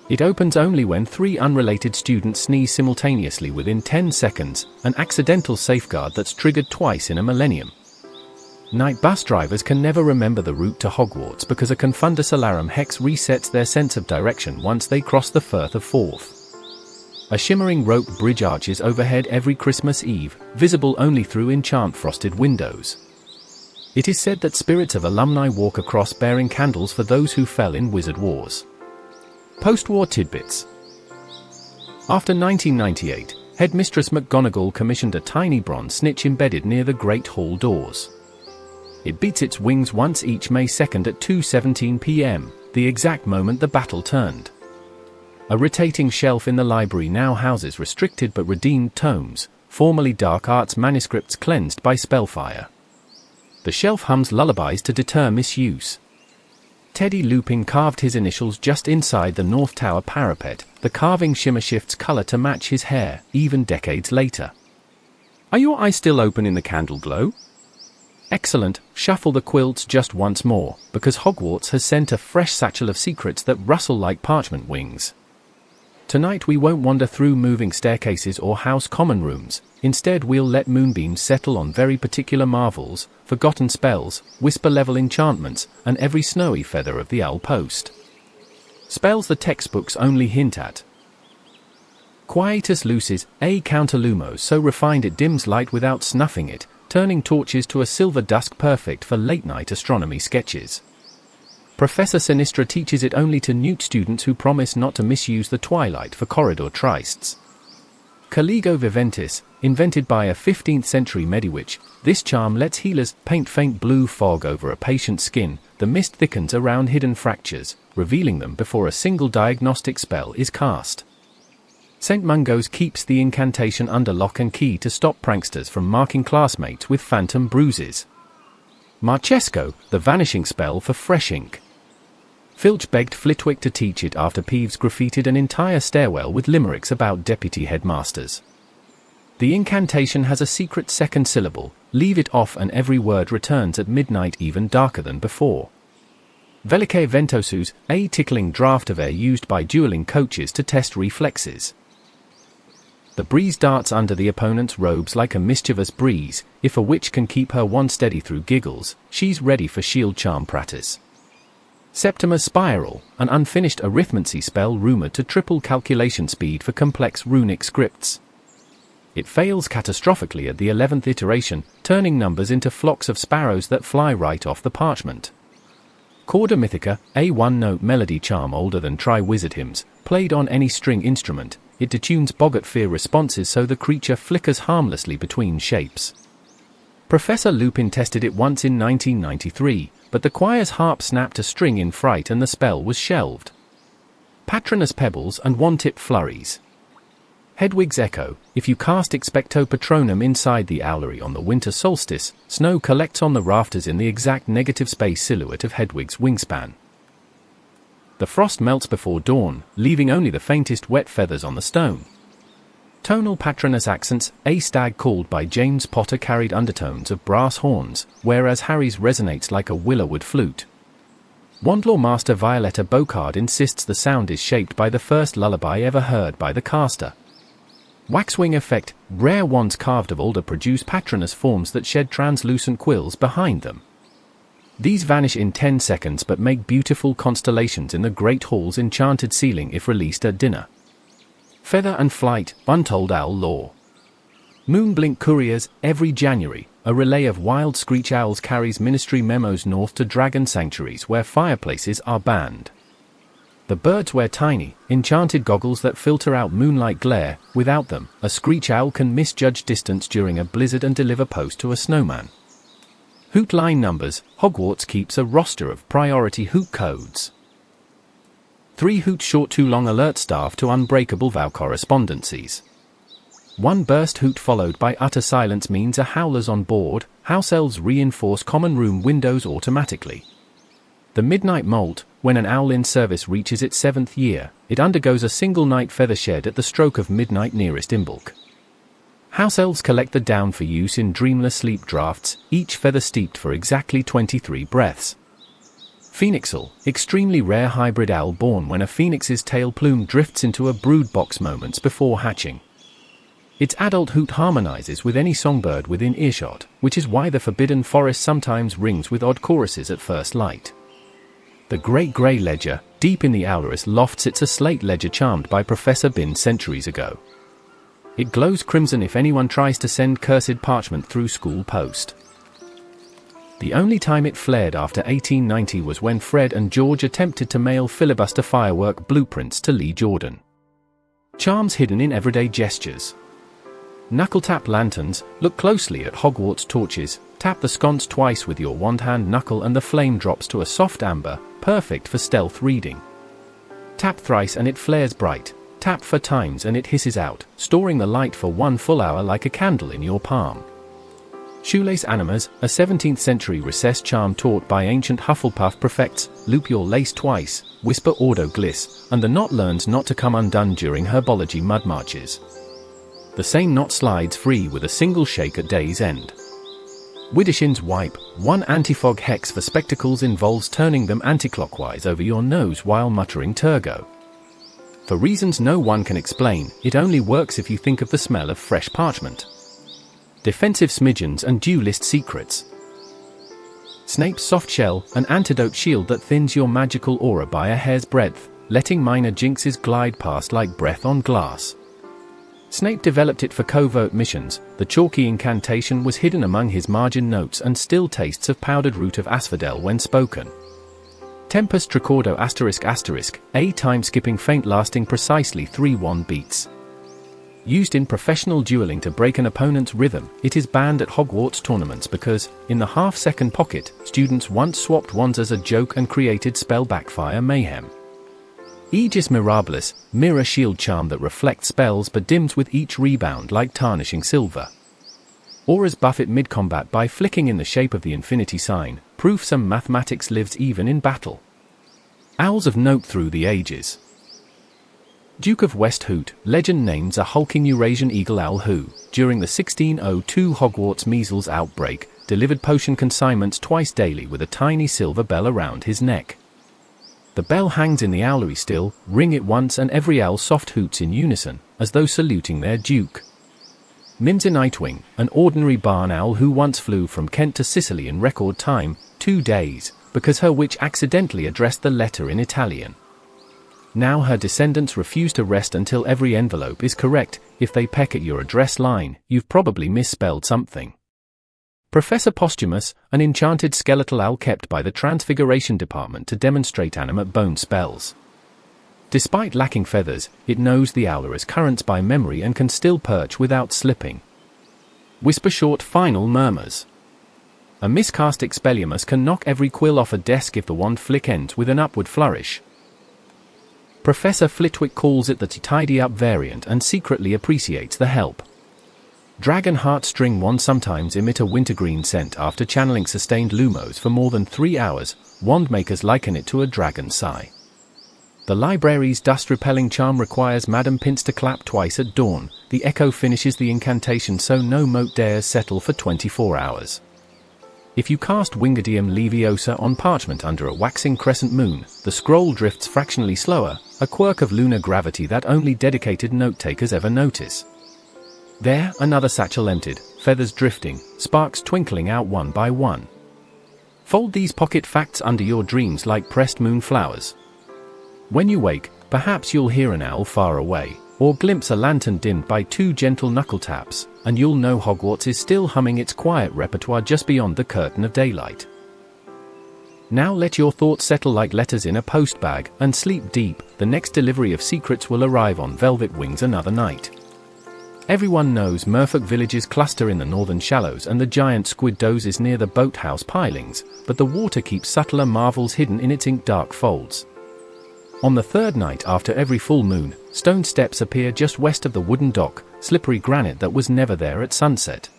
It opens only when 3 unrelated students sneeze simultaneously within 10 seconds, an accidental safeguard that's triggered twice in a millennium. Night bus drivers can never remember the route to Hogwarts because a Confundus Alarum hex resets their sense of direction once they cross the Firth of Forth. A shimmering rope bridge arches overhead every Christmas Eve, visible only through enchant-frosted windows. It is said that spirits of alumni walk across bearing candles for those who fell in Wizard Wars. Post-war tidbits. After 1998, Headmistress McGonagall commissioned a tiny bronze snitch embedded near the Great Hall doors. It beats its wings once each May 2nd at 2:17 p.m., the exact moment the battle turned. A rotating shelf in the library now houses restricted but redeemed tomes, formerly dark arts manuscripts cleansed by spellfire. The shelf hums lullabies to deter misuse. Teddy Lupin carved his initials just inside the North Tower parapet. The carving shimmer shifts color to match his hair, even decades later. Are your eyes still open in the candle glow? Excellent, shuffle the quilts just once more, because Hogwarts has sent a fresh satchel of secrets that rustle like parchment wings. Tonight we won't wander through moving staircases or house common rooms. Instead we'll let moonbeams settle on very particular marvels, forgotten spells, whisper-level enchantments, and every snowy feather of the owl post. Spells the textbooks only hint at. Quietus lucis, a counterlumos so refined it dims light without snuffing it, turning torches to a silver dusk perfect for late-night astronomy sketches. Professor Sinistra teaches it only to Newt students who promise not to misuse the twilight for corridor trysts. Caligo Viventis, invented by a 15th century Mediwitch, this charm lets healers paint faint blue fog over a patient's skin. The mist thickens around hidden fractures, revealing them before a single diagnostic spell is cast. St. Mungo's keeps the incantation under lock and key to stop pranksters from marking classmates with phantom bruises. Marchesco, the vanishing spell for fresh ink. Filch begged Flitwick to teach it after Peeves graffitied an entire stairwell with limericks about deputy headmasters. The incantation has a secret second syllable, leave it off and every word returns at midnight even darker than before. Velicae Ventosus, a tickling draught of air used by dueling coaches to test reflexes. The breeze darts under the opponent's robes like a mischievous breeze. If a witch can keep her wand steady through giggles, she's ready for shield charm practice. Septima's Spiral, an unfinished arithmancy spell rumored to triple calculation speed for complex runic scripts. It fails catastrophically at the 11th iteration, turning numbers into flocks of sparrows that fly right off the parchment. Corda Mythica, a one-note melody charm older than Tri-Wizard hymns, played on any string instrument. It detunes Boggart fear responses so the creature flickers harmlessly between shapes. Professor Lupin tested it once in 1993, but the choir's harp snapped a string in fright and the spell was shelved. Patronus Pebbles and Wand-tip Flurries. Hedwig's Echo, if you cast Expecto Patronum inside the owlery on the winter solstice, snow collects on the rafters in the exact negative space silhouette of Hedwig's wingspan. The frost melts before dawn, leaving only the faintest wet feathers on the stone. Tonal Patronus Accents, a stag called by James Potter carried undertones of brass horns, whereas Harry's resonates like a willowood flute. Wandlore Master Violetta Bocard insists the sound is shaped by the first lullaby ever heard by the caster. Waxwing Effect, rare wands carved of alder produce Patronus forms that shed translucent quills behind them. These vanish in 10 seconds but make beautiful constellations in the Great Hall's enchanted ceiling if released at dinner. Feather and Flight, Untold Owl Lore. Moonblink Couriers, every January, a relay of wild screech owls carries ministry memos north to dragon sanctuaries where fireplaces are banned. The birds wear tiny, enchanted goggles that filter out moonlight glare. Without them, a screech owl can misjudge distance during a blizzard and deliver post to a snowman. Hoot line numbers, Hogwarts keeps a roster of priority hoot codes. 3 hoot short too long alert staff to unbreakable vow correspondencies. 1 burst hoot followed by utter silence means a howler's on board. House elves reinforce common room windows automatically. The midnight molt, when an owl in service reaches its 7th year, it undergoes a single night feather shed at the stroke of midnight nearest Imbolc. House elves collect the down for use in dreamless sleep drafts, each feather steeped for exactly 23 breaths. Phoenixel, extremely rare hybrid owl born when a phoenix's tail plume drifts into a brood box moments before hatching. Its adult hoot harmonizes with any songbird within earshot, which is why the forbidden forest sometimes rings with odd choruses at first light. The great grey ledger, deep in the owler's loft sits a slate ledger charmed by Professor Bin centuries ago. It glows crimson if anyone tries to send cursed parchment through school post. The only time it flared after 1890 was when Fred and George attempted to mail filibuster firework blueprints to Lee Jordan. Charms hidden in everyday gestures. Knuckle-tap lanterns, look closely at Hogwarts torches, tap the sconce twice with your wand-hand knuckle and the flame drops to a soft amber, perfect for stealth reading. Tap thrice and it flares bright, tap 4 times and it hisses out, storing the light for 1 full hour like a candle in your palm. Shoelace animas, a 17th century recess charm taught by ancient Hufflepuff prefects, loop your lace twice, whisper Ordo Gliss, and the knot learns not to come undone during herbology mud marches. The same knot slides free with a single shake at day's end. Widdershins wipe, 1 anti-fog hex for spectacles involves turning them anti-clockwise over your nose while muttering Turgo. For reasons no one can explain, it only works if you think of the smell of fresh parchment. Defensive smidgens and duelist secrets. Snape's soft shell, an antidote shield that thins your magical aura by a hair's breadth, letting minor jinxes glide past like breath on glass. Snape developed it for covert missions. The chalky incantation was hidden among his margin notes and still tastes of powdered root of asphodel when spoken. Tempus Tricordo ***, a time-skipping feint lasting precisely 3 wand beats. Used in professional dueling to break an opponent's rhythm, it is banned at Hogwarts tournaments because, in the half-second pocket, students once swapped wands as a joke and created spell backfire mayhem. Aegis Mirabilis, mirror shield charm that reflects spells but dims with each rebound like tarnishing silver. Auras buffet mid-combat by flicking in the shape of the infinity sign, proof some mathematics lives even in battle. Owls of note through the ages. Duke of West Hoot, legend names a hulking Eurasian eagle owl who, during the 1602 Hogwarts measles outbreak, delivered potion consignments twice daily with a tiny silver bell around his neck. The bell hangs in the owlery still, ring it once and every owl soft hoots in unison, as though saluting their duke. Mimsy Nightwing, an ordinary barn owl who once flew from Kent to Sicily in record time, 2 days, because her witch accidentally addressed the letter in Italian. Now her descendants refuse to rest until every envelope is correct. If they peck at your address line, you've probably misspelled something. Professor Posthumus, an enchanted skeletal owl kept by the Transfiguration Department to demonstrate animate bone spells. Despite lacking feathers, it knows the owler's currents by memory and can still perch without slipping. Whisper short final murmurs. A miscast Expelliarmus can knock every quill off a desk if the wand flick ends with an upward flourish. Professor Flitwick calls it the tidy-up variant and secretly appreciates the help. Dragon Heartstring wands sometimes emit a wintergreen scent after channeling sustained lumos for more than 3 hours. Wand makers liken it to a dragon sigh. The library's dust-repelling charm requires Madam Pince to clap twice at dawn. The echo finishes the incantation so no mote dares settle for 24 hours. If you cast Wingardium Leviosa on parchment under a waxing crescent moon, the scroll drifts fractionally slower, a quirk of lunar gravity that only dedicated note-takers ever notice. There, another satchel emptied, feathers drifting, sparks twinkling out one by one. Fold these pocket facts under your dreams like pressed moonflowers. When you wake, perhaps you'll hear an owl far away, or glimpse a lantern dimmed by 2 gentle knuckle taps, and you'll know Hogwarts is still humming its quiet repertoire just beyond the curtain of daylight. Now let your thoughts settle like letters in a post bag, and sleep deep. The next delivery of secrets will arrive on velvet wings another night. Everyone knows Merfolk villages cluster in the northern shallows and the giant squid dozes near the boathouse pilings, but the water keeps subtler marvels hidden in its ink-dark folds. On the 3rd night after every full moon, stone steps appear just west of the wooden dock, slippery granite that was never there at sunset.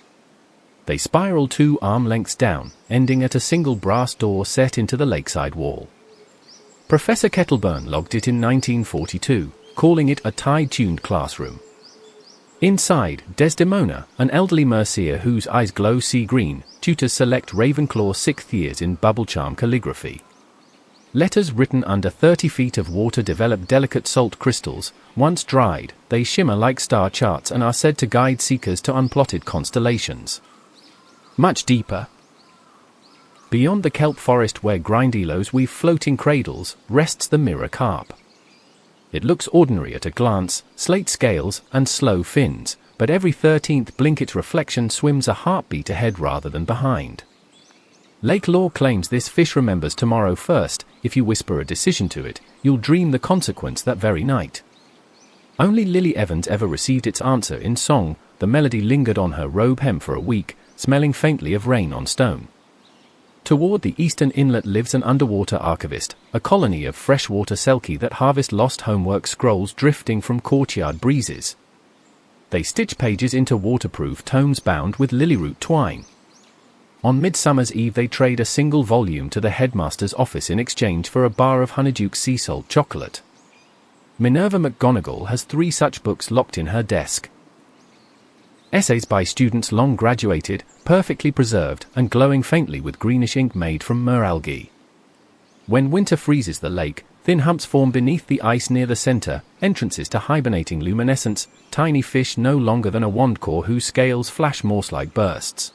They spiral 2 arm lengths down, ending at a single brass door set into the lakeside wall. Professor Kettleburn logged it in 1942, calling it a tie-tuned classroom. Inside, Desdemona, an elderly Mercia whose eyes glow sea green, tutors select Ravenclaw 6th years in bubble charm calligraphy. Letters written under 30 feet of water develop delicate salt crystals. Once dried, they shimmer like star charts and are said to guide seekers to unplotted constellations. Much deeper, beyond the kelp forest where grindylows weave floating cradles, rests the mirror carp. It looks ordinary at a glance, slate scales and slow fins, but every 13th blink its reflection swims a heartbeat ahead rather than behind. Lake Lore claims this fish remembers tomorrow first. If you whisper a decision to it, you'll dream the consequence that very night. Only Lily Evans ever received its answer in song. The melody lingered on her robe hem for a week, smelling faintly of rain on stone. Toward the eastern inlet lives an underwater archivist, a colony of freshwater selkie that harvest lost homework scrolls drifting from courtyard breezes. They stitch pages into waterproof tomes bound with lilyroot twine. On Midsummer's Eve they trade a single volume to the headmaster's office in exchange for a bar of Honeyduke sea salt chocolate. Minerva McGonagall has 3 such books locked in her desk. Essays by students long graduated, perfectly preserved, and glowing faintly with greenish ink made from meralgae. When winter freezes the lake, thin humps form beneath the ice near the center, entrances to hibernating luminescence, tiny fish no longer than a wand core whose scales flash Morse-like bursts.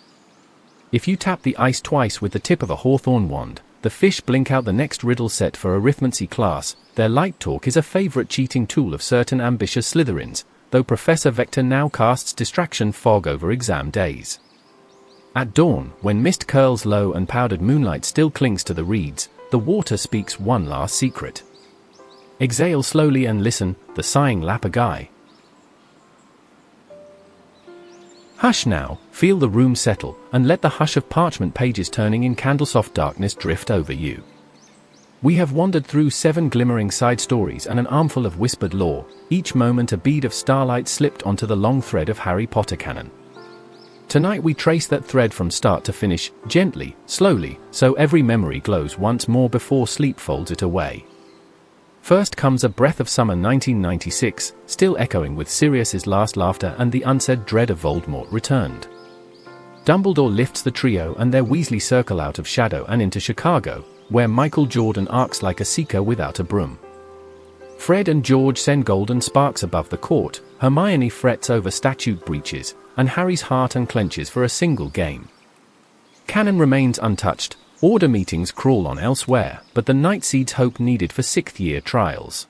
If you tap the ice twice with the tip of a hawthorn wand, the fish blink out the next riddle set for arithmancy class. Their light talk is a favorite cheating tool of certain ambitious Slytherins, though Professor Vector now casts distraction fog over exam days. At dawn, when mist curls low and powdered moonlight still clings to the reeds, the water speaks one last secret. Exhale slowly and listen, the sighing Lapagai. Hush now, feel the room settle, and let the hush of parchment pages turning in candlesoft darkness drift over you. We have wandered through 7 glimmering side stories and an armful of whispered lore, each moment a bead of starlight slipped onto the long thread of Harry Potter canon. Tonight we trace that thread from start to finish, gently, slowly, so every memory glows once more before sleep folds it away. First comes A Breath of Summer 1996, still echoing with Sirius's last laughter and the unsaid dread of Voldemort returned. Dumbledore lifts the trio and their Weasley circle out of shadow and into Chicago, where Michael Jordan arcs like a seeker without a broom. Fred and George send golden sparks above the court, Hermione frets over statute breaches, and Harry's heart unclenches for a single game. Canon remains untouched, order meetings crawl on elsewhere, but the night seeds hope needed for 6th-year trials.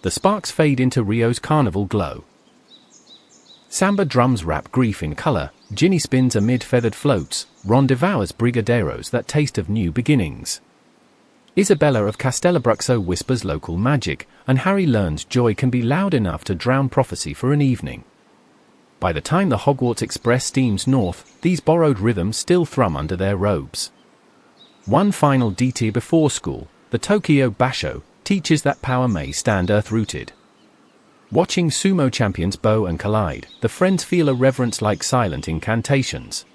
The sparks fade into Rio's carnival glow. Samba drums wrap grief in color, Ginny spins amid feathered floats, Ron devours brigadeiros that taste of new beginnings. Isabella of Castellabruxo whispers local magic, and Harry learns joy can be loud enough to drown prophecy for an evening. By the time the Hogwarts Express steams north, these borrowed rhythms still thrum under their robes. One final detour before school, the Tokyo Basho, teaches that power may stand earth-rooted. Watching sumo champions bow and collide, the friends feel a reverence like silent incantations.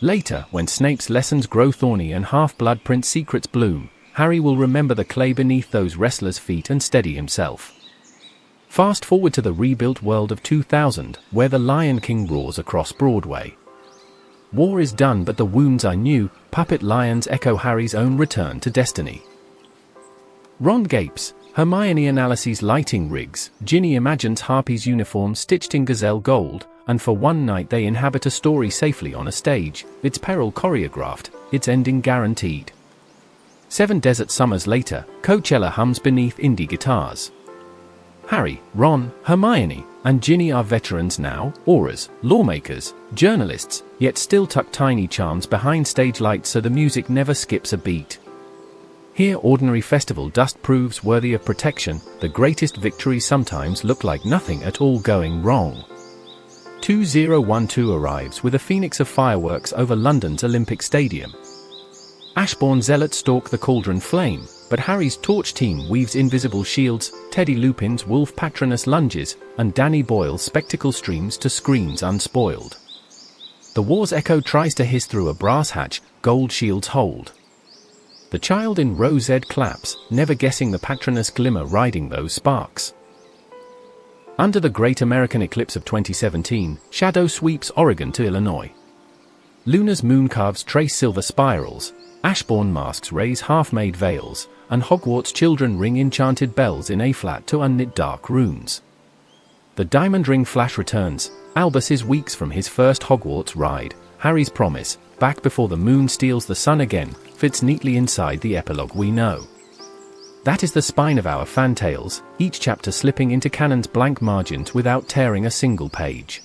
Later, when Snape's lessons grow thorny and Half-Blood Prince secrets bloom, Harry will remember the clay beneath those wrestlers' feet and steady himself. Fast forward to the rebuilt world of 2000, where the Lion King roars across Broadway. War is done but the wounds are new, puppet lions echo Harry's own return to destiny. Ron gapes, Hermione analyses lighting rigs, Ginny imagines Harpy's uniform stitched in gazelle gold, and for one night they inhabit a story safely on a stage, its peril choreographed, its ending guaranteed. 7 desert summers later, Coachella hums beneath indie guitars. Harry, Ron, Hermione, and Ginny are veterans now, auras, lawmakers, journalists, yet still tuck tiny charms behind stage lights so the music never skips a beat. Here ordinary festival dust proves worthy of protection, the greatest victories sometimes look like nothing at all going wrong. 2012 arrives with a phoenix of fireworks over London's Olympic Stadium. Ashbourne zealots stalk the cauldron flame, but Harry's torch team weaves invisible shields, Teddy Lupin's wolf patronus lunges, and Danny Boyle's spectacle streams to screens unspoiled. The war's echo tries to hiss through a brass hatch, gold shields hold. The child in row Z claps, never guessing the patronus glimmer riding those sparks. Under the Great American Eclipse of 2017, shadow sweeps Oregon to Illinois. Luna's mooncalves trace silver spirals, Ashbourne masks raise half-made veils, and Hogwarts children ring enchanted bells in A-flat to unknit dark runes. The diamond ring flash returns. Albus is weeks from his first Hogwarts ride. Harry's promise, back before the moon steals the sun again, fits neatly inside the epilogue we know. That is the spine of our fan tales, each chapter slipping into canon's blank margins without tearing a single page.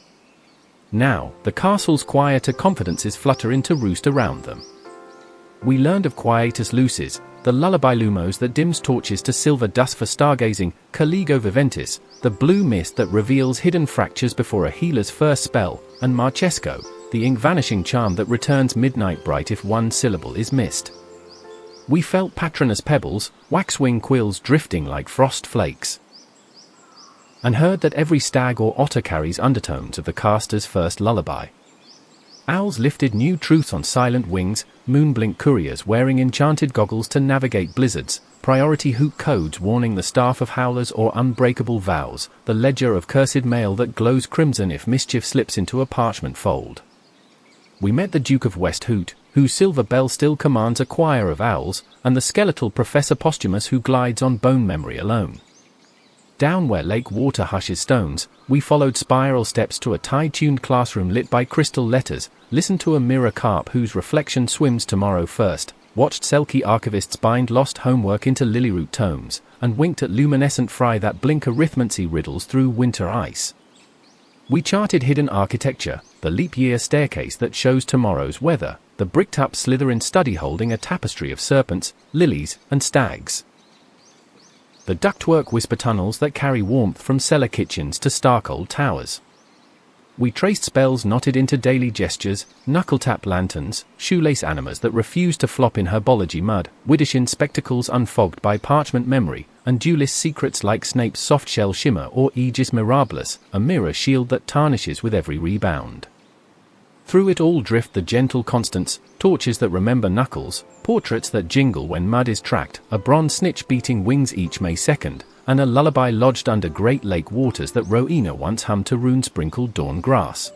Now, the castle's quieter confidences flutter into roost around them. We learned of Quietus Lucis, the lullaby lumos that dims torches to silver dust for stargazing, Caligo Viventis, the blue mist that reveals hidden fractures before a healer's first spell, and Marchesco, the ink-vanishing charm that returns midnight bright if one syllable is missed. We felt Patronus pebbles, waxwing quills drifting like frost flakes, and heard that every stag or otter carries undertones of the caster's first lullaby. Owls lifted new truths on silent wings, moonblink couriers wearing enchanted goggles to navigate blizzards, priority hoot codes warning the staff of howlers or unbreakable vows, the ledger of cursed mail that glows crimson if mischief slips into a parchment fold. We met the Duke of West Hoot, whose silver bell still commands a choir of owls, and the skeletal Professor Posthumus who glides on bone memory alone. Down where lake water hushes stones, we followed spiral steps to a tide-tuned classroom lit by crystal letters, listened to a mirror carp whose reflection swims tomorrow first, watched Selkie archivists bind lost homework into lilyroot tomes, and winked at luminescent fry that blink arithmancy riddles through winter ice. We charted hidden architecture, the leap-year staircase that shows tomorrow's weather, the bricked-up Slytherin study holding a tapestry of serpents, lilies, and stags. The ductwork whisper tunnels that carry warmth from cellar kitchens to stark old towers. We traced spells knotted into daily gestures, knuckle-tap lanterns, shoelace animas that refuse to flop in herbology mud, Widdishin spectacles unfogged by parchment memory, and duelist secrets like Snape's soft-shell shimmer or Aegis Mirabilis, a mirror shield that tarnishes with every rebound. Through it all drift the gentle constants, torches that remember knuckles, portraits that jingle when mud is tracked, a bronze snitch beating wings each May 2nd, and a lullaby lodged under Great Lake waters that Rowena once hummed to rune-sprinkled dawn grass.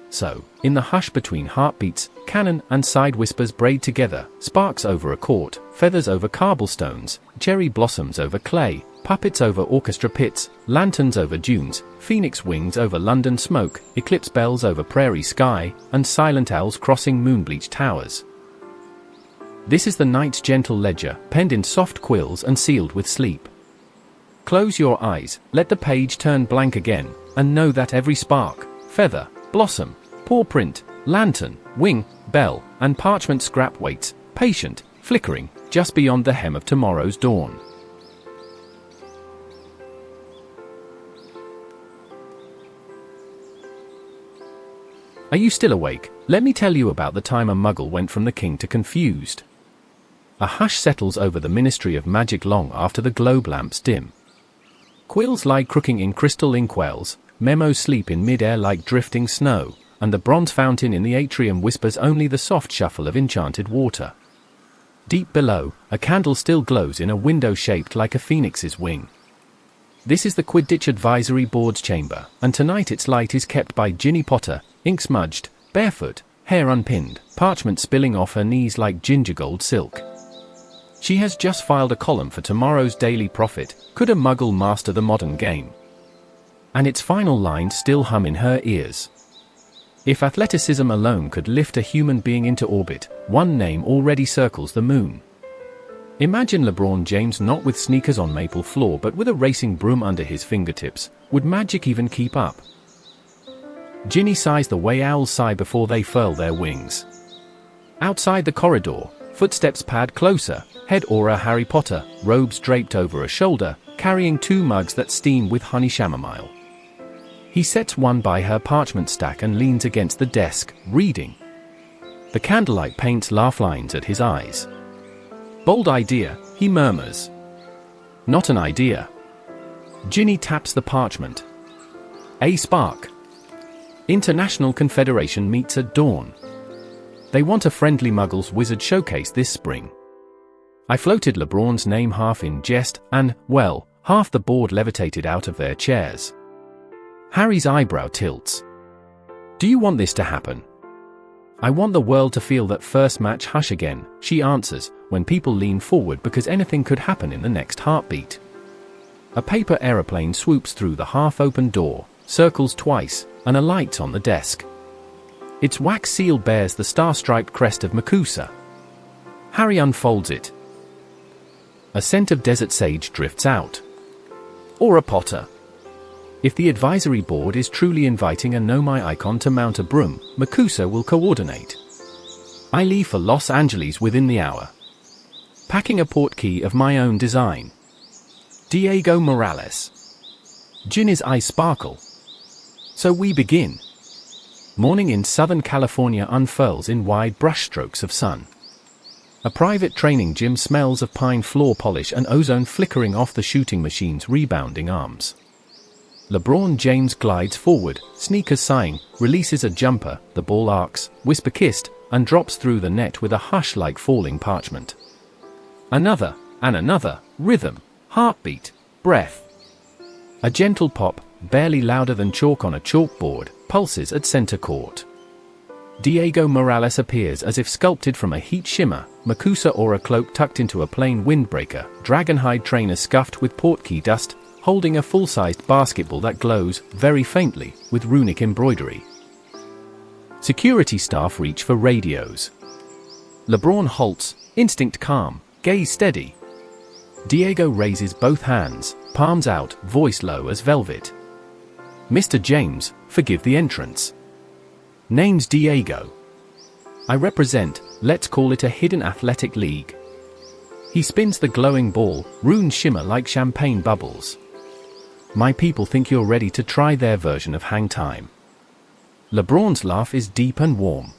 So, in the hush between heartbeats, canon and side whispers braid together, sparks over a court, feathers over cobblestones, cherry blossoms over clay, puppets over orchestra pits, lanterns over dunes, phoenix wings over London smoke, eclipse bells over prairie sky, and silent owls crossing moon-bleached towers. This is the night's gentle ledger, penned in soft quills and sealed with sleep. Close your eyes, let the page turn blank again, and know that every spark, feather, blossom, paw print, lantern, wing, bell, and parchment scrap waits, patient, flickering, just beyond the hem of tomorrow's dawn. Are you still awake? Let me tell you about the time a muggle went from the king to confused. A hush settles over the Ministry of Magic long after the globe lamps dim. Quills lie crooking in crystal inkwells, memos sleep in mid-air like drifting snow, and the bronze fountain in the atrium whispers only the soft shuffle of enchanted water. Deep below, a candle still glows in a window shaped like a phoenix's wing. This is the Quidditch Advisory Board's chamber, and tonight its light is kept by Ginny Potter, ink-smudged, barefoot, hair unpinned, parchment spilling off her knees like ginger gold silk. She has just filed a column for tomorrow's Daily Prophet, Could a Muggle Master the Modern Game? And its final lines still hum in her ears. If athleticism alone could lift a human being into orbit, one name already circles the moon. Imagine LeBron James not with sneakers on maple floor but with a racing broom under his fingertips. Would magic even keep up? Ginny sighs the way owls sigh before they furl their wings. Outside the corridor, footsteps pad closer, head aura Harry Potter, robes draped over a shoulder, carrying 2 mugs that steam with honey chamomile. He sets one by her parchment stack and leans against the desk, reading. The candlelight paints laugh lines at his eyes. Bold idea, he murmurs. Not an idea. Ginny taps the parchment. A spark. International Confederation meets at dawn. They want a friendly Muggles Wizard showcase this spring. I floated LeBron's name half in jest, and, well, half the board levitated out of their chairs. Harry's eyebrow tilts. Do you want this to happen? I want the world to feel that first match hush again, she answers, when people lean forward because anything could happen in the next heartbeat. A paper aeroplane swoops through the half-open door, circles twice, and alights on the desk. Its wax seal bears the star-striped crest of MACUSA. Harry unfolds it. A scent of desert sage drifts out. Aura Potter. If the advisory board is truly inviting a Nomai icon to mount a broom, MACUSA will coordinate. I leave for Los Angeles within the hour, packing a portkey of my own design. Diego Morales. Ginny's eyes sparkle. So we begin. Morning in Southern California unfurls in wide brushstrokes of sun. A private training gym smells of pine floor polish and ozone flickering off the shooting machine's rebounding arms. LeBron James glides forward, sneakers sighing, releases a jumper, the ball arcs, whisper-kissed, and drops through the net with a hush like falling parchment. Another, and another, rhythm, heartbeat, breath. A gentle pop, barely louder than chalk on a chalkboard, pulses at center court. Diego Morales appears as if sculpted from a heat shimmer, MACUSA aura cloak tucked into a plain windbreaker, dragonhide trainer scuffed with portkey dust, holding a full-sized basketball that glows, very faintly, with runic embroidery. Security staff reach for radios. LeBron halts, instinct calm, gaze steady. Diego raises both hands, palms out, voice low as velvet. Mr. James, forgive the entrance. Name's Diego. I represent, let's call it a hidden athletic league. He spins the glowing ball, runes shimmer like champagne bubbles. My people think you're ready to try their version of hang time. LeBron's laugh is deep and warm.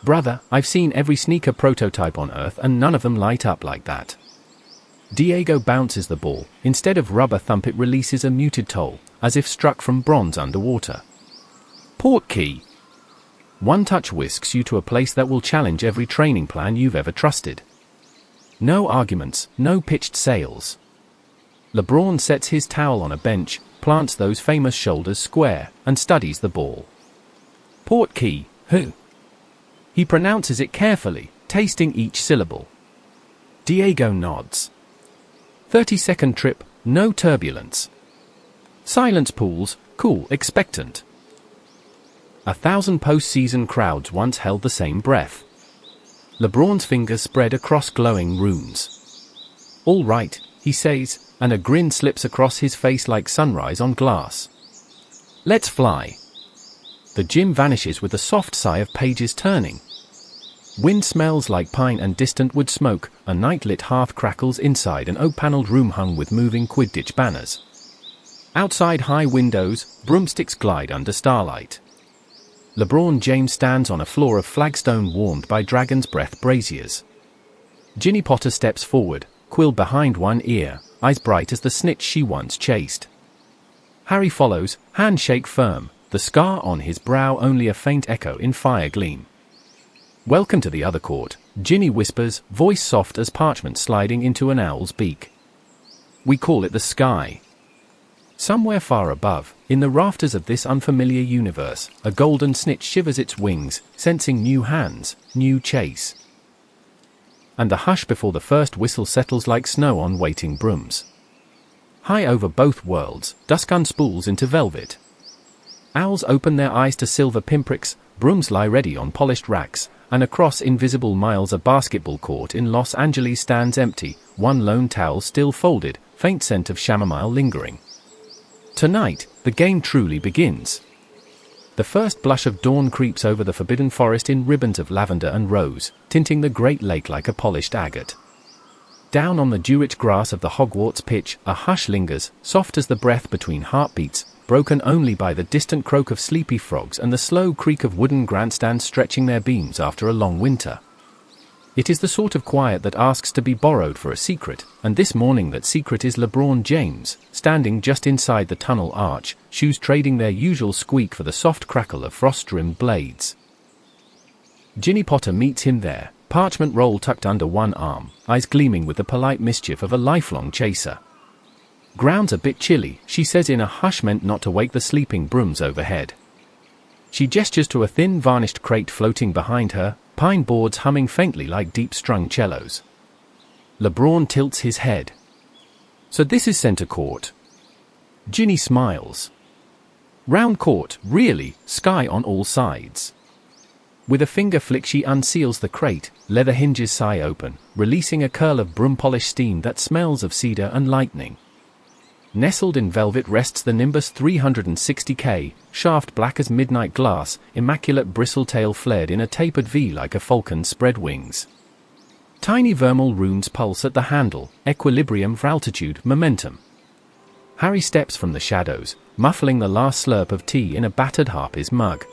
Brother, I've seen every sneaker prototype on Earth and none of them light up like that. Diego bounces the ball, instead of rubber thump it releases a muted toll, as if struck from bronze underwater. Portkey. One touch whisks you to a place that will challenge every training plan you've ever trusted. No arguments, no pitched sails. LeBron sets his towel on a bench, plants those famous shoulders square, and studies the ball. Portkey, who? He pronounces it carefully, tasting each syllable. Diego nods. 30-second trip, no turbulence. Silence pools, cool, expectant. 1,000 postseason crowds once held the same breath. LeBron's fingers spread across glowing runes. All right, he says, and a grin slips across his face like sunrise on glass. Let's fly. The gym vanishes with a soft sigh of pages turning. Wind smells like pine and distant wood smoke, a night-lit hearth crackles inside an oak-paneled room hung with moving Quidditch banners. Outside high windows, broomsticks glide under starlight. LeBron James stands on a floor of flagstone warmed by dragon's breath braziers. Ginny Potter steps forward, quill behind one ear, eyes bright as the snitch she once chased. Harry follows, handshake firm, the scar on his brow only a faint echo in fire gleam. Welcome to the other court, Ginny whispers, voice soft as parchment sliding into an owl's beak. We call it the sky. Somewhere far above, in the rafters of this unfamiliar universe, a golden snitch shivers its wings, sensing new hands, new chase. And the hush before the first whistle settles like snow on waiting brooms. High over both worlds, dusk unspools into velvet. Owls open their eyes to silver pinpricks, brooms lie ready on polished racks, and across invisible miles a basketball court in Los Angeles stands empty, one lone towel still folded, faint scent of chamomile lingering. Tonight, the game truly begins. The first blush of dawn creeps over the forbidden forest in ribbons of lavender and rose, tinting the great lake like a polished agate. Down on the dew-rich grass of the Hogwarts pitch, a hush lingers, soft as the breath between heartbeats, broken only by the distant croak of sleepy frogs and the slow creak of wooden grandstands stretching their beams after a long winter. It is the sort of quiet that asks to be borrowed for a secret, and this morning that secret is LeBron James, standing just inside the tunnel arch, shoes trading their usual squeak for the soft crackle of frost-rimmed blades. Ginny Potter meets him there, parchment roll tucked under one arm, eyes gleaming with the polite mischief of a lifelong chaser. Ground's a bit chilly, she says in a hush meant not to wake the sleeping brooms overhead. She gestures to a thin varnished crate floating behind her, pine boards humming faintly like deep-strung cellos. LeBron tilts his head. So this is center court. Ginny smiles. Round court, really, sky on all sides. With a finger flick she unseals the crate, leather hinges sigh open, releasing a curl of broom-polished steam that smells of cedar and lightning. Nestled in velvet rests the Nimbus 360K, shaft black as midnight glass, immaculate bristle tail flared in a tapered V like a falcon's spread wings. Tiny vermal runes pulse at the handle, equilibrium for altitude, momentum. Harry steps from the shadows, muffling the last slurp of tea in a battered Harpies mug.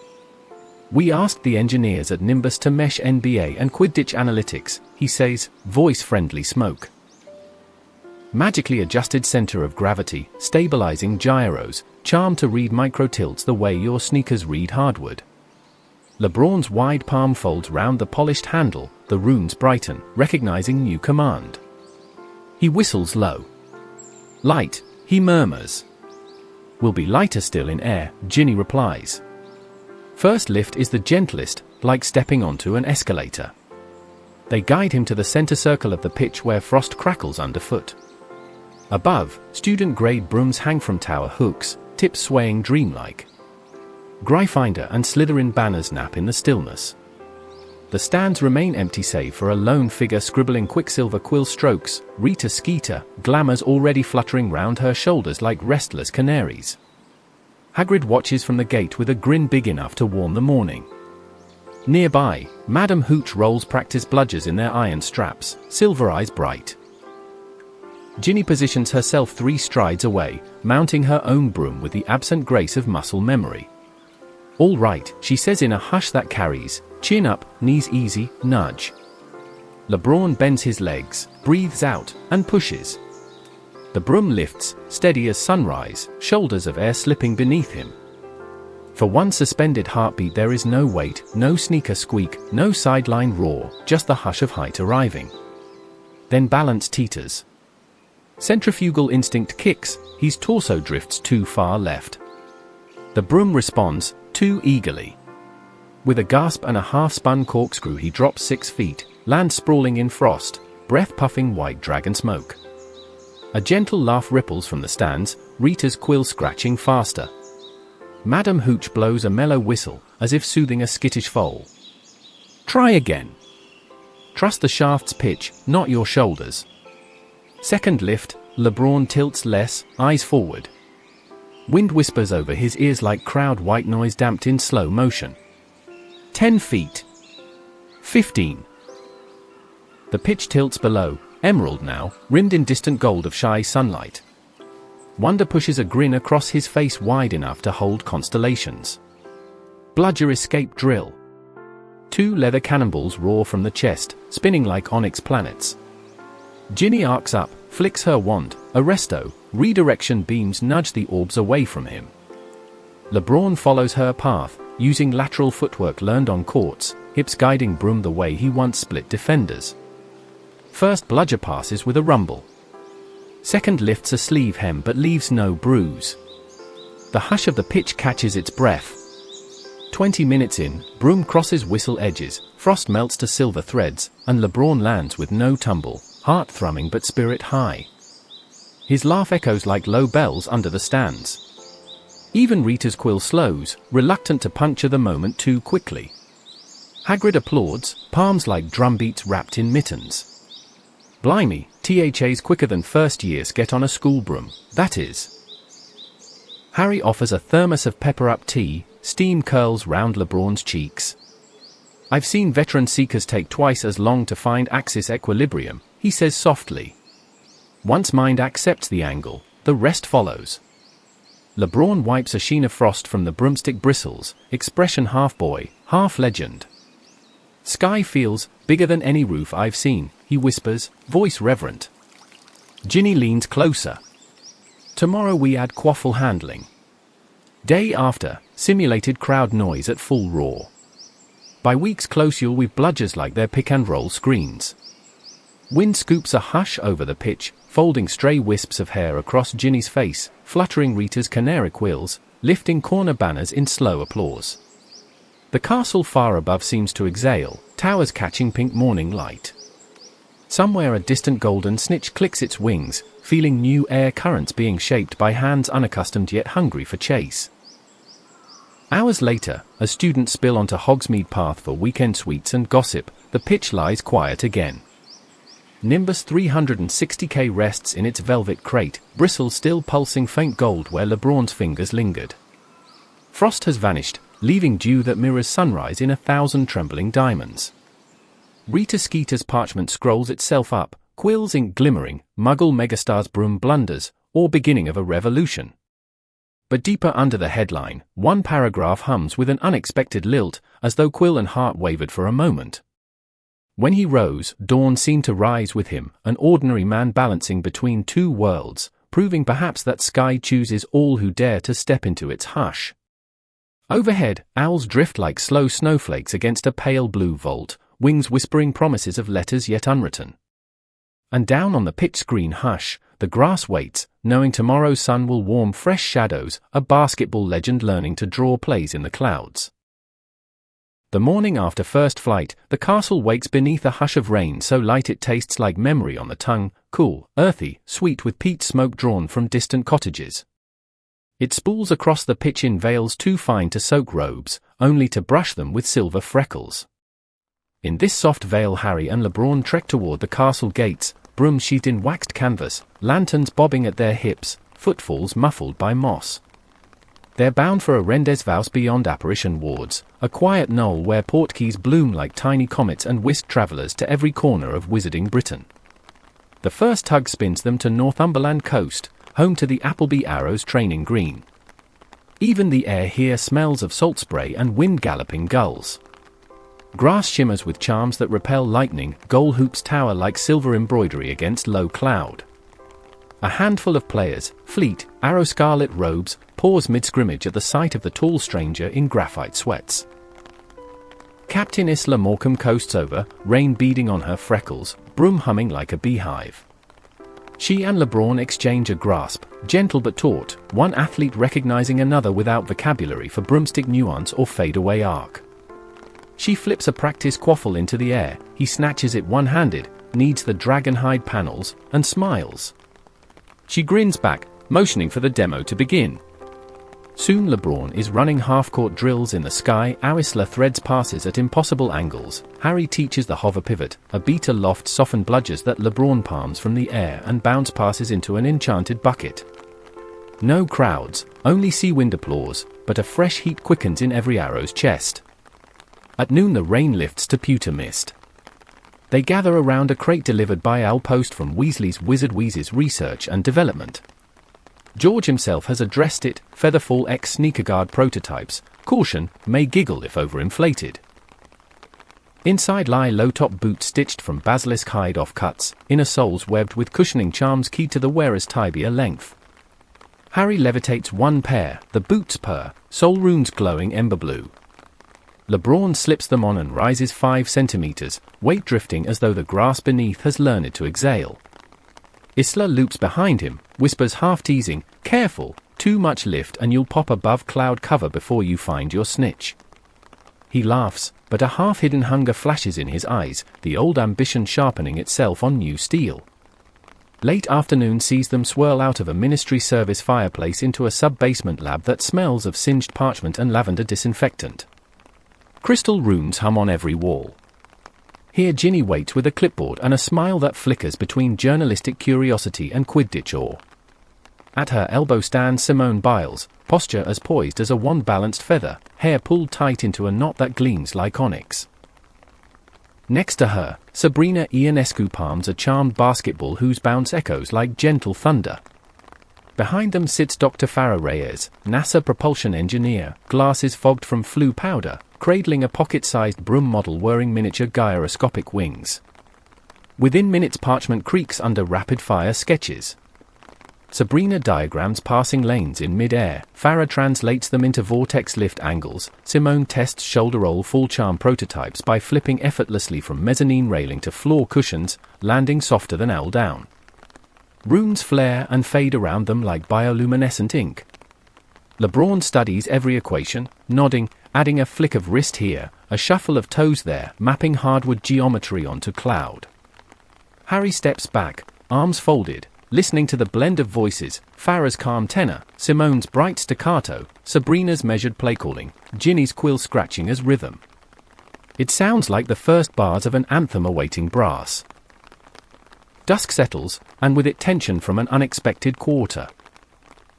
We asked the engineers at Nimbus to mesh NBA and Quidditch analytics, he says, voice-friendly smoke. Magically adjusted center of gravity, stabilizing gyros, charmed to read micro-tilts the way your sneakers read hardwood. LeBron's wide palm folds round the polished handle, the runes brighten, recognizing new command. He whistles low. Light, he murmurs. Will be lighter still in air, Ginny replies. First lift is the gentlest, like stepping onto an escalator. They guide him to the center circle of the pitch where frost crackles underfoot. Above, student-grade brooms hang from tower hooks, tips swaying dreamlike. Gryffindor and Slytherin banners nap in the stillness. The stands remain empty save for a lone figure scribbling quicksilver quill strokes, Rita Skeeter, glamours already fluttering round her shoulders like restless canaries. Hagrid watches from the gate with a grin big enough to warm the morning. Nearby, Madam Hooch rolls practice bludgers in their iron straps, silver eyes bright. Ginny positions herself 3 strides away, mounting her own broom with the absent grace of muscle memory. All right, she says in a hush that carries, chin up, knees easy, nudge. LeBron bends his legs, breathes out, and pushes. The broom lifts, steady as sunrise, shoulders of air slipping beneath him. For one suspended heartbeat there is no weight, no sneaker squeak, no sideline roar, just the hush of height arriving. Then balance teeters. Centrifugal instinct kicks, his torso drifts too far left. The broom responds, too eagerly. With a gasp and a half-spun corkscrew he drops 6 feet, lands sprawling in frost, breath puffing white dragon smoke. A gentle laugh ripples from the stands, Rita's quill scratching faster. Madam Hooch blows a mellow whistle, as if soothing a skittish foal. Try again. Trust the shaft's pitch, not your shoulders. Second lift, LeBron tilts less, eyes forward. Wind whispers over his ears like crowd white noise damped in slow motion. 10 feet. 15. The pitch tilts below, emerald now, rimmed in distant gold of shy sunlight. Wonder pushes a grin across his face wide enough to hold constellations. Bludger escape drill. 2 leather cannonballs roar from the chest, spinning like onyx planets. Ginny arcs up, flicks her wand, arresto, redirection beams nudge the orbs away from him. LeBron follows her path, using lateral footwork learned on courts, hips guiding broom the way he once split defenders. First bludger passes with a rumble. Second lifts a sleeve hem but leaves no bruise. The hush of the pitch catches its breath. 20 minutes in, broom crosses whistle edges, frost melts to silver threads, and LeBron lands with no tumble, heart thrumming but spirit high. His laugh echoes like low bells under the stands. Even Rita's quill slows, reluctant to puncture the moment too quickly. Hagrid applauds, palms like drumbeats wrapped in mittens. Blimey, THA's quicker than first years get on a school broom, that is. Harry offers a thermos of pepper-up tea, steam curls round LeBron's cheeks. I've seen veteran seekers take twice as long to find axis equilibrium, he says softly. Once mind accepts the angle, the rest follows. LeBron wipes a sheen of frost from the broomstick bristles, expression half boy, half legend. Sky feels bigger than any roof I've seen, he whispers, voice reverent. Ginny leans closer. Tomorrow we add quaffle handling. Day after, simulated crowd noise at full roar. By weeks close you'll weave bludgers like their pick and roll screens. Wind scoops a hush over the pitch, folding stray wisps of hair across Ginny's face, fluttering Rita's canary quills, lifting corner banners in slow applause. The castle far above seems to exhale, towers catching pink morning light. Somewhere a distant golden snitch clicks its wings, feeling new air currents being shaped by hands unaccustomed yet hungry for chase. Hours later, as students spill onto Hogsmeade Path for weekend sweets and gossip, the pitch lies quiet again. Nimbus 360K rests in its velvet crate, bristles still pulsing faint gold where LeBron's fingers lingered. Frost has vanished, leaving dew that mirrors sunrise in 1,000 trembling diamonds. Rita Skeeter's parchment scrolls itself up, quills ink glimmering, Muggle megastar's broom blunders, or beginning of a revolution. But deeper under the headline, one paragraph hums with an unexpected lilt, as though quill and heart wavered for a moment. When he rose, dawn seemed to rise with him, an ordinary man balancing between two worlds, proving perhaps that sky chooses all who dare to step into its hush. Overhead, owls drift like slow snowflakes against a pale blue vault, wings whispering promises of letters yet unwritten. And down on the pitch screen hush, the grass waits, knowing tomorrow's sun will warm fresh shadows, a basketball legend learning to draw plays in the clouds. The morning after first flight, the castle wakes beneath a hush of rain so light it tastes like memory on the tongue, cool, earthy, sweet with peat smoke drawn from distant cottages. It spools across the pitch in veils too fine to soak robes, only to brush them with silver freckles. In this soft veil Harry and LeBron trek toward the castle gates, broom sheathed in waxed canvas, lanterns bobbing at their hips, footfalls muffled by moss. They're bound for a Rendezvous beyond apparition wards, a quiet knoll where portkeys bloom like tiny comets and whisk travellers to every corner of wizarding Britain. The first tug spins them to Northumberland coast, home to the Appleby Arrows training green. Even the air here smells of salt spray and wind-galloping gulls. Grass shimmers with charms that repel lightning, goal hoops tower like silver embroidery against low cloud. A handful of players, fleet, arrow-scarlet robes, pause mid-scrimmage at the sight of the tall stranger in graphite sweats. Captain Isla Morecambe coasts over, rain beading on her freckles, broom humming like a beehive. She and LeBron exchange a grasp, gentle but taut, one athlete recognizing another without vocabulary for broomstick nuance or fadeaway arc. She flips a practice quaffle into the air, he snatches it one-handed, kneads the dragonhide panels, and smiles. She grins back, motioning for the demo to begin. Soon LeBron is running half-court drills in the sky, Isla threads passes at impossible angles, Harry teaches the hover pivot, a beat aloft soften bludgers that LeBron palms from the air and bounce passes into an enchanted bucket. No crowds, only sea wind applause, but a fresh heat quickens in every arrow's chest. At noon the rain lifts to pewter mist. They gather around a crate delivered by Al Post from Weasley's Wizard Wheezes Research and Development. George himself has addressed it, Featherfall X Sneakerguard prototypes, caution, may giggle if overinflated. Inside lie low-top boots stitched from basilisk hide offcuts, inner soles webbed with cushioning charms keyed to the wearer's tibia length. Harry levitates one pair, the boots purr, sole runes glowing ember blue. LeBron slips them on and rises 5 centimeters, weight drifting as though the grass beneath has learned to exhale. Isla loops behind him, whispers half-teasing, careful, too much lift and you'll pop above cloud cover before you find your snitch. He laughs, but a half-hidden hunger flashes in his eyes, the old ambition sharpening itself on new steel. Late afternoon sees them swirl out of a ministry service fireplace into a sub-basement lab that smells of singed parchment and lavender disinfectant. Crystal runes hum on every wall. Here Ginny waits with a clipboard and a smile that flickers between journalistic curiosity and Quidditch awe. At her elbow stands Simone Biles, posture as poised as a wand-balanced feather, hair pulled tight into a knot that gleams like onyx. Next to her, Sabrina Ionescu palms a charmed basketball whose bounce echoes like gentle thunder. Behind them sits Dr. Farah Reyes, NASA propulsion engineer, glasses fogged from flu powder, cradling a pocket-sized broom model wearing miniature gyroscopic wings. Within minutes parchment creaks under rapid-fire sketches. Sabrina diagrams passing lanes in mid-air, Farah translates them into vortex lift angles, Simone tests shoulder roll full charm prototypes by flipping effortlessly from mezzanine railing to floor cushions, landing softer than L down. Runes flare and fade around them like bioluminescent ink. LeBron studies every equation, nodding, adding a flick of wrist here, a shuffle of toes there, mapping hardwood geometry onto cloud. Harry steps back, arms folded, listening to the blend of voices, Farah's calm tenor, Simone's bright staccato, Sabrina's measured playcalling, Ginny's quill scratching as rhythm. It sounds like the first bars of an anthem awaiting brass. Dusk settles, and with it tension from an unexpected quarter.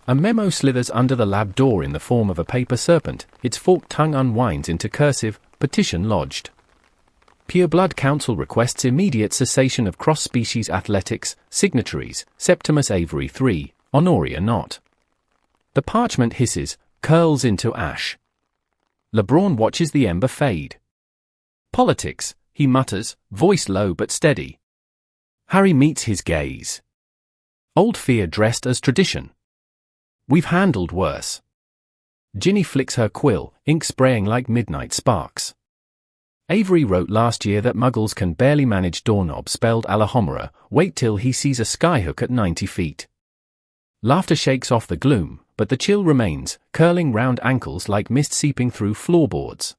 A memo slithers under the lab door in the form of a paper serpent, its forked tongue unwinds into cursive, petition lodged. Pure Blood Council requests immediate cessation of cross-species athletics, signatories, Septimus Avery 3, Honoria not. The parchment hisses, curls into ash. LeBron watches the ember fade. Politics, he mutters, voice low but steady. Harry meets his gaze. Old fear dressed as tradition. We've handled worse. Ginny flicks her quill, ink spraying like midnight sparks. Avery wrote last year that muggles can barely manage doorknob spelled Alahomora, wait till he sees a skyhook at 90 feet. Laughter shakes off the gloom, but the chill remains, curling round ankles like mist seeping through floorboards.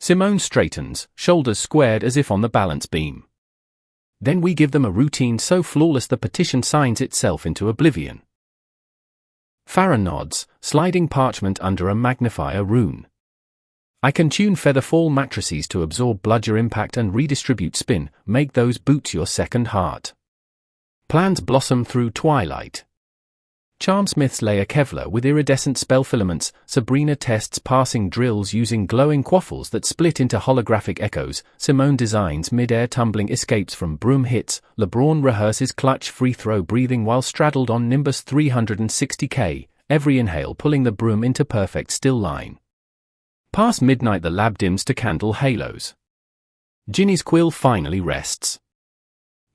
Simone straightens, shoulders squared as if on the balance beam. Then we give them a routine so flawless the petition signs itself into oblivion. Farah nods, sliding parchment under a magnifier rune. I can tune featherfall matrices to absorb bludger impact and redistribute spin, make those boots your second heart. Plans blossom through twilight. Charmsmiths lay a Kevlar with iridescent spell filaments, Sabrina tests passing drills using glowing quaffles that split into holographic echoes, Simone designs mid-air tumbling escapes from broom hits, LeBron rehearses clutch free throw breathing while straddled on Nimbus 360K, every inhale pulling the broom into perfect still line. Past midnight the lab dims to candle halos. Ginny's quill finally rests.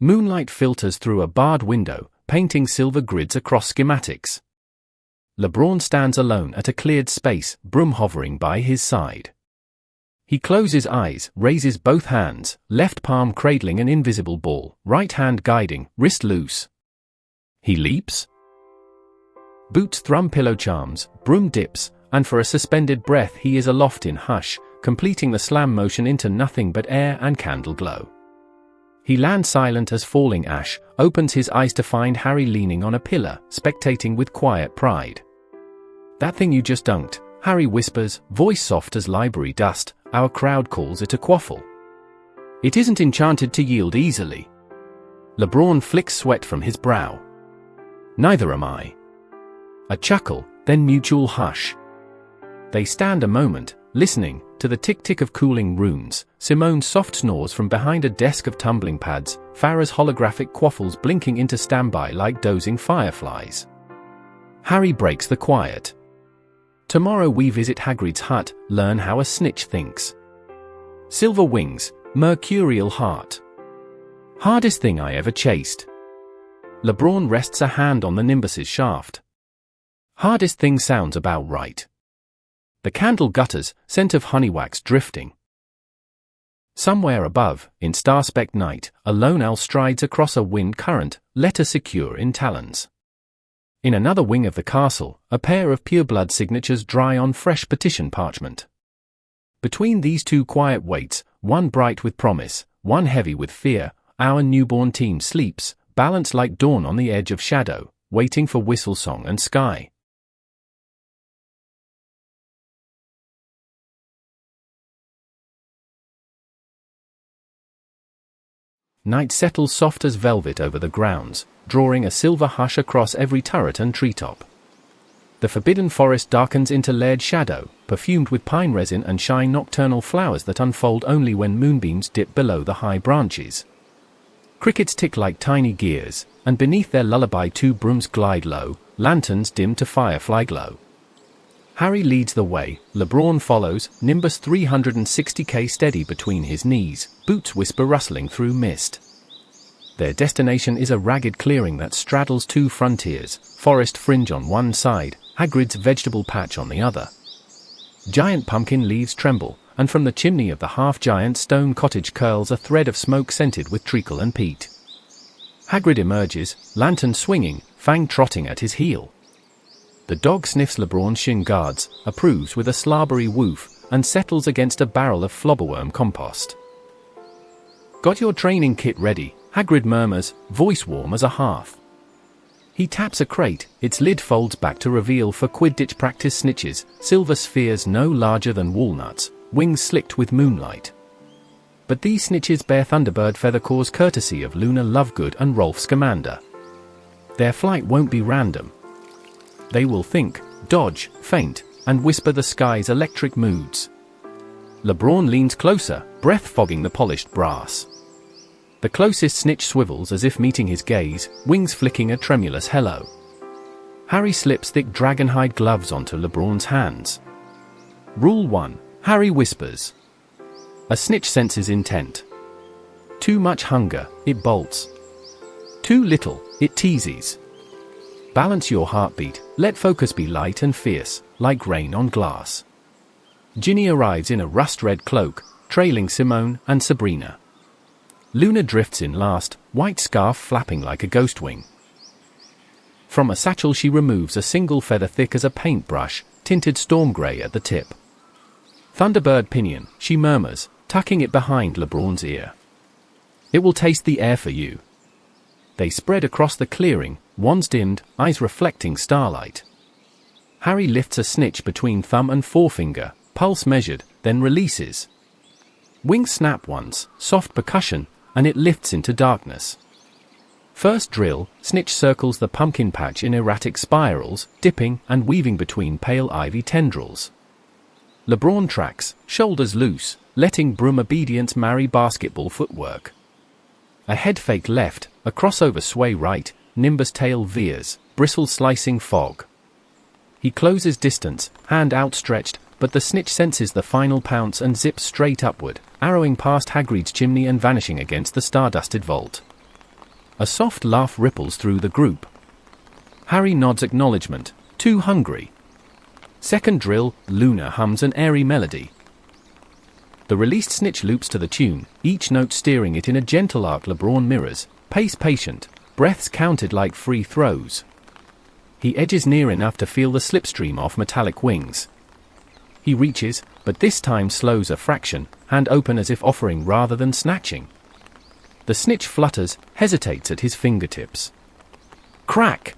Moonlight filters through a barred window, painting silver grids across schematics. LeBron stands alone at a cleared space, broom hovering by his side. He closes eyes, raises both hands, left palm cradling an invisible ball, right hand guiding, wrist loose. He leaps. Boots thrum pillow charms, broom dips, and for a suspended breath he is aloft in hush, completing the slam motion into nothing but air and candle glow. He lands silent as falling ash, opens his eyes to find Harry leaning on a pillar, spectating with quiet pride. That thing you just dunked, Harry whispers, voice soft as library dust, our crowd calls it a quaffle. It isn't enchanted to yield easily. LeBron flicks sweat from his brow. Neither am I. A chuckle, then mutual hush. They stand a moment, listening, to the tick-tick of cooling runes, Simone's soft snores from behind a desk of tumbling pads, Farah's holographic quaffles blinking into standby like dozing fireflies. Harry breaks the quiet. Tomorrow we visit Hagrid's hut, learn how a snitch thinks. Silver wings, mercurial heart. Hardest thing I ever chased. LeBron rests a hand on the Nimbus's shaft. Hardest thing sounds about right. The candle gutters, scent of honeywax drifting. Somewhere above, in star-specked night, a lone owl strides across a wind current, letter secure in talons. In another wing of the castle, a pair of pureblood signatures dry on fresh petition parchment. Between these two quiet waits, one bright with promise, one heavy with fear, our newborn team sleeps, balanced like dawn on the edge of shadow, waiting for whistle song and sky. Night settles soft as velvet over the grounds, drawing a silver hush across every turret and treetop. The forbidden forest darkens into layered shadow, perfumed with pine resin and shy nocturnal flowers that unfold only when moonbeams dip below the high branches. Crickets tick like tiny gears, and beneath their lullaby two brooms glide low, lanterns dim to firefly glow. Harry leads the way, LeBron follows, Nimbus 360K steady between his knees, boots whisper rustling through mist. Their destination is a ragged clearing that straddles two frontiers, forest fringe on one side, Hagrid's vegetable patch on the other. Giant pumpkin leaves tremble, and from the chimney of the half-giant stone cottage curls a thread of smoke scented with treacle and peat. Hagrid emerges, lantern swinging, Fang trotting at his heel. The dog sniffs LeBron's shin guards, approves with a slobbery woof, and settles against a barrel of flobberworm compost. "Got your training kit ready?" Hagrid murmurs, voice warm as a hearth. He taps a crate, its lid folds back to reveal for Quidditch practice snitches, silver spheres no larger than walnuts, wings slicked with moonlight. But these snitches bear Thunderbird Feathercaw's courtesy of Luna Lovegood and Rolf Scamander. Their flight won't be random. They will think, dodge, feint, and whisper the sky's electric moods. LeBron leans closer, breath fogging the polished brass. The closest snitch swivels as if meeting his gaze, wings flicking a tremulous hello. Harry slips thick dragonhide gloves onto LeBron's hands. Rule 1. Harry whispers. A snitch senses intent. Too much hunger, it bolts. Too little, it teases. Balance your heartbeat, let focus be light and fierce, like rain on glass. Ginny arrives in a rust-red cloak, trailing Simone and Sabrina. Luna drifts in last, white scarf flapping like a ghost wing. From a satchel she removes a single feather thick as a paintbrush, tinted storm grey at the tip. Thunderbird pinion, she murmurs, tucking it behind LeBron's ear. It will taste the air for you. They spread across the clearing, wands dimmed, eyes reflecting starlight. Harry lifts a snitch between thumb and forefinger, pulse measured, then releases. Wings snap once, soft percussion, and it lifts into darkness. First drill, snitch circles the pumpkin patch in erratic spirals, dipping and weaving between pale ivy tendrils. LeBron tracks, shoulders loose, letting broom obedience marry basketball footwork. A head fake left, a crossover sway right, Nimbus tail veers, bristle slicing fog. He closes distance, hand outstretched, but the snitch senses the final pounce and zips straight upward, arrowing past Hagrid's chimney and vanishing against the star-dusted vault. A soft laugh ripples through the group. Harry nods acknowledgement, too hungry. Second drill, Luna hums an airy melody. The released snitch loops to the tune, each note steering it in a gentle arc. LeBron mirrors, pace patient, breaths counted like free throws. He edges near enough to feel the slipstream off metallic wings. He reaches, but this time slows a fraction, hand open as if offering rather than snatching. The snitch flutters, hesitates at his fingertips. Crack!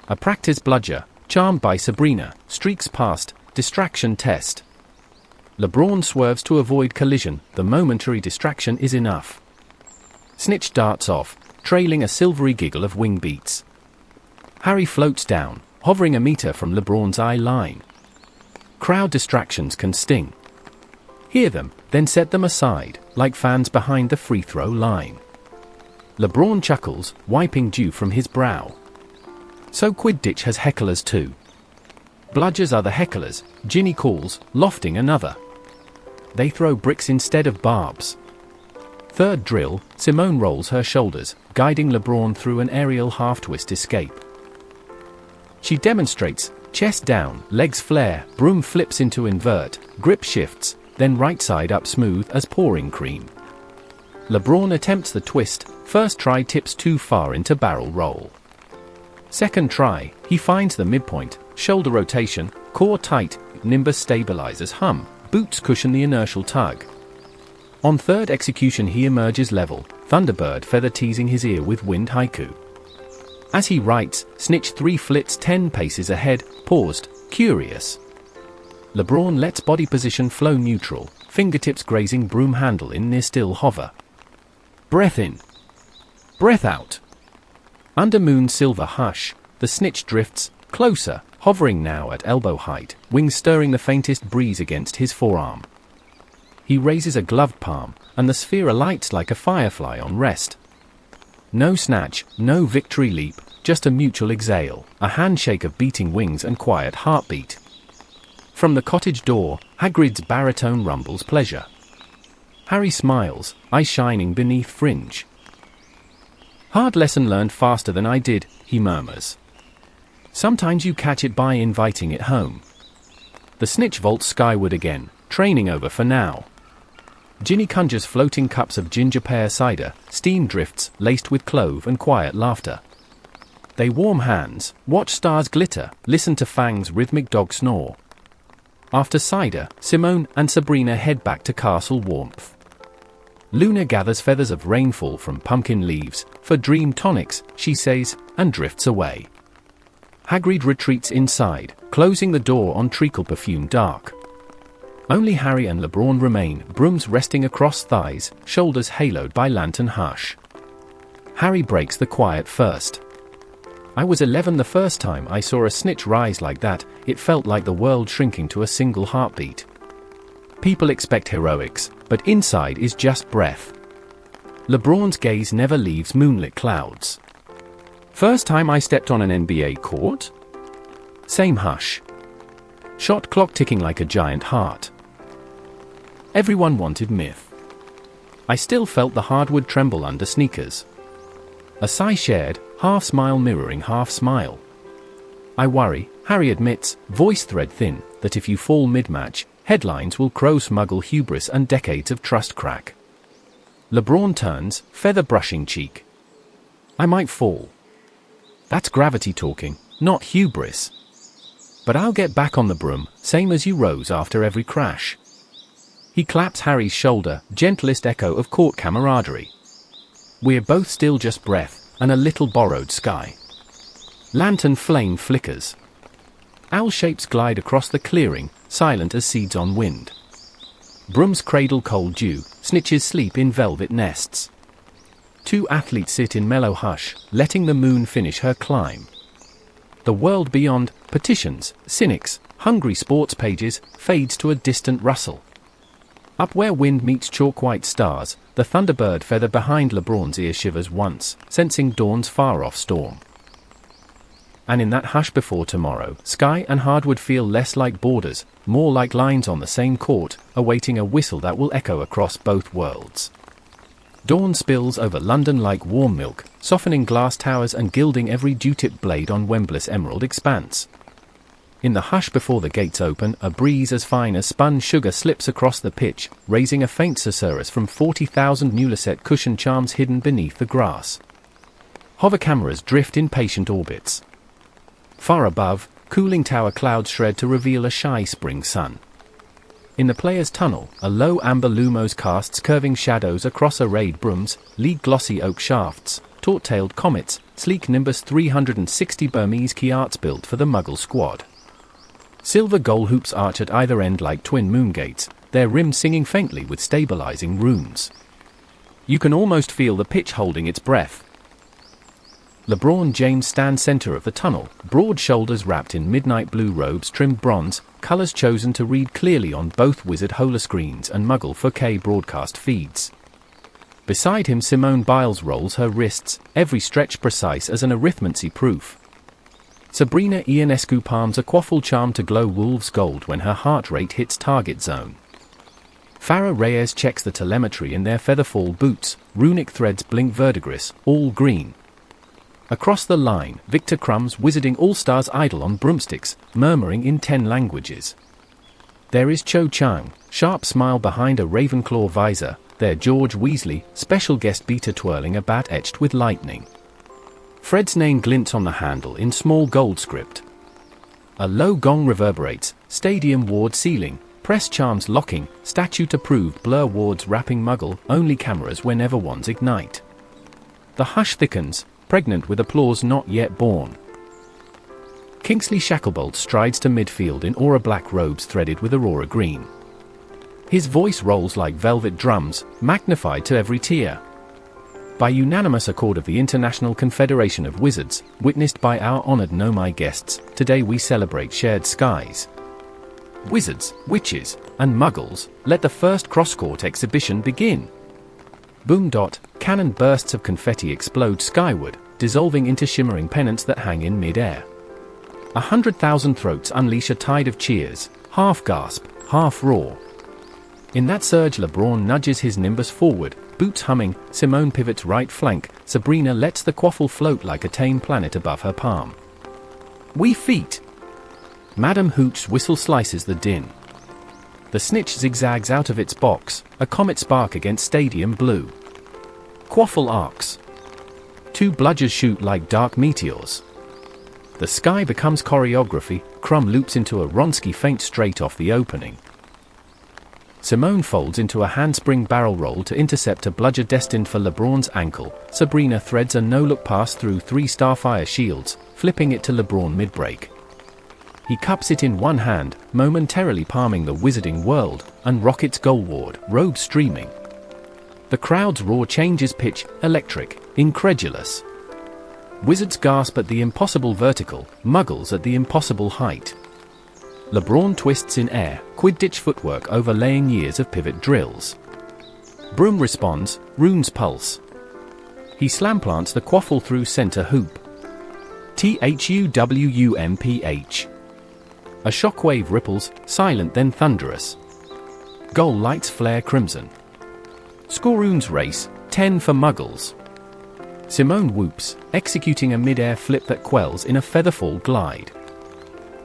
A practice bludger, charmed by Sabrina, streaks past, distraction test. LeBron swerves to avoid collision, the momentary distraction is enough. Snitch darts off, trailing a silvery giggle of wing beats. Harry floats down, hovering a meter from LeBron's eye line. Crowd distractions can sting. Hear them, then set them aside, like fans behind the free throw line. LeBron chuckles, wiping dew from his brow. So Quidditch has hecklers too. Bludgers are the hecklers, Ginny calls, lofting another. They throw bricks instead of barbs. Third drill, Simone rolls her shoulders, guiding LeBron through an aerial half-twist escape. She demonstrates, chest down, legs flare, broom flips into invert, grip shifts, then right side up smooth as pouring cream. LeBron attempts the twist, first try tips too far into barrel roll. Second try, he finds the midpoint, shoulder rotation, core tight, Nimbus stabilizers hum, boots cushion the inertial tug. On third execution he emerges level, Thunderbird feather teasing his ear with wind haiku. As he writes, snitch 3 flits 10 paces ahead, paused, curious. LeBron lets body position flow neutral, fingertips grazing broom handle in near still hover. Breath in. Breath out. Under moon silver hush, the snitch drifts, closer, hovering now at elbow height, wings stirring the faintest breeze against his forearm. He raises a gloved palm, and the sphere alights like a firefly on rest. No snatch, no victory leap, just a mutual exhale, a handshake of beating wings and quiet heartbeat. From the cottage door, Hagrid's baritone rumbles pleasure. Harry smiles, eyes shining beneath fringe. Hard lesson learned faster than I did, he murmurs. Sometimes you catch it by inviting it home. The snitch vaults skyward again, training over for now. Ginny conjures floating cups of ginger pear cider, steam drifts laced with clove and quiet laughter. They warm hands, watch stars glitter, listen to Fang's rhythmic dog snore. After cider, Simone and Sabrina head back to castle warmth. Luna gathers feathers of rainfall from pumpkin leaves, for dream tonics, she says, and drifts away. Hagrid retreats inside, closing the door on treacle-perfumed dark. Only Harry and LeBron remain, brooms resting across thighs, shoulders haloed by lantern hush. Harry breaks the quiet first. I was 11 the first time I saw a snitch rise like that. It felt like the world shrinking to a single heartbeat. People expect heroics, but inside is just breath. LeBron's gaze never leaves moonlit clouds. First time I stepped on an NBA court? Same hush. Shot clock ticking like a giant heart. Everyone wanted myth. I still felt the hardwood tremble under sneakers. A sigh shared, half smile mirroring half smile. I worry, Harry admits, voice thread thin, that if you fall mid-match, headlines will crow smuggle hubris and decades of trust crack. LeBron turns, feather brushing cheek. I might fall. That's gravity talking, not hubris. But I'll get back on the broom, same as you rose after every crash. He claps Harry's shoulder, gentlest echo of court camaraderie. We're both still just breath, and a little borrowed sky. Lantern flame flickers. Owl shapes glide across the clearing, silent as seeds on wind. Brooms cradle cold dew, snitches sleep in velvet nests. Two athletes sit in mellow hush, letting the moon finish her climb. The world beyond, petitions, cynics, hungry sports pages, fades to a distant rustle. Up where wind meets chalk-white stars, the thunderbird feather behind LeBron's ear shivers once, sensing dawn's far-off storm. And in that hush before tomorrow, sky and hardwood feel less like borders, more like lines on the same court, awaiting a whistle that will echo across both worlds. Dawn spills over London like warm milk, softening glass towers and gilding every dew-tipped blade on Wembley's emerald expanse. In the hush before the gates open, a breeze as fine as spun sugar slips across the pitch, raising a faint susurrus from 40,000 Nuliset cushion charms hidden beneath the grass. Hover cameras drift in patient orbits. Far above, cooling tower clouds shred to reveal a shy spring sun. In the player's tunnel, a low amber lumos casts curving shadows across arrayed brooms, lead glossy oak shafts, taut-tailed comets, sleek Nimbus 360 Burmese Kiarts built for the Muggle squad. Silver goal hoops arch at either end like twin moongates, their rims singing faintly with stabilizing runes. You can almost feel the pitch holding its breath. LeBron James stands center of the tunnel, broad shoulders wrapped in midnight blue robes trimmed bronze, colors chosen to read clearly on both Wizard holoscreens and Muggle 4K broadcast feeds. Beside him Simone Biles rolls her wrists, every stretch precise as an arithmancy proof. Sabrina Ionescu palms a quaffle charm to glow wolf's gold when her heart rate hits target zone. Farah Reyes checks the telemetry in their featherfall boots, runic threads blink verdigris, all green. Across the line, Victor Crumb's wizarding all-stars idle on broomsticks, murmuring in 10 languages. There is Cho Chang, sharp smile behind a Ravenclaw visor, there George Weasley, special guest beater twirling a bat etched with lightning. Fred's name glints on the handle in small gold script. A low gong reverberates, stadium ward ceiling, press charms locking, statute-approved blur wards wrapping Muggle-only cameras whenever ones ignite. The hush thickens, pregnant with applause not yet born. Kingsley Shacklebolt strides to midfield in aura black robes threaded with aurora green. His voice rolls like velvet drums, magnified to every tier. By unanimous accord of the International Confederation of Wizards, witnessed by our honored Nomai guests, today we celebrate shared skies. Wizards, witches, and muggles, let the first cross-court exhibition begin. Boom dot, cannon bursts of confetti explode skyward, dissolving into shimmering pennants that hang in mid-air. 100,000 throats unleash a tide of cheers, half gasp, half roar. In that surge LeBron nudges his Nimbus forward, Boots humming, Simone pivots right flank, Sabrina lets the quaffle float like a tame planet above her palm. "We feet!" Madame Hooch's whistle slices the din. The snitch zigzags out of its box, a comet spark against stadium blue. Quaffle arcs. Two bludgers shoot like dark meteors. The sky becomes choreography, Crumb loops into a Ronsky feint straight off the opening. Simone folds into a handspring barrel roll to intercept a bludger destined for LeBron's ankle. Sabrina threads a no-look pass through 3 Starfire shields, flipping it to LeBron mid-break. He cups it in one hand, momentarily palming the Wizarding World, and rockets goalward, robe streaming. The crowd's roar changes pitch, electric, incredulous. Wizards gasp at the impossible vertical, Muggles at the impossible height. LeBron twists in air, Quidditch footwork overlaying years of pivot drills. Broom responds, Rune's pulse. He slamplants the quaffle through center hoop. THUWUMPH. A shockwave ripples, silent then thunderous. Goal lights flare crimson. Scoreroons race, 10 for Muggles. Simone whoops, executing a mid-air flip that quells in a featherfall glide.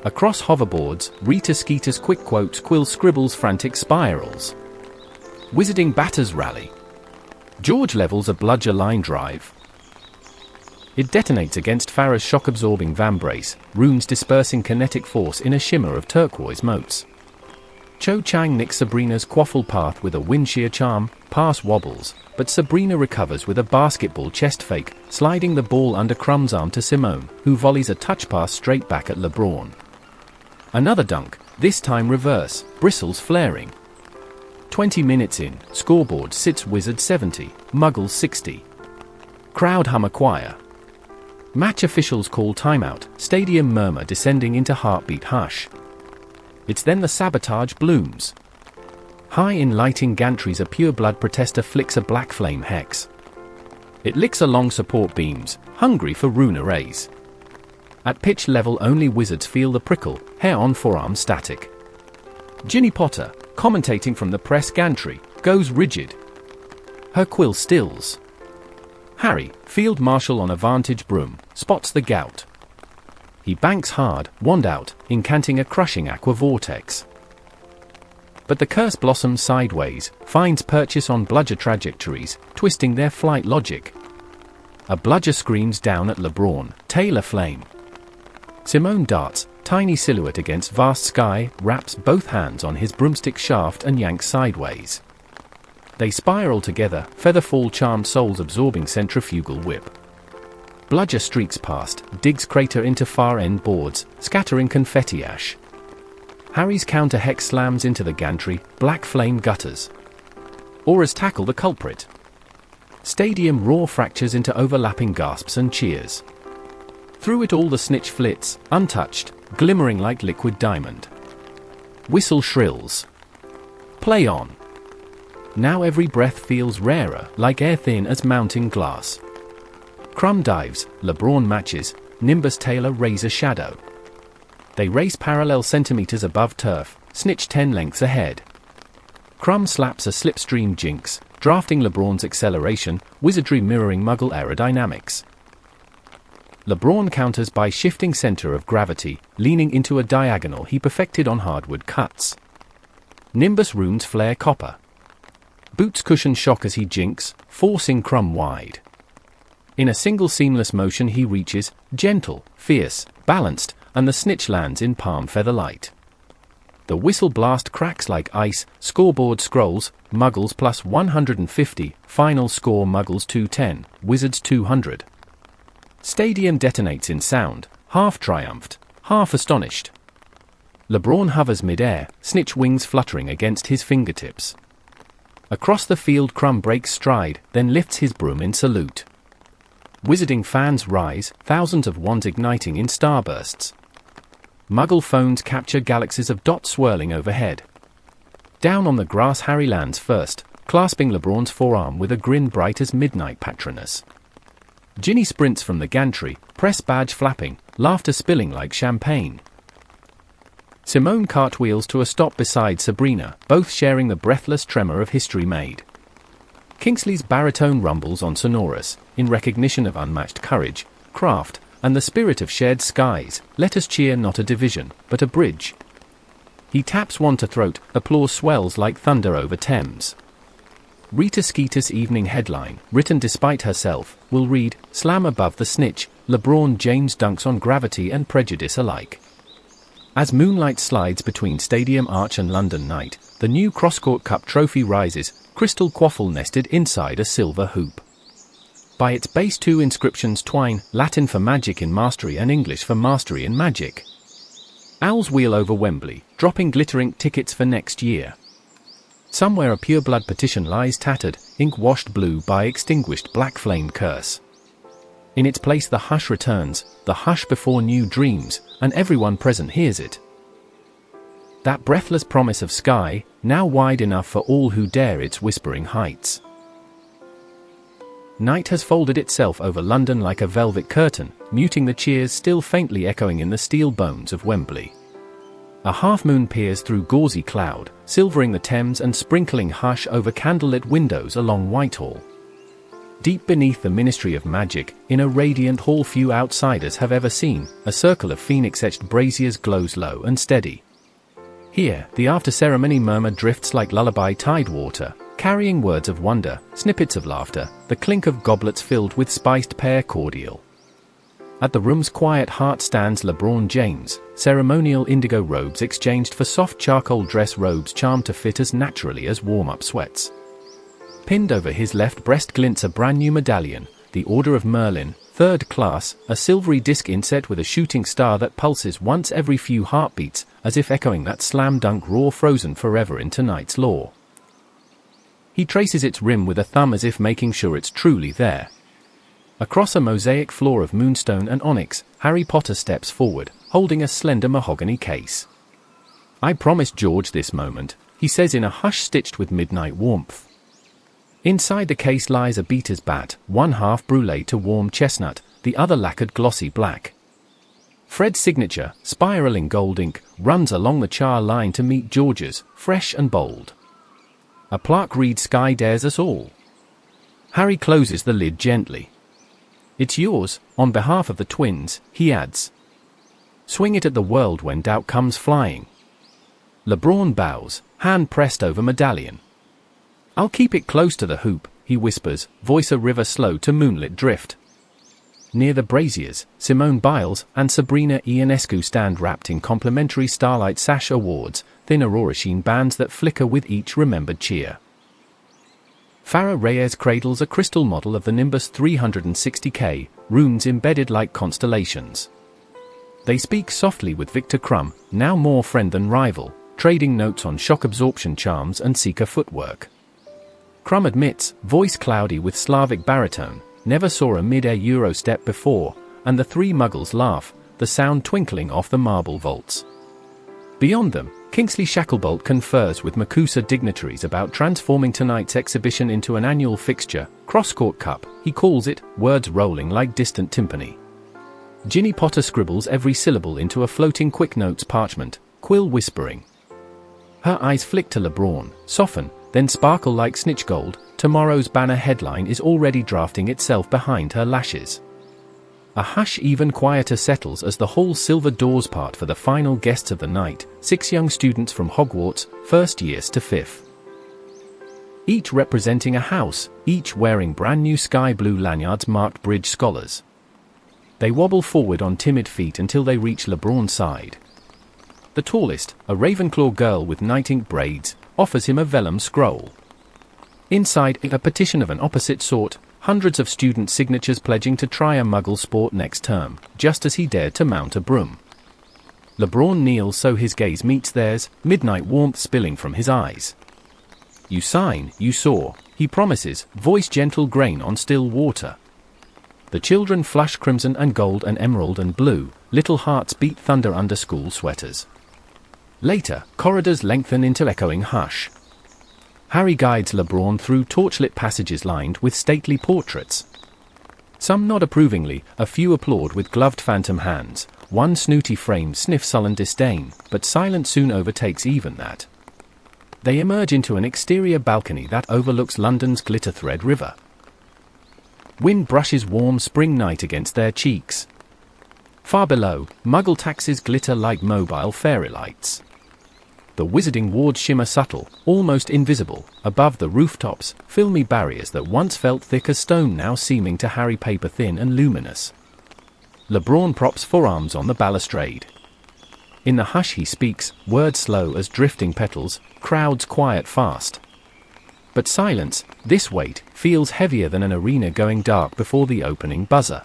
Across hoverboards, Rita Skeeter's quick quotes Quill scribbles frantic spirals. Wizarding batters rally. George levels a bludger line drive. It detonates against Farah's shock-absorbing vambrace, runes dispersing kinetic force in a shimmer of turquoise motes. Cho Chang nicks Sabrina's quaffle path with a wind shear charm, pass wobbles, but Sabrina recovers with a basketball chest fake, sliding the ball under Crumb's arm to Simone, who volleys a touch pass straight back at LeBron. Another dunk, this time reverse, bristles flaring. 20 minutes in, scoreboard sits Wizard 70, Muggles 60. Crowd hum a choir. Match officials call timeout, stadium murmur descending into heartbeat hush. It's then the sabotage blooms. High in lighting gantries, a pure-blood protester flicks a black flame hex. It licks along support beams, hungry for rune arrays. At pitch level only Wizards feel the prickle, hair on forearm static. Ginny Potter, commentating from the press gantry, goes rigid. Her quill stills. Harry, field marshal on a vantage broom, spots the gout. He banks hard, wand out, incanting a crushing aqua vortex. But the curse blossoms sideways, finds purchase on bludger trajectories, twisting their flight logic. A bludger screams down at LeBron, tail aflame. Simone darts, tiny silhouette against vast sky, wraps both hands on his broomstick shaft and yanks sideways. They spiral together, featherfall charmed souls absorbing centrifugal whip. Bludger streaks past, digs crater into far end boards, scattering confetti ash. Harry's counter hex slams into the gantry, black flame gutters. Auras tackle the culprit. Stadium roar fractures into overlapping gasps and cheers. Through it all the snitch flits, untouched, glimmering like liquid diamond. Whistle shrills. Play on. Now every breath feels rarer, like air thin as mounting glass. Crumb dives, LeBron matches, Nimbus Taylor raise a shadow. They race parallel centimeters above turf, snitch 10 lengths ahead. Crumb slaps a slipstream jinx, drafting LeBron's acceleration, wizardry mirroring Muggle aerodynamics. LeBron counters by shifting center of gravity, leaning into a diagonal he perfected on hardwood cuts. Nimbus runes flare copper. Boots cushion shock as he jinks, forcing Crumb wide. In a single seamless motion he reaches, gentle, fierce, balanced, and the snitch lands in palm feather light. The whistle blast cracks like ice, scoreboard scrolls, Muggles plus 150, final score Muggles 210, Wizards 200. Stadium detonates in sound, half triumphed, half astonished. LeBron hovers mid-air, snitch wings fluttering against his fingertips. Across the field Crumb breaks stride, then lifts his broom in salute. Wizarding fans rise, thousands of wands igniting in starbursts. Muggle phones capture galaxies of dots swirling overhead. Down on the grass Harry lands first, clasping LeBron's forearm with a grin bright as midnight Patronus. Ginny sprints from the gantry, press badge flapping, laughter spilling like champagne. Simone cartwheels to a stop beside Sabrina, both sharing the breathless tremor of history made. Kingsley's baritone rumbles on sonorous, in recognition of unmatched courage, craft, and the spirit of shared skies. Let us cheer not a division, but a bridge. He taps one to throat, applause swells like thunder over Thames. Rita Skeeter's evening headline, written despite herself, will read, "Slam above the snitch, LeBron James dunks on gravity and prejudice alike." As moonlight slides between Stadium Arch and London Night, the new Crosscourt Cup trophy rises, crystal quaffle nested inside a silver hoop. By its base two inscriptions twine, Latin for magic in mastery and English for mastery in magic. Owls wheel over Wembley, dropping glittering tickets for next year. Somewhere a pureblood petition lies tattered, ink washed blue by extinguished black flame curse. In its place the hush returns, the hush before new dreams, and everyone present hears it. That breathless promise of sky, now wide enough for all who dare its whispering heights. Night has folded itself over London like a velvet curtain, muting the cheers still faintly echoing in the steel bones of Wembley. A half-moon peers through gauzy cloud, silvering the Thames and sprinkling hush over candlelit windows along Whitehall. Deep beneath the Ministry of Magic, in a radiant hall few outsiders have ever seen, a circle of phoenix-etched braziers glows low and steady. Here, the after-ceremony murmur drifts like lullaby tidewater, carrying words of wonder, snippets of laughter, the clink of goblets filled with spiced pear cordial. At the room's quiet heart stands LeBron James, ceremonial indigo robes exchanged for soft charcoal dress robes charmed to fit as naturally as warm-up sweats. Pinned over his left breast glints a brand new medallion, the Order of Merlin, 3rd class, a silvery disc inset with a shooting star that pulses once every few heartbeats, as if echoing that slam-dunk roar frozen forever in tonight's lore. He traces its rim with a thumb as if making sure it's truly there. Across a mosaic floor of moonstone and onyx, Harry Potter steps forward, holding a slender mahogany case. "I promised George this moment," he says in a hush stitched with midnight warmth. Inside the case lies a beater's bat, one half brulee to warm chestnut, the other lacquered glossy black. Fred's signature, spiraling gold ink, runs along the char line to meet George's, fresh and bold. A plaque reads "Sky dares us all." Harry closes the lid gently. "It's yours, on behalf of the twins," he adds. "Swing it at the world when doubt comes flying." LeBron bows, hand pressed over medallion. "I'll keep it close to the hoop," he whispers, voice a river slow to moonlit drift. Near the braziers, Simone Biles and Sabrina Ionescu stand wrapped in complimentary Starlight Sash awards, thin aurora sheen bands that flicker with each remembered cheer. Farah Reyes cradles a crystal model of the Nimbus 360K, runes embedded like constellations. They speak softly with Victor Crumb, now more friend than rival, trading notes on shock absorption charms and seeker footwork. Crumb admits, voice cloudy with Slavic baritone, never saw a mid-air Euro step before, and the three muggles laugh, the sound twinkling off the marble vaults. Beyond them, Kingsley Shacklebolt confers with Makusa dignitaries about transforming tonight's exhibition into an annual fixture, Crosscourt Cup, he calls it, words rolling like distant timpani. Ginny Potter scribbles every syllable into a floating quick notes parchment, quill whispering. Her eyes flick to LeBron, soften, then sparkle like snitch gold. Tomorrow's banner headline is already drafting itself behind her lashes. A hush even quieter settles as the hall's silver doors part for the final guests of the night, 6 young students from Hogwarts, 1st years to 5th. Each representing a house, each wearing brand new sky blue lanyards marked Bridge Scholars. They wobble forward on timid feet until they reach LeBron's side. The tallest, a Ravenclaw girl with night ink braids, offers him a vellum scroll. Inside, a petition of an opposite sort, hundreds of student signatures pledging to try a muggle sport next term, just as he dared to mount a broom. LeBron kneels so his gaze meets theirs, midnight warmth spilling from his eyes. "You sign, you saw," he promises, voice gentle grain on still water. The children flush crimson and gold and emerald and blue, little hearts beat thunder under school sweaters. Later, corridors lengthen into echoing hush. Harry guides LeBron through torchlit passages lined with stately portraits. Some nod approvingly, a few applaud with gloved phantom hands, one snooty frame sniffs sullen disdain, but silence soon overtakes even that. They emerge into an exterior balcony that overlooks London's Glitter Thread River. Wind brushes warm spring night against their cheeks. Far below, Muggle taxis glitter like mobile fairy lights. The wizarding wards shimmer subtle, almost invisible, above the rooftops, filmy barriers that once felt thick as stone now seeming to Harry paper-thin and luminous. LeBron props forearms on the balustrade. In the hush he speaks, words slow as drifting petals, crowds quiet fast. But silence, this weight, feels heavier than an arena going dark before the opening buzzer.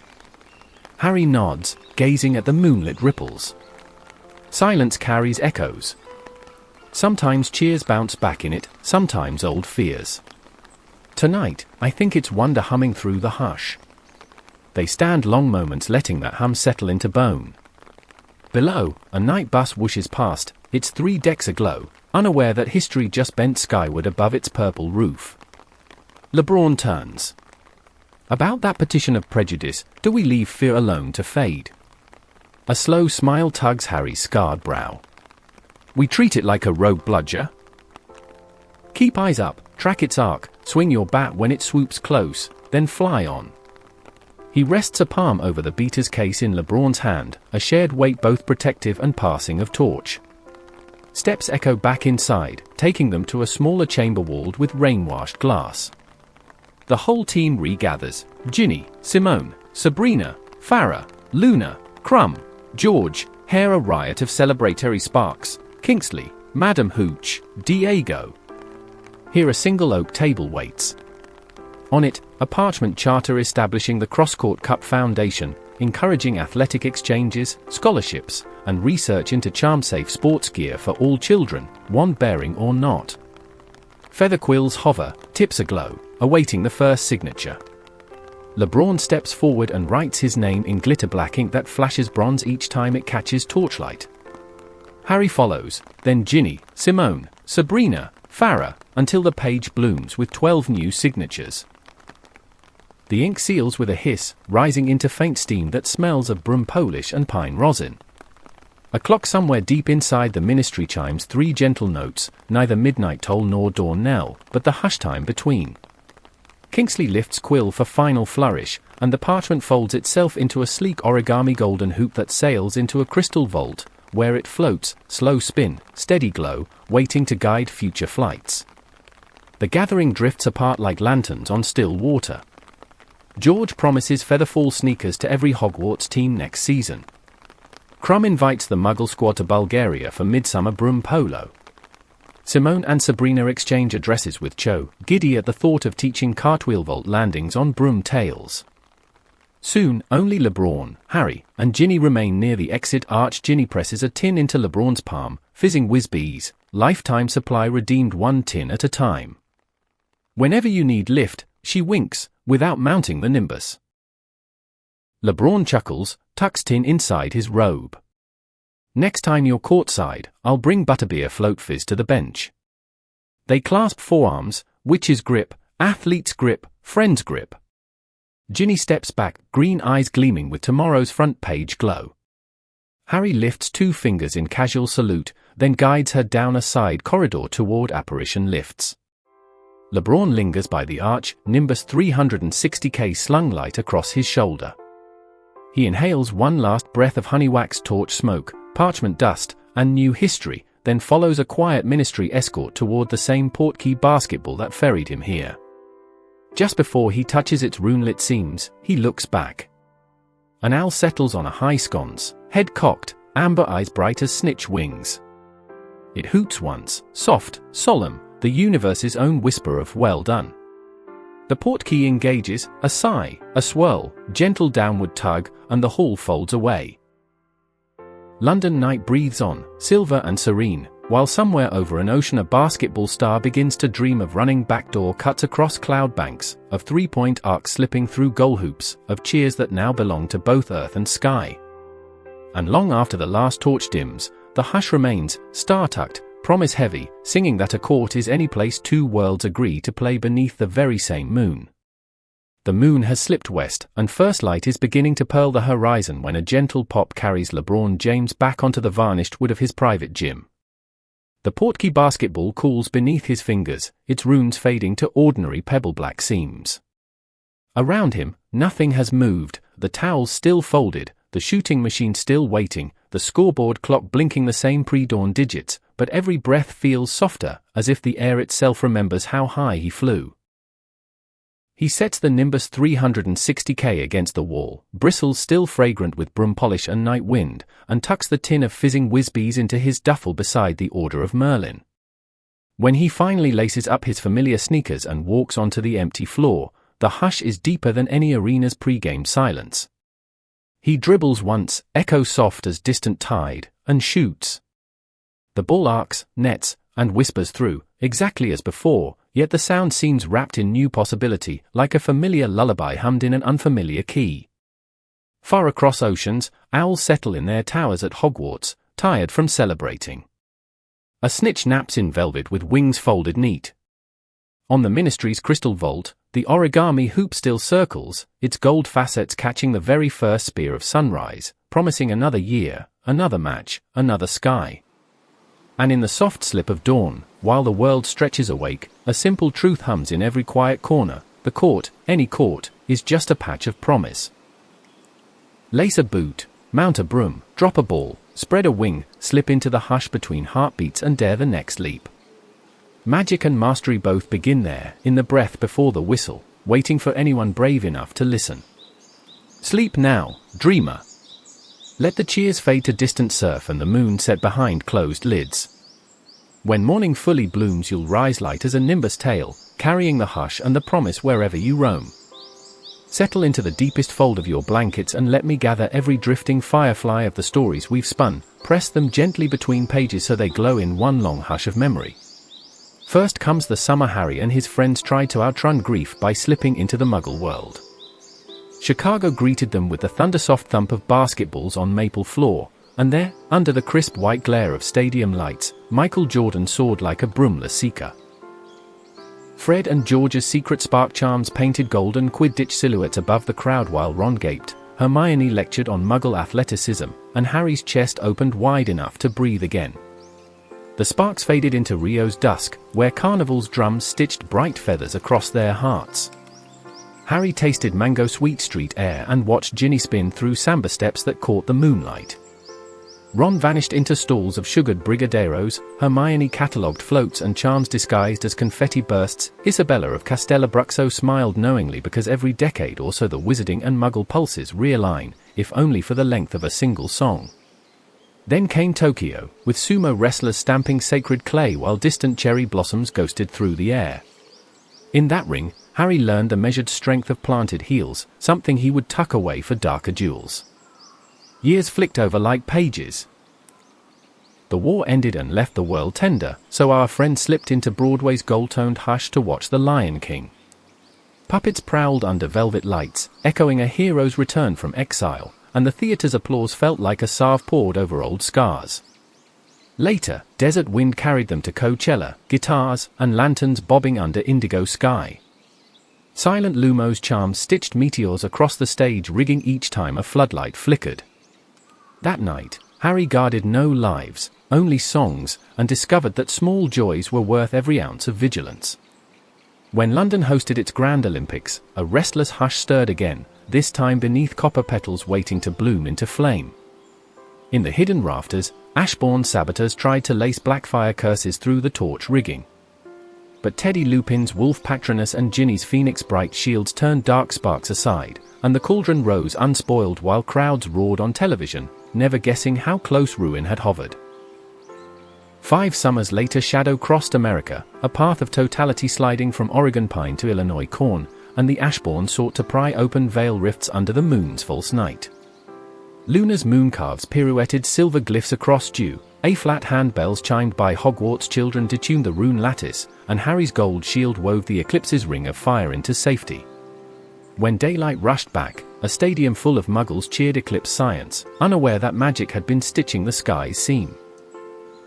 Harry nods, gazing at the moonlit ripples. Silence carries echoes. Sometimes cheers bounce back in it, sometimes old fears. Tonight, I think it's wonder humming through the hush. They stand long moments letting that hum settle into bone. Below, a night bus whooshes past, its 3 decks aglow, unaware that history just bent skyward above its purple roof. LeBron turns. About that petition of prejudice, do we leave fear alone to fade? A slow smile tugs Harry's scarred brow. We treat it like a rogue bludger? Keep eyes up, track its arc, swing your bat when it swoops close, then fly on. He rests a palm over the beater's case in LeBron's hand, a shared weight both protective and passing of torch. Steps echo back inside, taking them to a smaller chamber walled with rain-washed glass. The whole team regathers: Ginny, Simone, Sabrina, Farah, Luna, Crumb, George, hair a riot of celebratory sparks, Kingsley, Madam Hooch, Diego. Here a single oak table waits. On it, a parchment charter establishing the Crosscourt Cup Foundation, encouraging athletic exchanges, scholarships, and research into charm-safe sports gear for all children, wand-bearing or not. Feather quills hover, tips aglow, awaiting the first signature. LeBron steps forward and writes his name in glitter black ink that flashes bronze each time it catches torchlight. Harry follows, then Ginny, Simone, Sabrina, Farah, until the page blooms with 12 new signatures. The ink seals with a hiss, rising into faint steam that smells of broom polish and pine rosin. A clock somewhere deep inside the ministry chimes 3 gentle notes, neither midnight toll nor dawn knell, but the hush time between. Kingsley lifts quill for final flourish, and the parchment folds itself into a sleek origami golden hoop that sails into a crystal vault, where it floats, slow spin, steady glow, waiting to guide future flights. The gathering drifts apart like lanterns on still water. George promises Featherfall sneakers to every Hogwarts team next season. Crumb invites the Muggle squad to Bulgaria for midsummer broom polo. Simone and Sabrina exchange addresses with Cho, giddy at the thought of teaching cartwheel vault landings on broom tails. Soon, only LeBron, Harry, and Ginny remain near the exit arch. Ginny presses a tin into LeBron's palm, fizzing whiz-bees, lifetime supply redeemed 1 tin at a time. Whenever you need lift, she winks, without mounting the nimbus. LeBron chuckles, tucks tin inside his robe. Next time you're courtside, I'll bring butterbeer float fizz to the bench. They clasp forearms, witch's grip, athlete's grip, friend's grip. Ginny steps back, green eyes gleaming with tomorrow's front page glow. Harry lifts 2 fingers in casual salute, then guides her down a side corridor toward apparition lifts. LeBron lingers by the arch, Nimbus 360K slung light across his shoulder. He inhales one last breath of honeywax torch smoke, parchment dust, and new history, then follows a quiet ministry escort toward the same portkey basketball that ferried him here. Just before he touches its rune-lit seams, he looks back. An owl settles on a high sconce, head cocked, amber eyes bright as snitch wings. It hoots once, soft, solemn, the universe's own whisper of well done. The portkey engages, a sigh, a swirl, gentle downward tug, and the hall folds away. London night breathes on, silver and serene, while somewhere over an ocean a basketball star begins to dream of running backdoor cuts across cloud banks, of 3-point arcs slipping through goal hoops, of cheers that now belong to both earth and sky. And long after the last torch dims, the hush remains, star-tucked, promise heavy, singing that a court is any place 2 worlds agree to play beneath the very same moon. The moon has slipped west, and first light is beginning to pearl the horizon when a gentle pop carries LeBron James back onto the varnished wood of his private gym. The Portkey basketball cools beneath his fingers, its runes fading to ordinary pebble-black seams. Around him, nothing has moved, the towels still folded, the shooting machine still waiting, the scoreboard clock blinking the same pre-dawn digits, but every breath feels softer, as if the air itself remembers how high he flew. He sets the Nimbus 360K against the wall, bristles still fragrant with broom polish and night wind, and tucks the tin of fizzing whiz-bees into his duffel beside the Order of Merlin. When he finally laces up his familiar sneakers and walks onto the empty floor, the hush is deeper than any arena's pre-game silence. He dribbles once, echo soft as distant tide, and shoots. The ball arcs, nets, and whispers through, exactly as before, yet the sound seems wrapped in new possibility, like a familiar lullaby hummed in an unfamiliar key. Far across oceans, owls settle in their towers at Hogwarts, tired from celebrating. A snitch naps in velvet with wings folded neat. On the Ministry's crystal vault, the origami hoop still circles, its gold facets catching the very first spear of sunrise, promising another year, another match, another sky. And in the soft slip of dawn, while the world stretches awake, a simple truth hums in every quiet corner: the court, any court, is just a patch of promise. Lace a boot, mount a broom, drop a ball, spread a wing, slip into the hush between heartbeats and dare the next leap. Magic and mastery both begin there, in the breath before the whistle, waiting for anyone brave enough to listen. Sleep now, dreamer. Let the cheers fade to distant surf and the moon set behind closed lids. When morning fully blooms, you'll rise light as a nimbus tail, carrying the hush and the promise wherever you roam. Settle into the deepest fold of your blankets and let me gather every drifting firefly of the stories we've spun, press them gently between pages so they glow in one long hush of memory. First comes the summer Harry and his friends tried to outrun grief by slipping into the Muggle world. Chicago greeted them with the thundersoft thump of basketballs on maple floor, and there, under the crisp white glare of stadium lights, Michael Jordan soared like a broomless seeker. Fred and George's secret spark charms painted golden Quidditch silhouettes above the crowd while Ron gaped, Hermione lectured on Muggle athleticism, and Harry's chest opened wide enough to breathe again. The sparks faded into Rio's dusk, where Carnival's drums stitched bright feathers across their hearts. Harry tasted mango sweet street air and watched Ginny spin through samba steps that caught the moonlight. Ron vanished into stalls of sugared brigadeiros, Hermione catalogued floats and charms disguised as confetti bursts, Isabella of Castellabruxo smiled knowingly because every decade or so the wizarding and Muggle pulses realign, if only for the length of a single song. Then came Tokyo, with sumo wrestlers stamping sacred clay while distant cherry blossoms ghosted through the air. In that ring, Harry learned the measured strength of planted heels, something he would tuck away for darker jewels. Years flicked over like pages. The war ended and left the world tender, so our friend slipped into Broadway's gold-toned hush to watch The Lion King. Puppets prowled under velvet lights, echoing a hero's return from exile, and the theater's applause felt like a salve poured over old scars. Later, desert wind carried them to Coachella, guitars and lanterns bobbing under indigo sky. Silent Lumos charms stitched meteors across the stage, rigging each time a floodlight flickered. That night, Harry guarded no lives, only songs, and discovered that small joys were worth every ounce of vigilance. When London hosted its Grand Olympics, a restless hush stirred again, this time beneath copper petals waiting to bloom into flame. In the hidden rafters, Ashbourne saboteurs tried to lace Blackfire curses through the torch rigging. But Teddy Lupin's wolf patronus and Ginny's phoenix bright shields turned dark sparks aside, and the cauldron rose unspoiled while crowds roared on television, never guessing how close ruin had hovered. 5 summers later, Shadow crossed America, a path of totality sliding from Oregon pine to Illinois corn, and the Ashbourne sought to pry open veil rifts under the moon's false night. Luna's mooncalves pirouetted silver glyphs across dew, A-flat handbells chimed by Hogwarts children to tune the rune lattice, and Harry's gold shield wove the eclipse's ring of fire into safety. When daylight rushed back, a stadium full of muggles cheered eclipse science, unaware that magic had been stitching the sky's seam.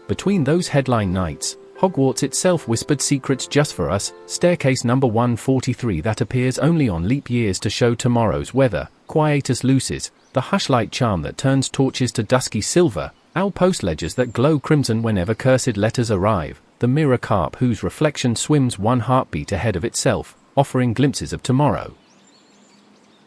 Between those headline nights, Hogwarts itself whispered secrets just for us, staircase number 143 that appears only on leap years to show tomorrow's weather, Quietus Lucis, the hushlight charm that turns torches to dusky silver, Owl post ledgers that glow crimson whenever cursed letters arrive, the mirror carp whose reflection swims one heartbeat ahead of itself, offering glimpses of tomorrow.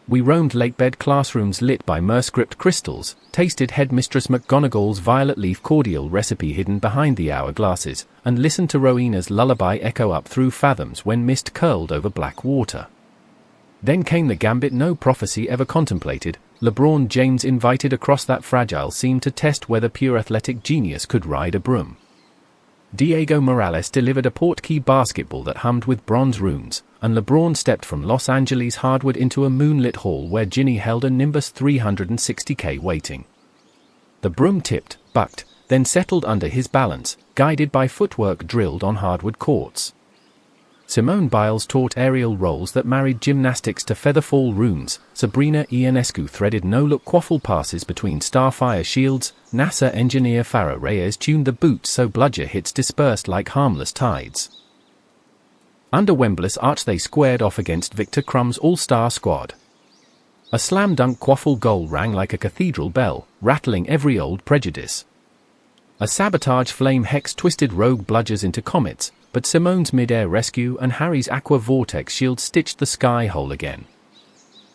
We roamed lakebed classrooms lit by Merscript crystals, tasted Headmistress McGonagall's violet leaf cordial recipe hidden behind the hourglasses, and listened to Rowena's lullaby echo up through fathoms when mist curled over black water. Then came the gambit no prophecy ever contemplated. LeBron James invited across that fragile seam to test whether pure athletic genius could ride a broom. Diego Morales delivered a portkey basketball that hummed with bronze runes, and LeBron stepped from Los Angeles hardwood into a moonlit hall where Ginny held a Nimbus 360K waiting. The broom tipped, bucked, then settled under his balance, guided by footwork drilled on hardwood courts. Simone Biles taught aerial rolls that married gymnastics to featherfall runes. Sabrina Ionescu threaded no-look quaffle passes between Starfire shields. NASA engineer Farah Reyes tuned the boots so bludger hits dispersed like harmless tides. Under Wembley's arch they squared off against Victor Crumb's all-star squad. A slam-dunk quaffle goal rang like a cathedral bell, rattling every old prejudice. A sabotage flame hex twisted rogue bludgers into comets, but Simone's mid-air rescue and Harry's aqua vortex shield stitched the sky whole again.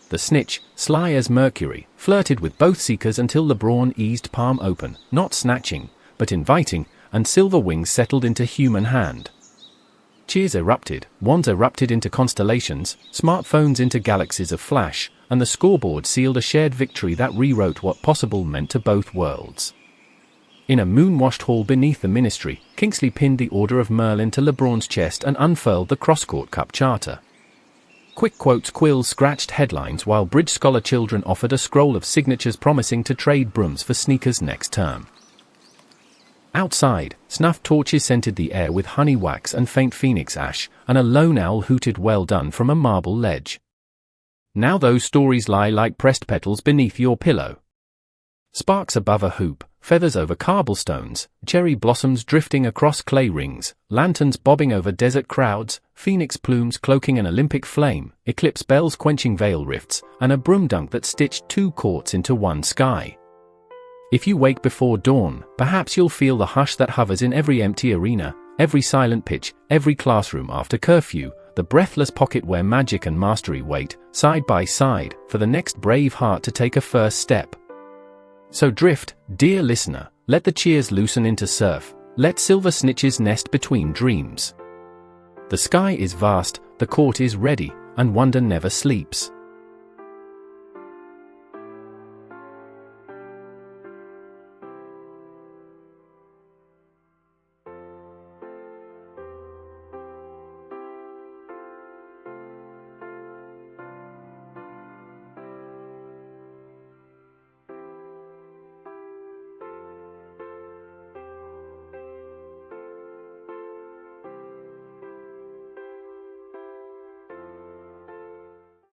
The snitch, sly as Mercury, flirted with both seekers until LeBron eased palm open, not snatching, but inviting, and silver wings settled into human hand. Cheers erupted, wands erupted into constellations, smartphones into galaxies of flash, and the scoreboard sealed a shared victory that rewrote what possible meant to both worlds. In a moon-washed hall beneath the ministry, Kingsley pinned the Order of Merlin to LeBron's chest and unfurled the Crosscourt Cup charter. Quick quotes quills scratched headlines while Bridge Scholar children offered a scroll of signatures promising to trade brooms for sneakers next term. Outside, snuff torches scented the air with honey wax and faint phoenix ash, and a lone owl hooted well done from a marble ledge. Now those stories lie like pressed petals beneath your pillow. Sparks above a hoop, feathers over cobblestones, cherry blossoms drifting across clay rings, lanterns bobbing over desert crowds, phoenix plumes cloaking an Olympic flame, eclipse bells quenching veil rifts, and a broom dunk that stitched two courts into one sky. If you wake before dawn, perhaps you'll feel the hush that hovers in every empty arena, every silent pitch, every classroom after curfew, the breathless pocket where magic and mastery wait, side by side, for the next brave heart to take a first step. So drift, dear listener, let the cheers loosen into surf, let silver snitches nest between dreams. The sky is vast, the court is ready, and wonder never sleeps.